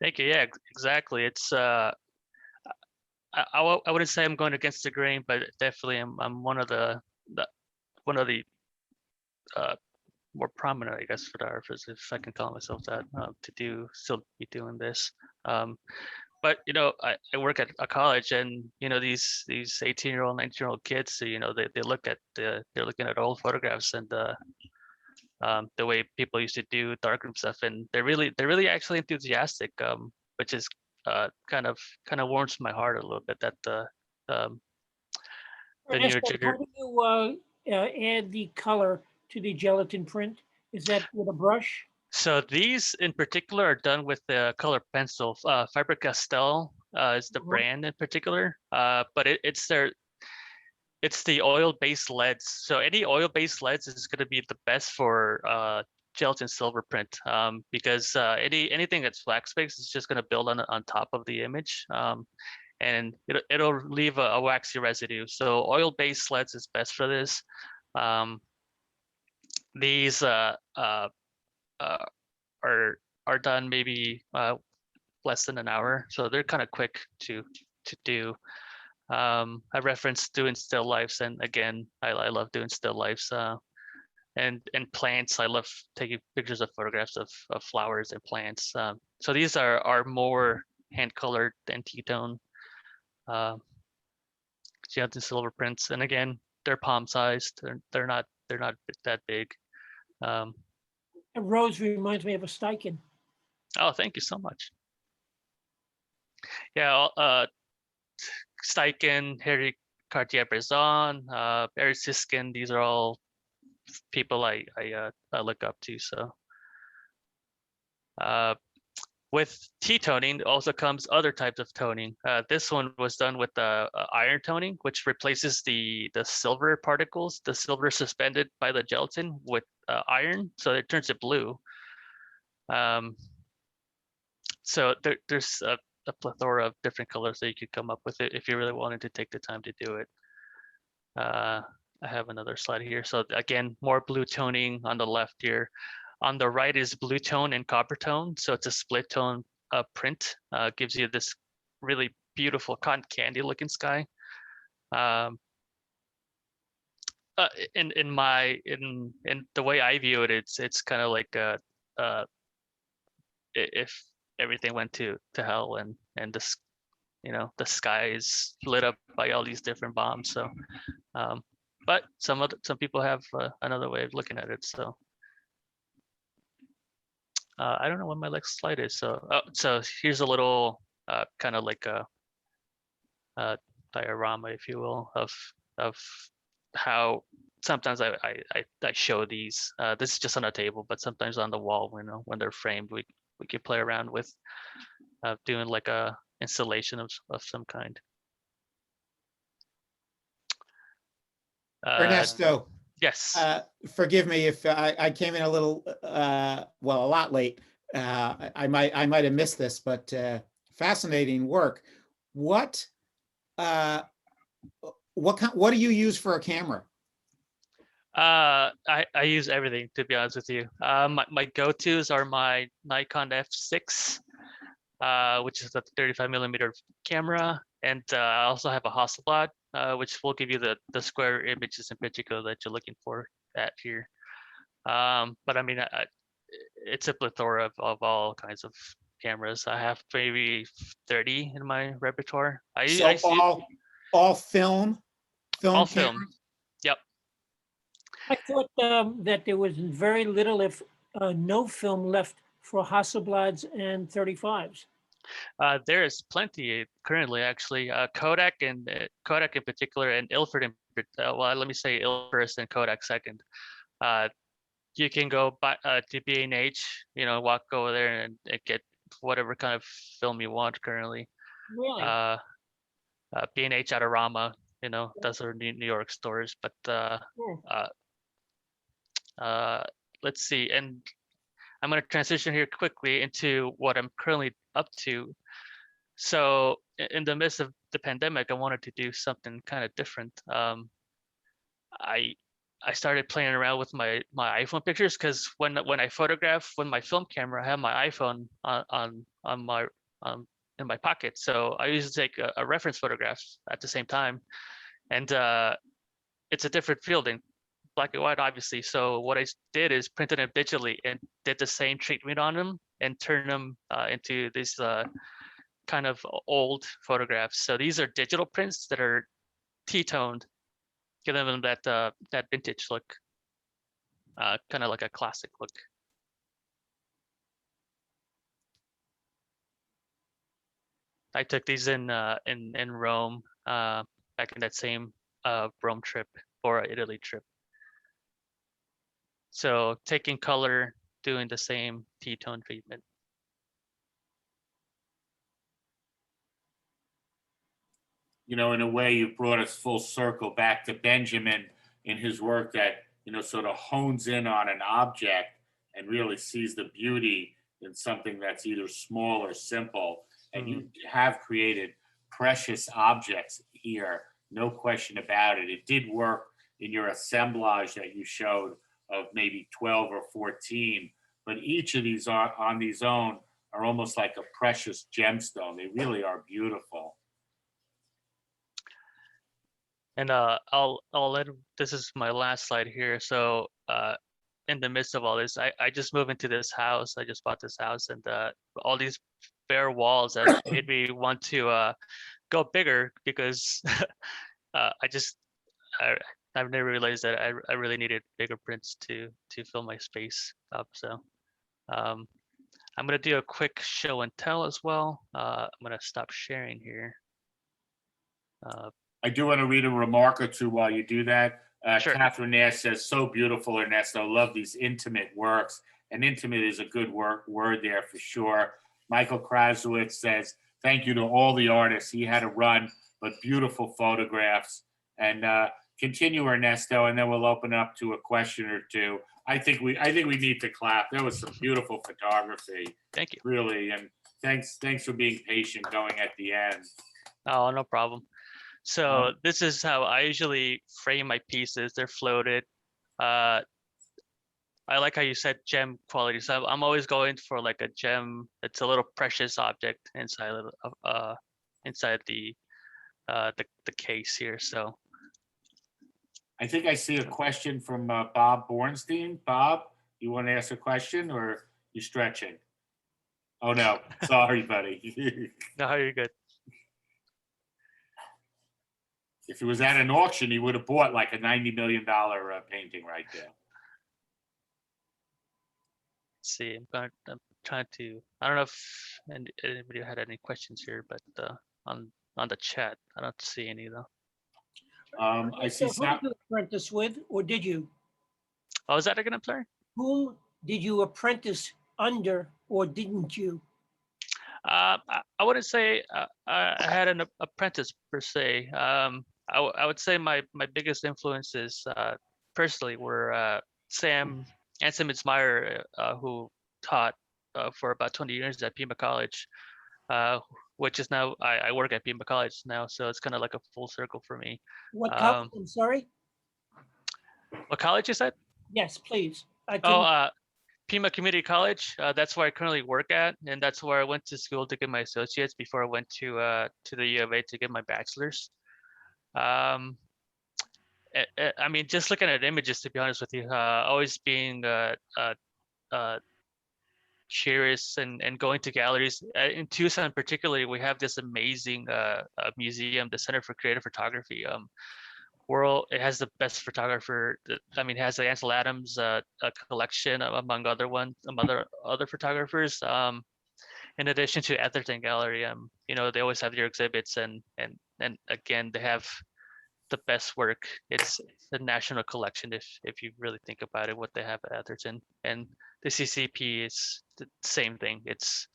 Speaker 13: Thank you. Yeah, exactly. It's I wouldn't say I'm going against the grain, but definitely I'm one of the more prominent, I guess, photographers, if I can call myself that, still be doing this. But you know, I work at a college, and you know, these 18-year-old, 19-year-old kids, so, you know, they're looking at old photographs and the way people used to do darkroom stuff, and they're really actually enthusiastic, which is kind of warms my heart a little bit that the
Speaker 4: Ernesto,
Speaker 13: newer
Speaker 4: how do you add the color to the gelatin print? Is that with a brush?
Speaker 13: So these in particular are done with the color pencil. Faber-Castell is the brand in particular, but it's the oil-based leads. So any oil-based leads is going to be the best for gelatin silver print, because anything that's wax-based is just going to build on top of the image, and it'll leave a waxy residue. So oil-based leads is best for this. These are done maybe less than an hour, so they're kind of quick to do. I referenced doing still lifes, and again, I love doing still lifes, and plants. I love taking pictures of photographs of flowers and plants. So these are more hand colored than ketone gelatin silver prints, and again, they're palm sized. They're not that big.
Speaker 4: A rose reminds me of a steichen.
Speaker 13: Oh, thank you so much. Yeah, Steichen, Harry Cartier-Bresson, Eric Siskin, these are all people I look up to. So with T-toning also comes other types of toning. This one was done with iron toning, which replaces the silver particles, the silver suspended by the gelatin, with iron, so it turns it blue. So there's a plethora of different colors that you could come up with it if you really wanted to take the time to do it. I have another slide here. So again, more blue toning on the left here. On the right is blue tone and copper tone. So it's a split tone print. Gives you this really beautiful cotton candy looking sky. In the way I view it, it's kind of like if everything went to hell and this, you know, the sky is lit up by all these different bombs. So but some people have another way of looking at it. So I don't know what my next slide is. So here's a little kind of like a diorama, if you will, of how sometimes I show these. This is just on a table, but sometimes on the wall, you know, when they're framed, we could play around with doing like a installation of some kind.
Speaker 14: Ernesto,
Speaker 13: yes.
Speaker 14: Forgive me if I came in a little, a lot late. I might have missed this, but fascinating work. What do you use for a camera?
Speaker 13: I use everything, to be honest with you. My go-tos are my Nikon F6, which is a 35mm camera, and I also have a Hasselblad, which will give you the square images in particular that you're looking for at here. But I mean, it's a plethora of all kinds of cameras. I have maybe 30 in my repertoire.
Speaker 14: So all film
Speaker 13: all
Speaker 14: cameras?
Speaker 13: film. Yep.
Speaker 4: I thought that there was very little, if no film left for Hasselblads and 35s.
Speaker 13: There is plenty currently, actually. Kodak in particular, and Ilford in well, let me say Ilford first and Kodak second. You can go to B&H, walk over there and get whatever kind of film you want currently.
Speaker 4: Really?
Speaker 13: B&H Adorama, those are New York stores. But let's see, and I'm going to transition here quickly into what I'm currently up to. So in the midst of the pandemic, I wanted to do something kind of different. I started playing around with my iPhone pictures, because when I photograph with my film camera, I have my iPhone on my in my pocket. So I usually take a reference photograph at the same time, and it's a different field in black and white, obviously. So what I did is printed them digitally and did the same treatment on them and turned them into these kind of old photographs. So these are digital prints that are T-toned, giving them that vintage look, kind of like a classic look. I took these in Rome back in that same Rome trip or Italy trip. So taking color, doing the same T-tone treatment.
Speaker 1: In a way, you brought us full circle back to Benjamin in his work that, sort of hones in on an object and really sees the beauty in something that's either small or simple. And you have created precious objects here, no question about it. It did work in your assemblage that you showed of maybe 12 or 14, but each of these are on these own are almost like a precious gemstone. They really are beautiful.
Speaker 13: And I'll let, this is my last slide here. So in the midst of all this, I just moved into this house. I just bought this house, and all these bare walls that made me want to go bigger, because I've never realized that I really needed bigger prints to fill my space up. So I'm gonna do a quick show and tell as well. I'm gonna stop sharing here.
Speaker 1: I do want to read a remark or two while you do that.
Speaker 13: Sure.
Speaker 1: Catherine Nash says, so beautiful, Ernesto. Love these intimate works. And intimate is a good word there for sure. Michael Krasowitz says, thank you to all the artists. He had a run, but beautiful photographs. And continue, Ernesto, and then we'll open up to a question or two. I think we need to clap. There was some beautiful photography.
Speaker 13: Thank you.
Speaker 1: Really, and thanks for being patient going at the end.
Speaker 13: Oh, no problem. So this is how I usually frame my pieces. They're floated. I like how you said gem quality. So I'm always going for like a gem. It's a little precious object inside of inside the case here. So
Speaker 1: I think I see a question from Bob Bornstein. Bob, you want to ask a question, or you stretching? Oh no, sorry, buddy.
Speaker 13: No, you're good.
Speaker 1: If it was at an auction, he would have bought like a $90 million painting right there.
Speaker 13: Let's see, I'm trying to, I don't know if anybody had any questions here, but on the chat, I don't see any though.
Speaker 1: I see.
Speaker 4: So who did you apprentice with, or did you?
Speaker 13: Oh, is that again? I'm sorry.
Speaker 4: Whom did you apprentice under, or didn't you?
Speaker 13: I wouldn't say I had an apprentice per se. I would say my biggest influences personally were Sam Mitzmeyer, who taught for about 20 years at Pima College, which is now I work at Pima College now, so it's kind of like a full circle for me.
Speaker 4: What college? I'm sorry.
Speaker 13: What college is that?
Speaker 4: Yes, please.
Speaker 13: Pima Community College. That's where I currently work at, and that's where I went to school to get my associates before I went to the U of A to get my bachelor's. I mean, just looking at images, to be honest with you, always being curious and going to galleries. In Tucson, particularly, we have this amazing museum, the Center for Creative Photography. It has the best photographer. I mean, it has the Ansel Adams a collection among other photographers. In addition to Atherton Gallery, you know, they always have their exhibits, and again, they have the best work. It's the national collection, if you really think about it, what they have at Atherton. And the CCP is the same thing. It's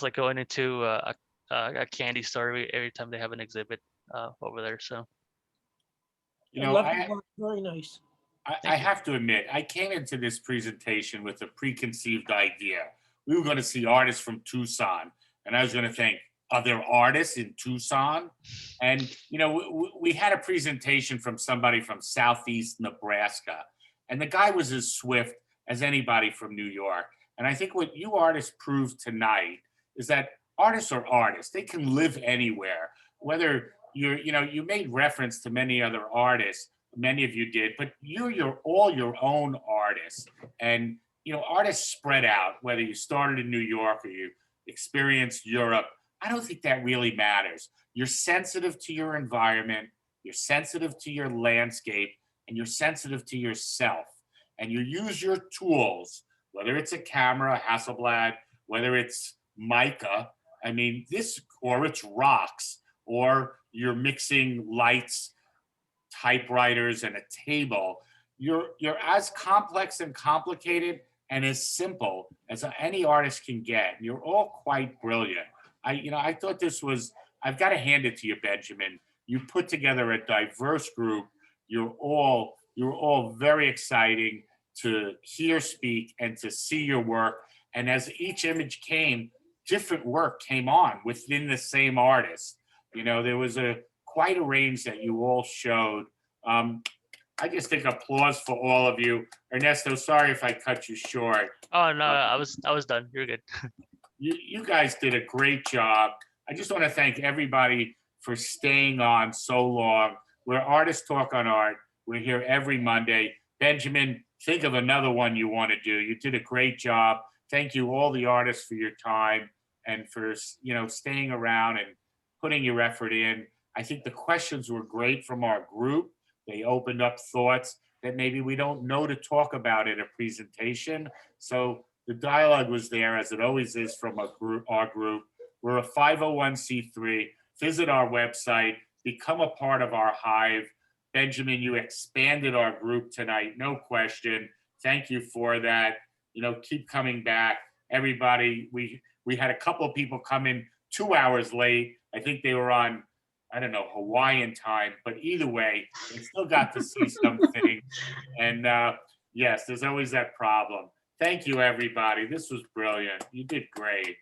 Speaker 13: like going into a candy store every time they have an exhibit over there. So,
Speaker 1: you know,
Speaker 4: very nice.
Speaker 1: I have to admit, I came into this presentation with a preconceived idea. We were going to see artists from Tucson, and I was going to think, are there artists in Tucson? And, you know, we had a presentation from somebody from Southeast Nebraska, and the guy was as swift as anybody from New York. And I think what you artists proved tonight is that artists are artists. They can live anywhere, whether you made reference to many other artists, many of you did, but you're all your own artists. And, you know, artists spread out, whether you started in New York or you experienced Europe. I don't think that really matters. You're sensitive to your environment, you're sensitive to your landscape, and you're sensitive to yourself. And you use your tools, whether it's a camera, a Hasselblad, whether it's mica, I mean, or it's rocks, or you're mixing lights, typewriters, and a table. You're as complex and complicated and as simple as any artist can get. You're all quite brilliant. I thought this was, I've got to hand it to you, Benjamin. You put together a diverse group. You're all very exciting to hear, speak, and to see your work. And as each image came, different work came on within the same artist. You know, there was quite a range that you all showed. I just think applause for all of you. Ernesto, sorry if I cut you short.
Speaker 13: Oh no, I was done. You're good.
Speaker 1: You guys did a great job. I just want to thank everybody for staying on so long. We're Artist Talk on Art. We're here every Monday. Benjamin, think of another one you want to do. You did a great job. Thank you, all the artists, for your time and for, you know, staying around and putting your effort in. I think the questions were great from our group. They opened up thoughts that maybe we don't know to talk about in a presentation. So the dialogue was there, as it always is from our group. We're a 501c3. Visit our website, become a part of our hive. Benjamin, you expanded our group tonight, no question. Thank you for that. You know, keep coming back. Everybody, we had a couple of people come in 2 hours late. I think they were on, I don't know, Hawaiian time, but either way, they still got to see something. And yes, there's always that problem. Thank you, everybody. This was brilliant. You did great.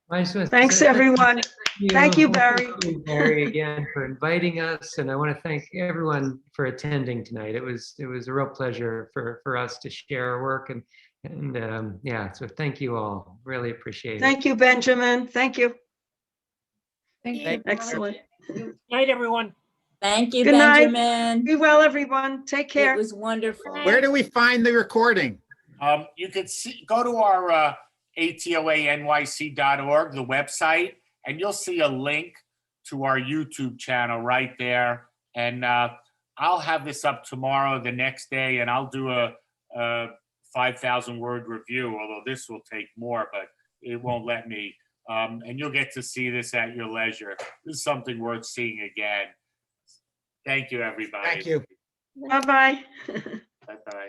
Speaker 8: Thanks, everyone. Thank you, Barry.
Speaker 2: Thank you, Barry, again for inviting us, and I want to thank everyone for attending tonight. It was a real pleasure for us to share our work, and yeah. So thank you all. Really appreciate it.
Speaker 8: Thank you, Benjamin. Thank you.
Speaker 11: Thank you.
Speaker 8: Excellent.
Speaker 4: Good night, everyone.
Speaker 15: Thank you,
Speaker 8: Good night.
Speaker 15: Benjamin.
Speaker 8: Be well, everyone. Take care.
Speaker 15: It was wonderful.
Speaker 14: Where do we find the recording?
Speaker 1: You could go to our ATOANYC.org, the website, and you'll see a link to our YouTube channel right there. And I'll have this up tomorrow, the next day, and I'll do a 5,000 word review, although this will take more, but it won't let me. And you'll get to see this at your leisure. This is something worth seeing again. Thank you, everybody.
Speaker 14: Thank you.
Speaker 8: Bye-bye.
Speaker 1: Bye-bye.